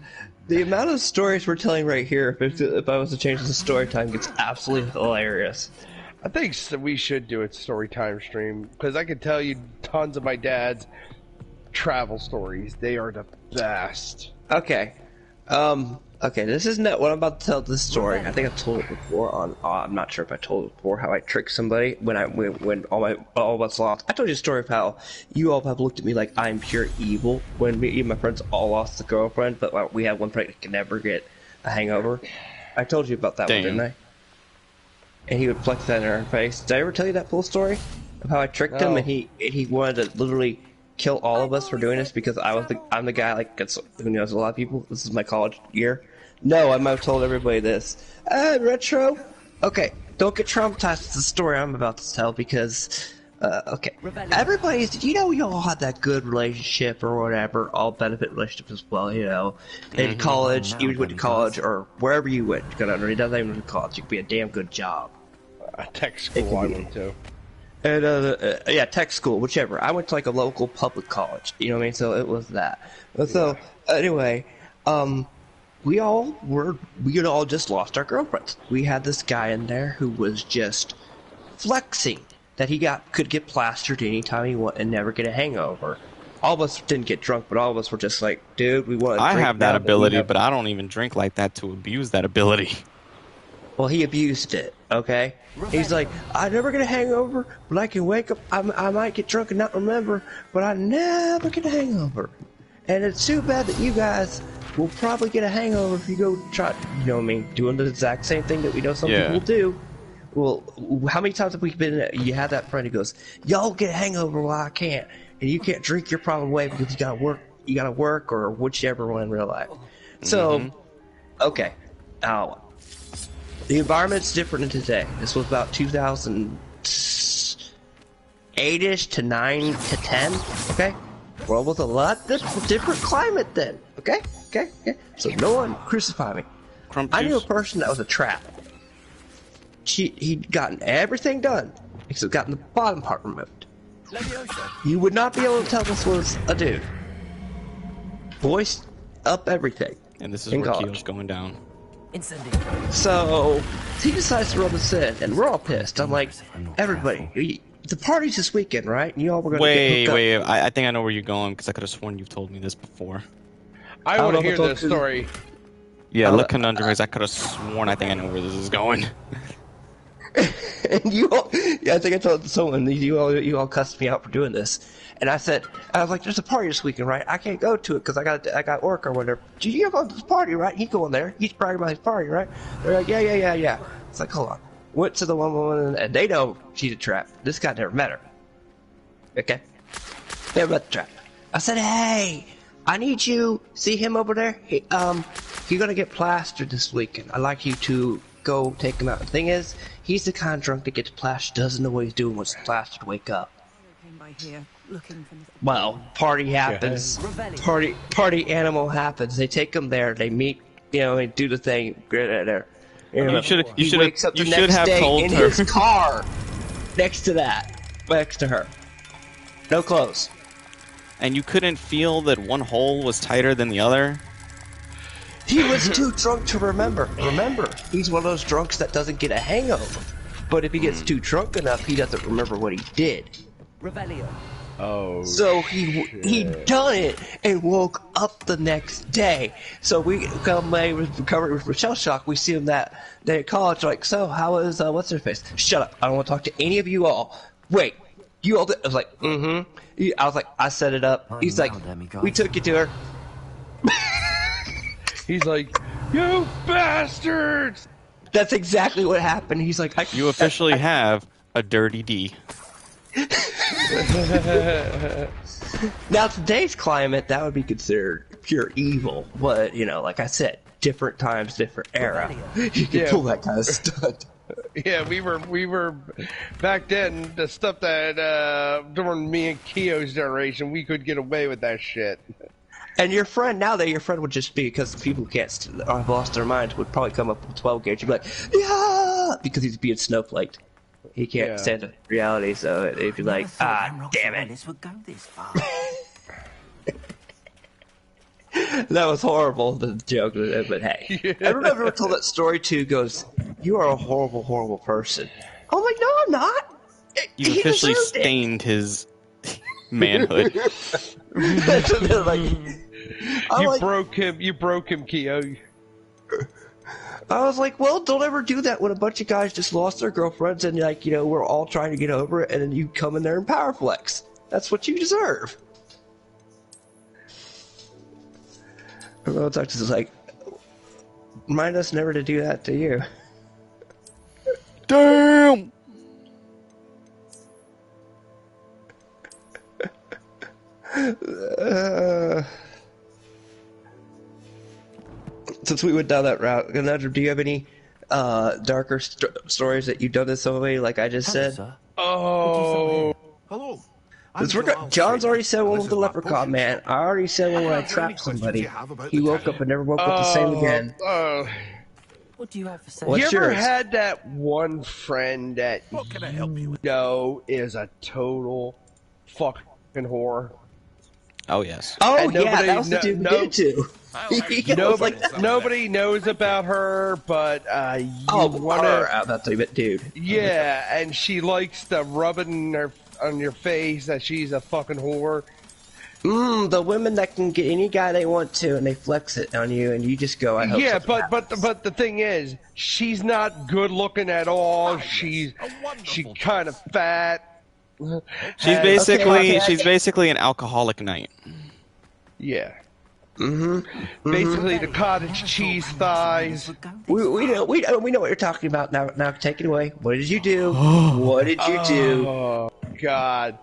The amount of stories we're telling right here, if I was to change the story time, gets absolutely hilarious. I think we should do a story time stream, because I can tell you tons of my dad's travel stories. They are the best. Okay. Okay, this isn't what I'm about to tell this story. I think I've told it before on, I'm not sure if I told it before, how I tricked somebody when all of us lost. I told you a story of how you all have looked at me like I'm pure evil when me and my friends all lost a girlfriend, but we had one friend that could never get a hangover. I told you about that one, didn't I? And he would flex that in our face. Did I ever tell you that full story? Of how I tricked him and he wanted to literally kill all of us for doing this because I'm the guy who knows a lot of people. This is my college year. No, I might have told everybody this. Retro? Okay, don't get traumatized with the story I'm about to tell because, okay. You all had that good relationship or whatever, all benefit relationship as well, in college, you went to college or wherever you went. It doesn't even go to college, you could be a damn good job. Tech school I went to. And, yeah, tech school, whichever. I went to like a local public college, you know what I mean? So it was that. So, anyway, we had all just lost our girlfriends. We had this guy in there who was just flexing that he could get plastered anytime he wanted and never get a hangover. All of us didn't get drunk, but all of us were just like, dude, we want to drink. I have that ability, but I don't even drink like that to abuse that ability. Well, he abused it, okay? He's like, I never get a hangover, but I can wake up, I might get drunk and not remember, but I never get a hangover. And it's too bad that you guys will probably get a hangover if you go try, you know what I mean, doing the exact same thing that we know some people do. Well, how many times have we been, you have that friend who goes, y'all get a hangover while I can't, and you can't drink your problem away because you gotta work or whichever one in real life. So, okay, now, the environment's different than today. This was about 2000, 8-ish to 9 to 10. Okay, world was a lot different climate then. Okay. So no one crucify me. Crump I knew a juice. person that was a trap. He'd gotten everything done except gotten the bottom part removed. You would not be able to tell this was a dude. Voiced up everything. And this is in where college. Keel's going down. So he decides to rub us in, and we're all pissed. I'm like, everybody, the party's this weekend, right? And you all were gonna get hooked up. I think I know where you're going because I could have sworn you've told me this before. I don't want know to if I hear told this you. story. Yeah, look conundrum is I could have sworn I think I know where this is going. And you all, yeah, I think I told someone, you all cussed me out for doing this. And I was like, there's a party this weekend, right? I can't go to it because I got work or whatever. You go to this party, right? He's going there. He's bragging about his party, right? They're like, yeah. It's like, hold on. Went to the one woman, and they know she's a trap. This guy never met her. Okay? Never met the trap. I said, hey, I need you. See him over there? He, you're gonna get plastered this weekend. I'd like you to go take him out. The thing is, he's the kind of drunk that gets plastered, doesn't know what he's doing once he's plastered to wake up. Well, party happens. Party animal happens. They take him there. They meet. They do the thing. There. You should wakes up the have next day told in her. his car, next to her. No clothes. And you couldn't feel that one hole was tighter than the other? He was too drunk to remember. Remember, he's one of those drunks that doesn't get a hangover. But if he gets too drunk enough, he doesn't remember what he did. Oh. So he done it and woke up the next day. So we come recovery with shell shock. We see him that day at college. Like, so how was what's her face? Shut up! I don't want to talk to any of you all. Wait, you all did? I was like, I was like, I set it up. He's like, we took you to her. He's like, you bastards! That's exactly what happened. He's like, You officially have a dirty D. Now today's climate, that would be considered pure evil. But like I said, different times, different era. You can pull that kind of stunt. Yeah, we were back then. The stuff that during me and Keo's generation, we could get away with that shit. And your friend would just be, because people who can't have lost their minds, would probably come up with 12 gauge and be like, yeah, because he's being snowflaked. He can't stand the reality, so it'd be like, damn it. This would go this far. That was horrible, the joke, but hey. Yeah. Everyone I've ever told that story to goes, you are a horrible, horrible person. I'm like, no, I'm not. You officially stained his manhood. You broke him, Keo. I was like, well, don't ever do that when a bunch of guys just lost their girlfriends and we're all trying to get over it, and then you come in there and power flex. That's what you deserve. Everyone talks is like, remind us never to do that to you. Damn! Since we went down that route, Conundrum, do you have any darker stories that you've done this way, like I just said? Sir. Oh. Hello. John's already said one with the leprechaun man. I already said one when I trapped somebody. He woke up and never woke up the same again. What do you have to say? What's You ever yours? had that one friend that What can I help you with? is a total fucking whore? Oh, yes. Oh, And yeah, that was the dude we did too. Nobody knows about her, but you wanna about the dude. Yeah, and she likes the rubbing on your face that she's a fucking whore. The women that can get any guy they want to, and they flex it on you, and you just go, I hope Yeah, something happens. but the thing is, she's not good looking at all. She's kind of fat. She's basically an alcoholic knight. Yeah. Basically, the cottage cheese thighs. We know what you're talking about now. Now take it away. What did you do? What did you do? Oh God!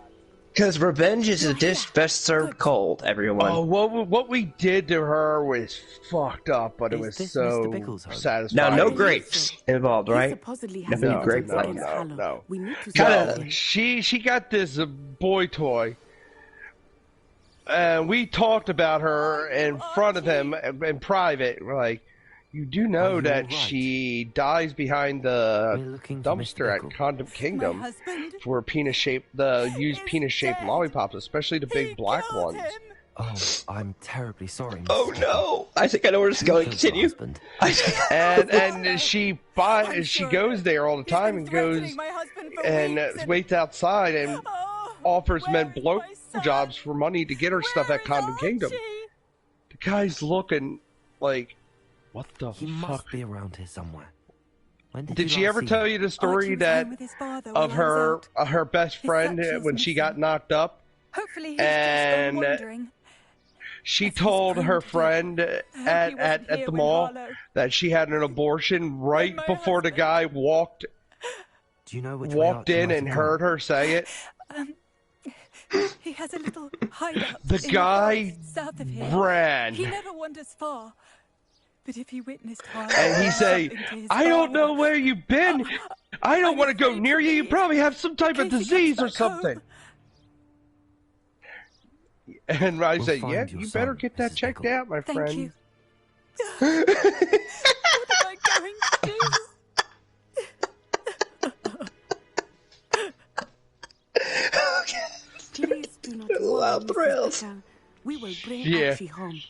Because revenge is a dish best served cold, everyone. Oh, what we did to her was fucked up, but it was this so Mr. Bickle's home? satisfying. Now, no grapes involved, He right? supposedly No has No, grape evidence no, against flavor. Harlow. no. We need to Kinda- stop him. She got this boy toy. And we talked about her in front of him in private. We're like, you do know you that all right? she dies behind the We're looking for Mr. dumpster at Bickle. Condom My Kingdom husband. for the used is penis-shaped dead. lollipops, especially the big He black killed ones. him. Oh, I'm terribly sorry. Oh Mrs. no! I think I know where this is going. Bickle. Who killed your Continue. husband? And she I'm she sure goes there all the He's time been and goes threatening my husband for and weeks waits outside and Oh, offers where men is my son? blowjobs for money to get her stuff Where at is Condom Kingdom. Archie? The guy's looking like, what the He fuck? must be around here somewhere. When did Did you she last ever see tell him? you the Archie story was that home with his father of while I was her out. her best His friend satchel's when she got missing. knocked up? Hopefully he's And, just gone wandering. She As he's told her prone to do. friend I hope he wasn't at here the when mall Harlow- that she had an abortion right my before the husband- guy walked Do you know which way walked Archie in might and have heard gone? her say it. He has a little hideout. The in guy forest south of here. ran. He never wanders far. But if he witnessed Harlow And he doing say, something to his I don't father- know where you've been. I don't I'm want to go afraid near to you. You leave. probably have some type In of case he disease or comes back home. something. And I We'll said, find yeah, your you better son, get that Mrs. checked Bickle. out, my Thank friend. you. What am I going to do? Please do not Wow, worry, Mrs. thrills. Bickle. We will bring Yeah. Archie home.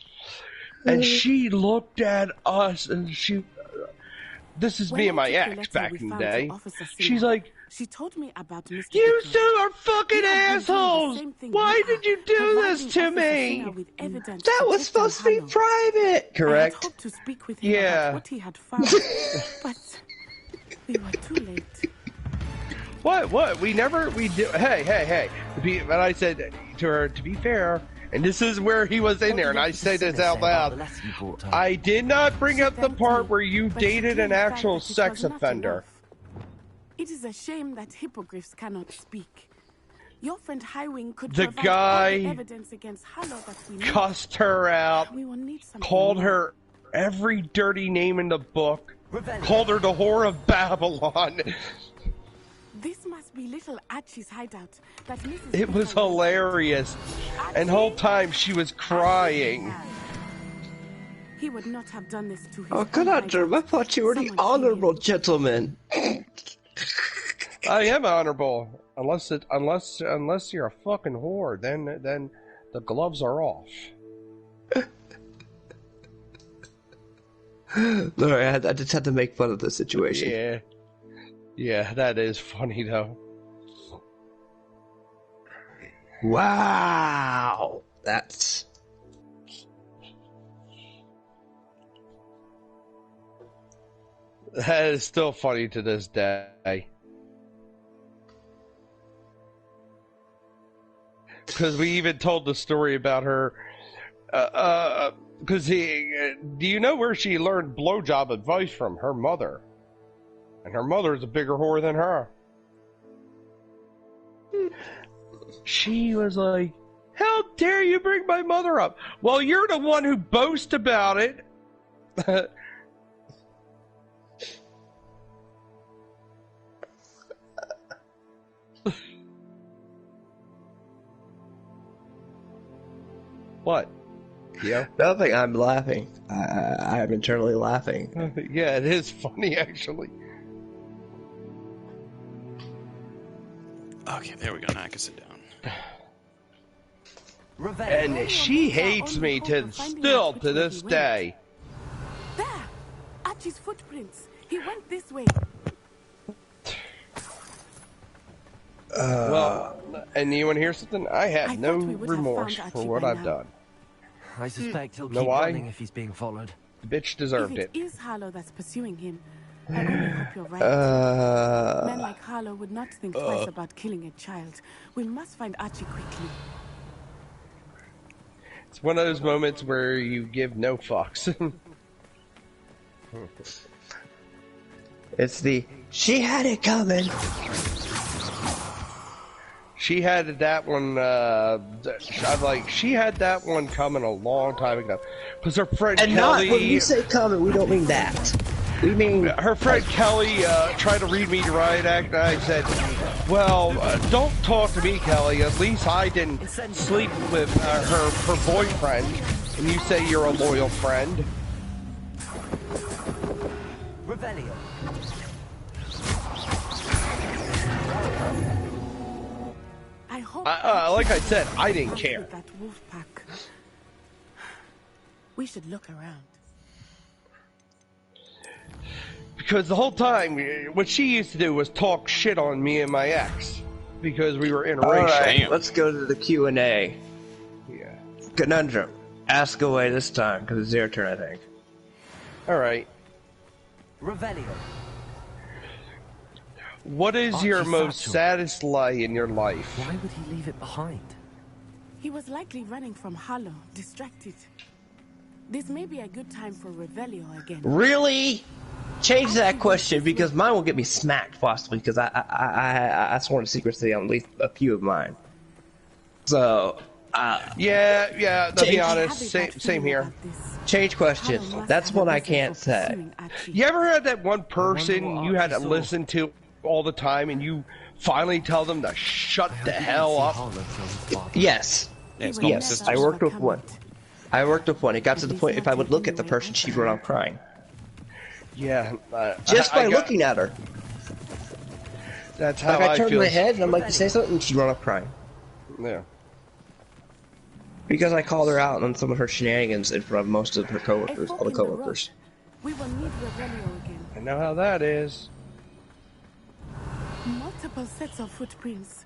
And she looked at us and this is me When and my I took the ex letter back we in the found to day. Officer She's Sina, like, she told me about Mr. you Bickle. two are fucking He had been doing the assholes. same thing Why we did you are, do providing this to Officer me? Sina with evidence That to was take supposed to down be Harlow. private, I had correct? hoped to speak with him Yeah. about what he had found, but we were too late. What? We do. Hey. And I said to her, to be fair, and this is where he was in What there, did and I Officer say this Sina out say about loud. the letter you brought home? I did not bring She up the thanked part me, where you but she dated an clearly felt actual that it sex was not offender. enough. It is a shame that hippogriffs cannot speak. Your friend Highwing could The provide guy all the evidence against Harlow that we need. Cussed her out, We will need something called more. her every dirty name in the book, called her the whore of Babylon. This must be little Archie's hideout. That Mrs. It was Bickle hilarious. And the whole time she was crying. He would not have done this to his Oh, own conundrum. I hideout. thought you were the Someone kill him. honorable gentleman. I am honorable, unless you're a fucking whore. Then the gloves are off. Sorry, I just had to make fun of the situation. Yeah, that is funny though. Wow. That's... That is still funny to this day. Because we even told the story about her. Because do you know where she learned blowjob advice from? Her mother. And her mother is a bigger whore than her. She was like, how dare you bring my mother up? Well, you're the one who boasts about it. What? Yeah. Nothing, I'm laughing. I'm internally laughing. Yeah, it is funny, actually. Okay, there we go. Now I can sit down. And she hates me still to this day. There! Archie's footprints. He went this way. Well, and you want to hear something? I have I no thought we would have remorse found for Archie what by I've now. done. I suspect he'll Know keep why? running if he's being followed. The bitch deserved If it. it is Harlow that's pursuing him, I only hope you're right. Men like Harlow would not think twice about killing a child. We must find Archie quickly. It's one of those moments where you give no fucks. It's the, she had it coming. She had that one. I'm like, she had that one coming a long time ago. Because her friend And Kelly. not when we say coming, we don't mean that. We mean her friend Kelly tried to read me the riot act, and I said, "Well, don't talk to me, Kelly. At least I didn't sleep with her boyfriend." And you say you're a loyal friend. Revelio. I hope Like I said, I didn't care. that wolf pack. We should look around. Because the whole time, what she used to do was talk shit on me and my ex. Because we were interracial. Alright, let's go to the Q&A. Yeah. Conundrum. Ask away this time, because it's your turn, I think. Alright. Revelio. What is your most saddest lie in your life? Why would he leave it behind? He was likely running from Harlow, distracted. This may be a good time for Revelio again. Really? Change that question, because mine will get me smacked, possibly, because I sworn to secrecy on at least a few of mine. So, yeah, to be honest, same here. Change question. That's what I can't say. You ever had that one person you had to listen to all the time, and you finally tell them to shut the hell up? Yes. Yes, I worked with one. It got to the point if I would look at the person, she'd run off crying. Yeah. Just by looking at her. That's how I turned feel. my head and I'm like to say something, and she'd run off crying. Yeah. Because I called her out on some of her shenanigans in front of most of her coworkers, all the coworkers. We will need Revelio again. I know how that is. Multiple sets of footprints.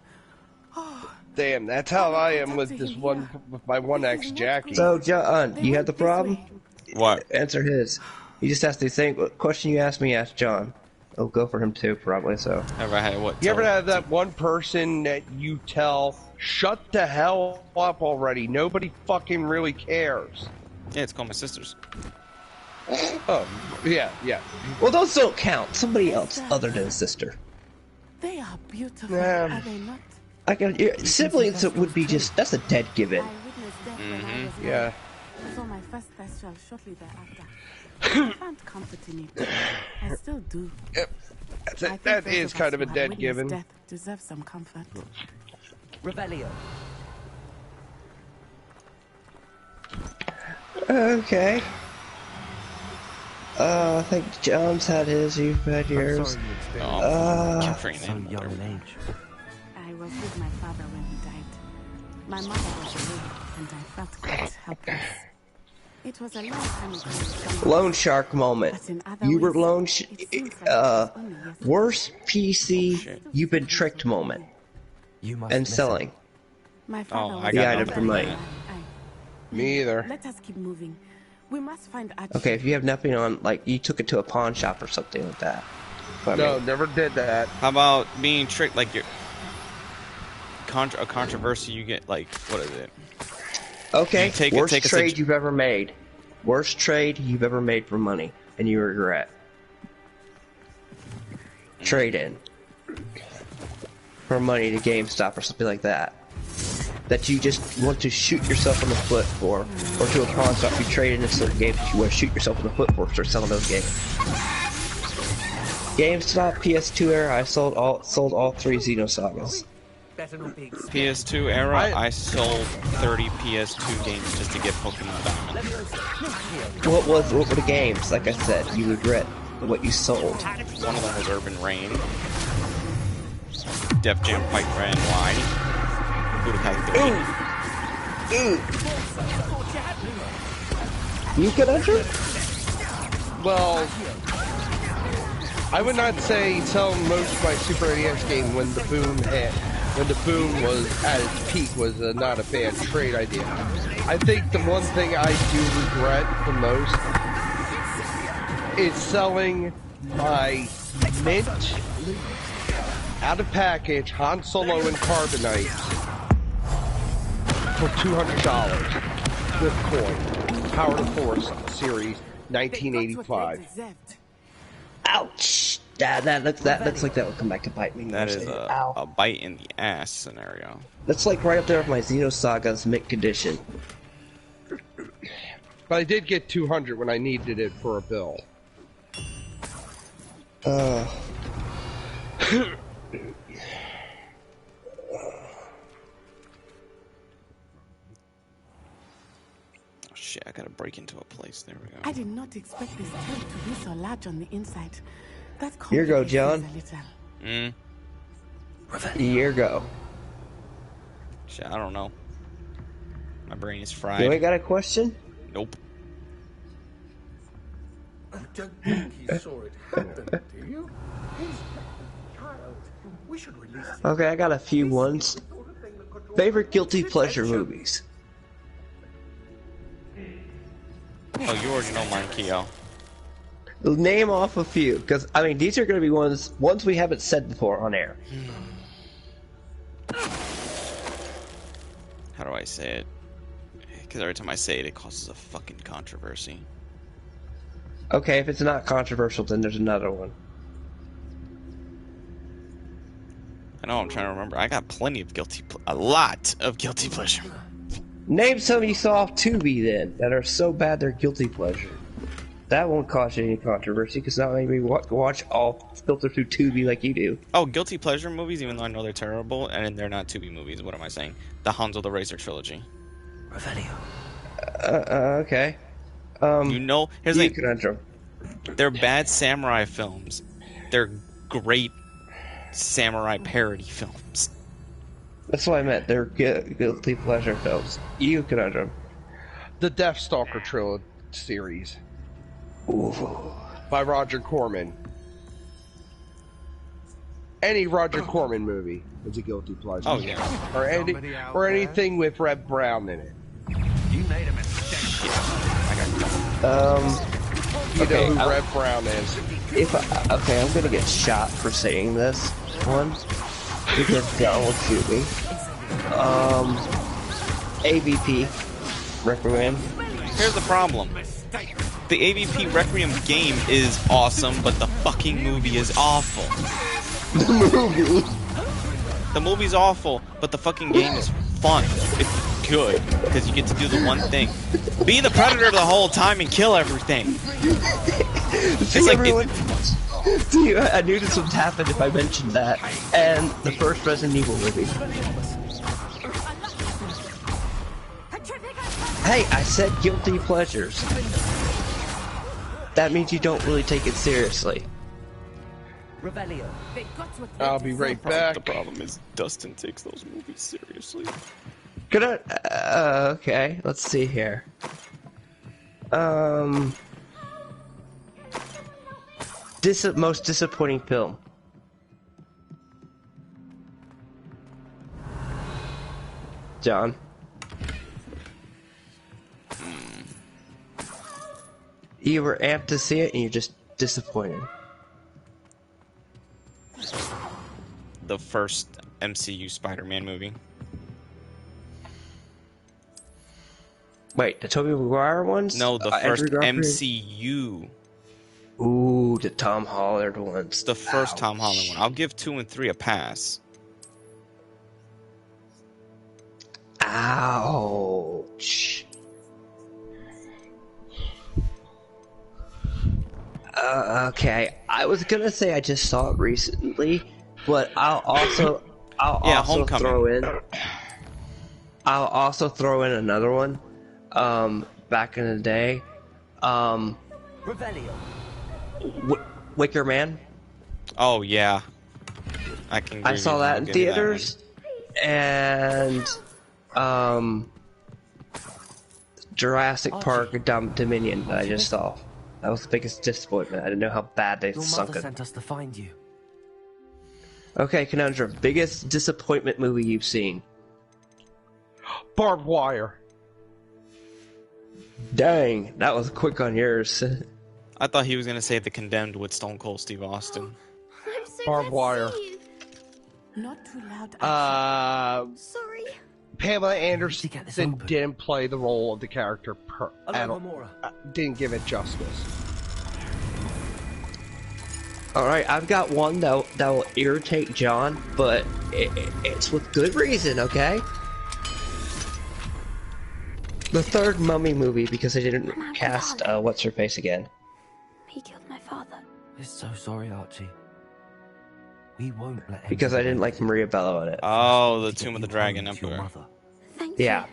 Oh, Damn, that's how I am with this one, with my one ex, Jackie. So, John, you had the problem? What? Answer his. He just asked the same question you asked me, ask John. I'll go for him too, probably, so. Ever had what? You ever have that one person that you tell, shut the hell up already, nobody fucking really cares? Yeah, it's called my sisters. Oh, yeah. Well, those don't count. Somebody else other than sister. they are beautiful, are they not? Siblings would be just, that's a dead given. I witnessed death when I was Yeah. young. I saw my first death shell shortly thereafter. I found comfort in it. I still do. Yep. I think That those is of kind us of a who have dead witnessed given. Death deserve some comfort. Revelio. Okay. I think John's had his, you've had yours. So young in age. I was with my father when he died. My mother was away, and I felt quite helpless. It was a long time ago. Loan shark moment. You were worst PC, you've been tricked moment. You must And listen. selling. My father was the item for money. Me either. Let us keep moving. We must find Archie. Okay, if you have nothing on, like, you took it to a pawn shop or something like that. But, No, never did that. How about being tricked, like you're a controversy you get, like, what is it? Okay, take worst a trade you've ever made. Worst trade you've ever made for money, and you regret. Trade in. For money to GameStop or something like that. That you just want to shoot yourself in the foot for, or to a pawn shop you trade in a certain game that you want to shoot yourself in the foot for, start selling those games. GameStop, PS2 era, I sold all 3 Xenosagas. PS2 era, I sold 30 PS2 games just to get Pokemon Diamond. What were the games? Like I said, you regret what you sold. One of them was Urban Reign, Def Jam Fight for NY, Budokai 3. You could enter? Well, I would not say sell most of my Super NES game when the boom hit. When the boom was at its peak was not a bad trade idea. I think the one thing I do regret the most is selling my mint out of package Han Solo and Carbonite for $200 with coin. Power to Force series 1985. Ouch! That looks like that would come back to bite me. That is Ow. a bite in the ass scenario. That's like right up there with my Xenosaga's mint condition. But I did get 200 when I needed it for a bill. Oh shit, I gotta break into a place. There we go. I did not expect this tent to be so large on the inside. That Here you go, John. complicates things a little. Here you go. Shit, I don't know. My brain is fried. You ain't got a question? Nope. I don't think he saw it happen, do you? He's a child. We should release him. Okay, I got a few ones. Favorite guilty pleasure movies? Oh, you already know mine, Keo. Name off a few, because I mean these are going to be ones we haven't said before on air. How do I say it? Because every time I say it, it causes a fucking controversy. Okay, if it's not controversial, then there's another one. I know, I'm trying to remember. I got plenty of a lot of guilty pleasure. Name some you saw off Tubi then that are so bad they're guilty pleasure. That won't cause any controversy because not many people watch all filter through Tubi like you do. Oh, guilty pleasure movies, even though I know they're terrible, and they're not Tubi movies. What am I saying? The Hanzo the Razor trilogy. Revelio. Okay. You know, here's the conundrum. They're bad samurai films. They're great samurai parody films. That's what I meant. They're guilty pleasure films. You conundrum. The Deathstalker trilogy series. Ooh. By Roger Corman. Any Roger Corman movie is a guilty pleasure. Oh yeah. Or anything with Red Brown in it. You made a mistake. You know who Red Brown is. Okay, I'm gonna get shot for saying this one because Del will shoot me. AVP Requiem. Here's the problem. The AVP Requiem game is awesome, but the fucking movie is awful. The movie's awful, but the fucking game is fun. It's good, because you get to do the one thing. Be the Predator the whole time and kill everything. It's like everyone. See, I knew this would happen if I mentioned that. And the first Resident Evil movie. Hey, I said guilty pleasures. That means you don't really take it seriously. Revelio. I'll be right back. The problem is Dustin takes those movies seriously. Okay, let's see here. Most disappointing film. John. You were amped to see it and you're just disappointed. The first MCU Spider-Man movie. Wait, the Tobey Maguire ones? No, the first MCU. Ooh, the Tom Holland ones. It's the first Tom Holland one. I'll give 2 and 3 a pass. Ouch. Okay, I was gonna say I just saw it recently, but I'll also throw in. I'll also throw in another one. Back in the day, Revelio. Wicker Man. Oh yeah, I saw that in theaters, and Jurassic Park Dominion that I just saw. That was the biggest disappointment. I didn't know how bad they sunk Your mother it. sent us to find you. Okay, Conundrum. Biggest disappointment movie you've seen? Barbed Wire. Dang, that was quick on yours. I thought he was gonna say The Condemned with Stone Cold Steve Austin. Barbed Wire. Not too loud. Sorry. Pamela Anderson didn't play the role of the character didn't give it justice. Alright, I've got one that will irritate John, but it's with good reason, okay? The third Mummy movie, because they didn't cast, what's-her-face again. He killed my father. We're so sorry, Archie. We won't let him. Because I didn't like Maria Bello in it. Oh, the Tomb of the Dragon Emperor. Thank Yeah. you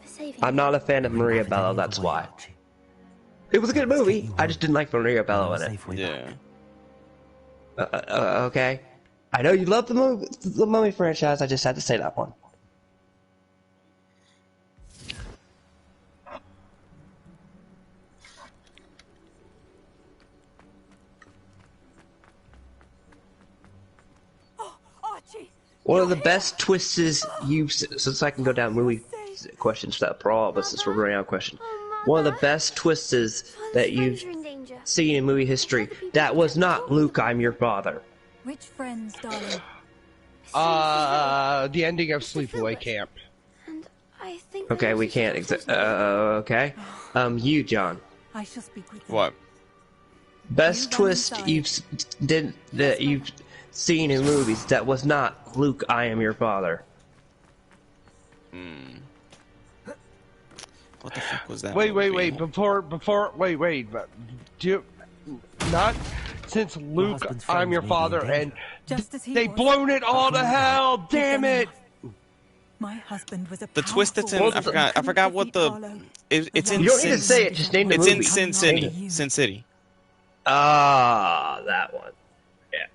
for saving I'm not a fan of Maria Bello, that's why. It was a good movie, I just didn't like Maria Bello in it. Yeah. Okay. I know you love the Mummy franchise, I just had to say that one. One of the best twists you've, since I can go down movie questions without for all of us, since we're running out of questions. One of the best twists that you've seen in movie history. That was not Luke, I'm your father. Which friends, darling? The ending of Sleepaway Camp. And I think Okay, we can't okay. You, John. I shall speak with them. What? Best twist that you've seen in movies that was not Luke, I am your father. What the fuck was that? Wait, movie? but not since Luke, I'm your father, and they blown it all to hell. Damn it! My husband was a The twist that's in, I forgot what the, it's in. You don't need to say it, just name the It's movie. in Sin City. Sin City. Ah, that one. Yeah.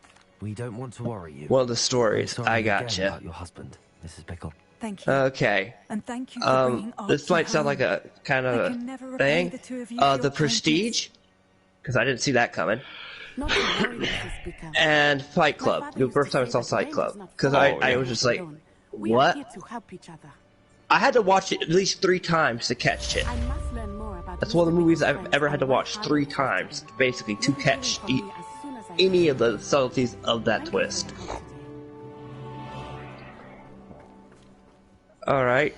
We don't want to worry you. One of the stories. Sorry I again gotcha. about your husband, Mrs. Pickle. Thank you. Okay. And thank you for bringing This Archie might sound like home. a kind I of can never a repay thing. the two of you for The your Prestige, because I didn't see that coming. Not to worry, Mrs. Pickle. And Fight My Club. father The used first to time I say saw that Fight rain Club, does not because fall I on was just like, alone. We are what? here to help each other. I had to watch it at least 3 times to catch it. I must learn more about That's one of the Mr. movies Pickle's I've friends ever had to and why watch Harlow 3 was times, taken. basically, to You'll be catch hearing from me as soon as I any can. of the subtleties of that Thank you twist. for your help today. Alright.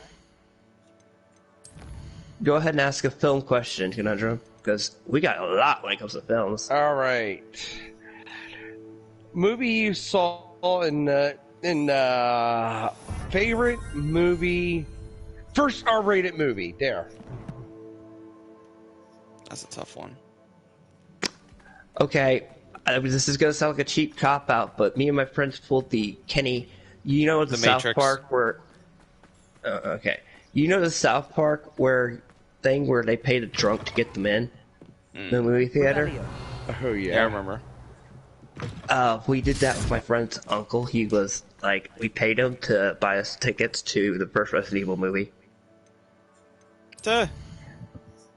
Go ahead and ask a film question, Conundrum, because we got a lot when it comes to films. All right. Movie you saw in favorite movie, first R-rated movie. There. That's a tough one. Okay, this is gonna sound like a cheap cop-out, but me and my friends pulled the Kenny... You know the South Matrix. Park where... okay. You know the South Park where they pay the drunk to get them in? The movie theater? Oh, yeah. Yeah, I remember. We did that with my friend's uncle. He was, like, we paid him to buy us tickets to the first Resident Evil movie. Duh.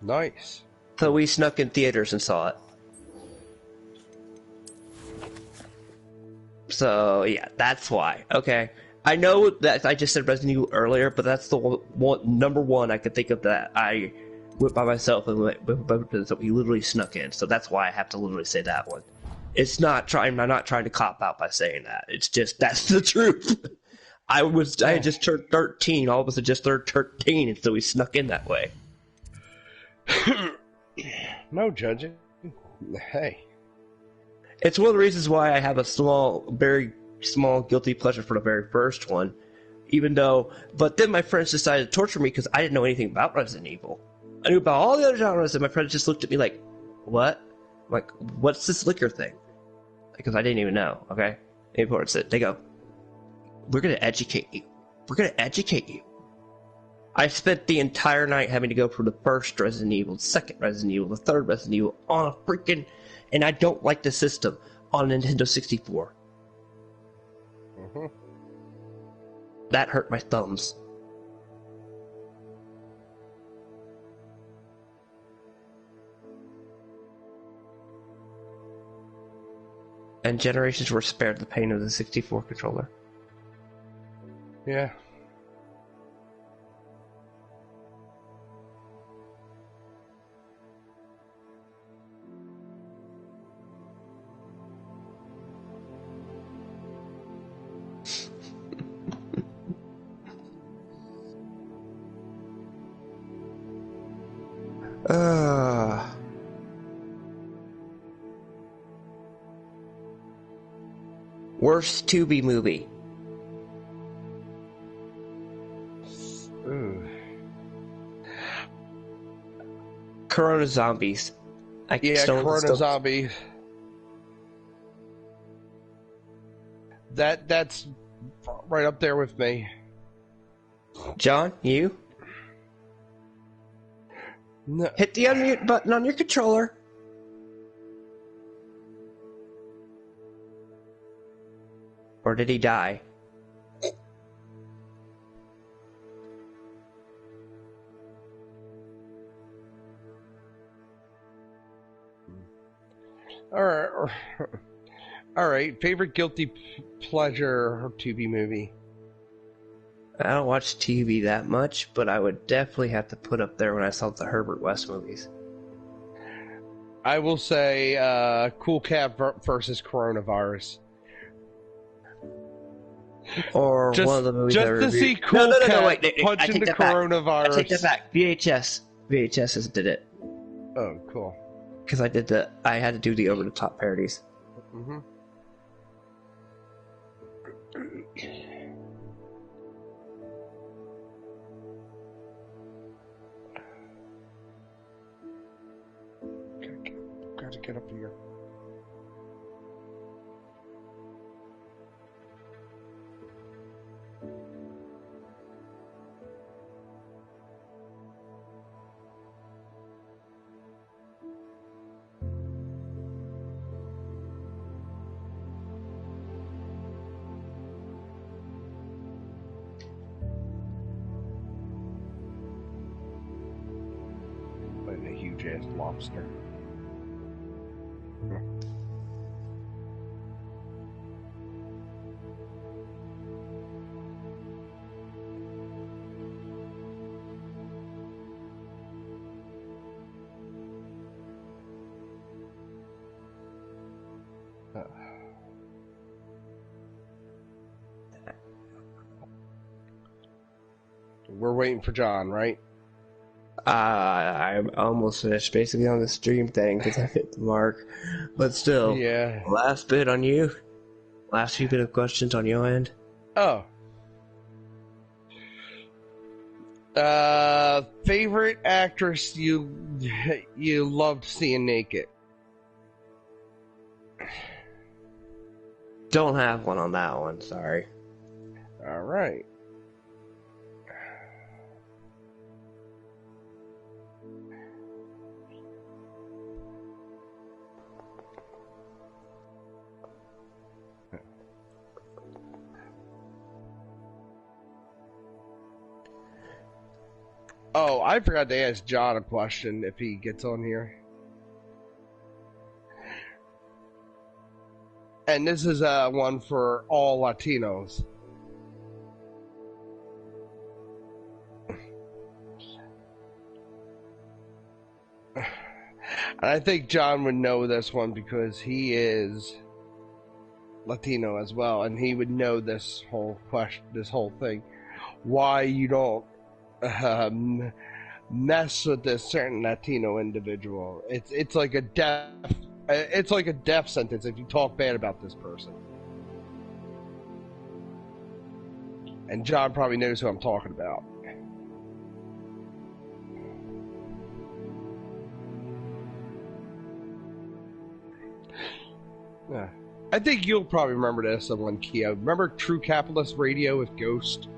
Nice. So we snuck in theaters and saw it. So, yeah, that's why. Okay. I know that I just said Resident Evil earlier, but that's the number one I could think of that I went by myself and that we literally snuck in. So that's why I have to literally say that one. It's not I'm not trying to cop out by saying that. It's just, that's the truth. I had just turned 13. All of us had just turned 13, and so we snuck in that way. No judging. Hey. It's one of the reasons why I have a very small guilty pleasure for the very first one, but then my friends decided to torture me because I didn't know anything about Resident Evil. I knew about all the other genres, and my friends just looked at me like, what? Like, what's this liquor thing? Because I didn't even know, okay? They go, we're gonna educate you. We're gonna educate you. I spent the entire night having to go for the first Resident Evil, the second Resident Evil, the third Resident Evil, on a freaking, and I don't like the system, on a Nintendo 64. That hurt my thumbs. And generations were spared the pain of the 64 controller. Yeah. Worst Tubi movie. Ooh. Corona Zombies. Corona Zombies. That's right up there with me. John, you? No. Hit the unmute button on your controller. Or did he die? All right. Favorite guilty pleasure Tubi movie? I don't watch TV that much, but I would definitely have to put up there when I saw the Herbert West movies. I will say Cool Cat versus Coronavirus. Or one of the movies just I to reviewed. see Cool Cat punching the coronavirus. I take that back. VHS did it. Oh, cool. Because I had to do the over-the-top parodies. Mm-hmm. Gotta get up here. Like a huge ass lobster. We're waiting for John, right? I'm almost finished basically on the stream thing because I hit the mark. But still, Yeah. Last bit on you. Last few bit of questions on your end. Oh. Favorite actress you loved seeing naked? Don't have one on that one, sorry. All right. Oh, I forgot to ask John a question if he gets on here. And this is one for all Latinos. And I think John would know this one because he is Latino as well, and he would know this whole question, this whole thing. Why you don't mess with this certain Latino individual? It's like a death sentence if you talk bad about this person. And John probably knows who I'm talking about. Yeah. I think you'll probably remember this one, Kia. Remember True Capitalist Radio with Ghost?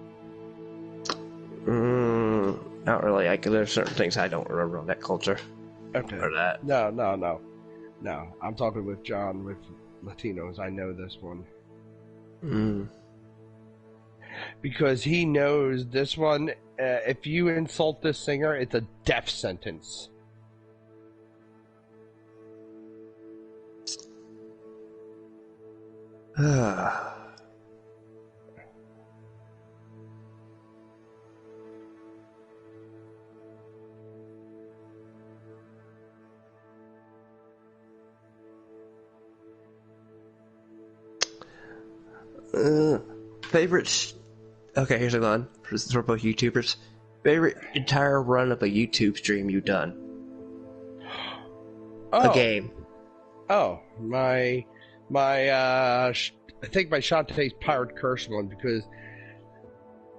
Not really. There's certain things I don't remember on that culture. Okay. Or that. No. I'm talking with John with Latinos. I know this one. Because he knows this one, if you insult this singer, it's a death sentence. Favorite. Okay, here's a one. This is for both YouTubers. Favorite entire run of a YouTube stream you've done? A game. Oh, my I think my Shantae's Pirate Curse one, because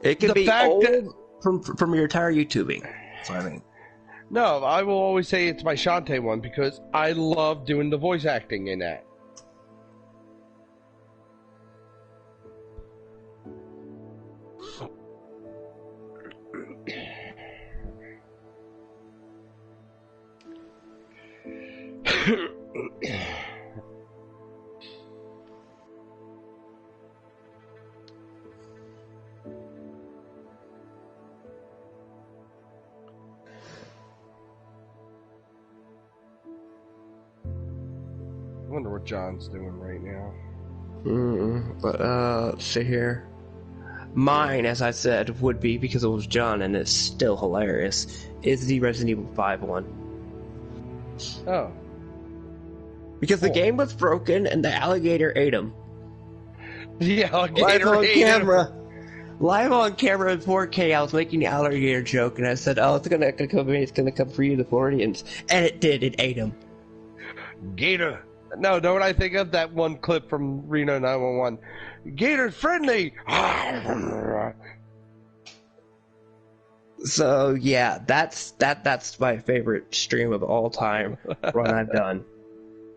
it can the be fact old that, from your entire YouTubing. That's what I mean. no, I will always say it's my Shantae one because I love doing the voice acting in that. I wonder what John's doing right now. But let's see here. Mine, as I said, would be, because it was John and it's still hilarious, is the Resident Evil 5 one. Oh. Because the game was broken and the alligator ate him. The alligator live on ate camera. him. Live on camera in 4K, I was making the alligator joke, and I said, "Oh, it's gonna come for you, the Floridians," and it did. It ate him. Gator. No, know what I think of? That one clip from Reno 911. Gator's friendly. So yeah, that's my favorite stream of all time run I've done.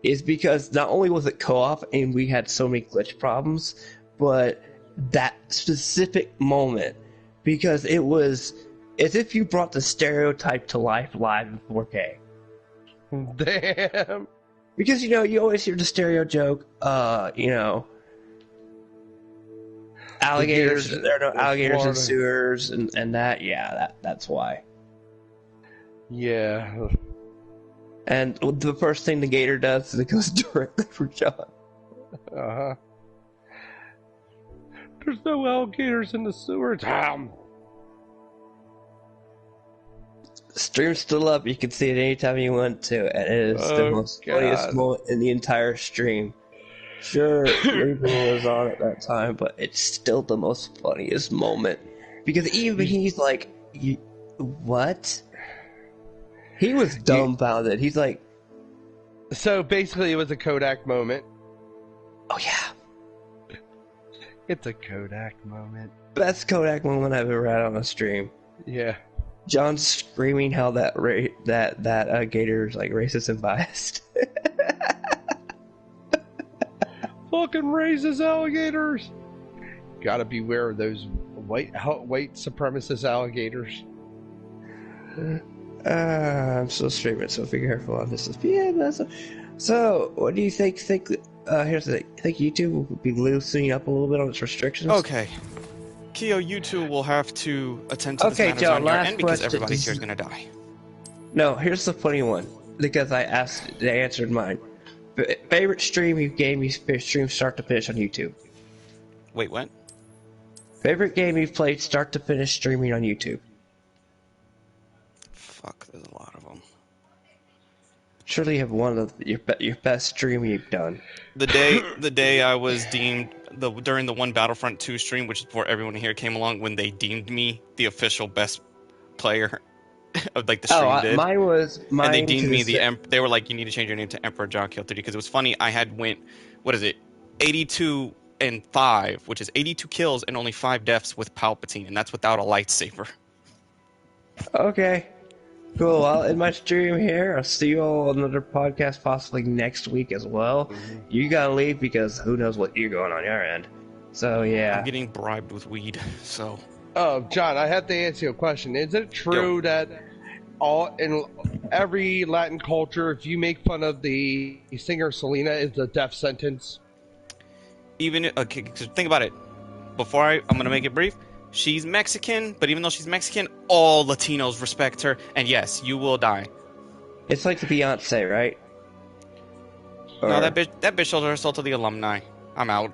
Is because not only was it co-op and we had so many glitch problems, but that specific moment, because it was as if you brought the stereotype to life live in 4K. Damn. Because you always hear the stereo joke, alligators. There are no alligators in sewers, and that. Yeah, that's why. Yeah. And the first thing the gator does is it goes directly for John. Uh-huh. There's no alligators in the sewers. Stream's still up. You can see it anytime you want to, and it is the most funniest moment in the entire stream. Sure, Reaper was on at that time, but it's still the most funniest moment. Because even he's like, what? He was dumbfounded. He's like... So basically it was a Kodak moment. Oh yeah. It's a Kodak moment. Best Kodak moment I've ever had on a stream. Yeah. John screaming how that gator's like racist and biased. Fucking racist alligators. Gotta beware of those white supremacist alligators. I'm still streaming, so be careful on this. Yeah, so what do you think? Here's the thing. I think YouTube will be loosening up a little bit on its restrictions. Okay. Keo, you two will have to attend to this matters John, on your last end because question. everybody here is going to die. No, here's the funny one. Because they answered mine. Favorite stream you stream start to finish on YouTube? Wait, what? Favorite game you've played start to finish streaming on YouTube? Fuck, there's a lot of them. Surely you have one of your best stream you've done. The day I was deemed during the one Battlefront 2 stream, which is before everyone here came along, when they deemed me the official best player of like the stream did. Mine they deemed me they were like, you need to change your name to Emperor John Kill 30, because it was funny. I had went 82 and 5, which is 82 kills and only 5 deaths with Palpatine, and that's without a lightsaber. Okay. Cool. Well, in my stream here, I'll see you all on another podcast possibly next week as well. Mm-hmm. You gotta leave because who knows what you're going on your end. So, yeah. I'm getting bribed with weed, so... Oh, John, I have to answer you a question. Is it true that in every Latin culture, if you make fun of the singer Selena, it's a death sentence? Okay, think about it. I'm going to make it brief. She's Mexican, but even though she's Mexican, all Latinos respect her, and yes, you will die. It's like the Beyonce, right? No, that bitch sold herself to the alumni. I'm out.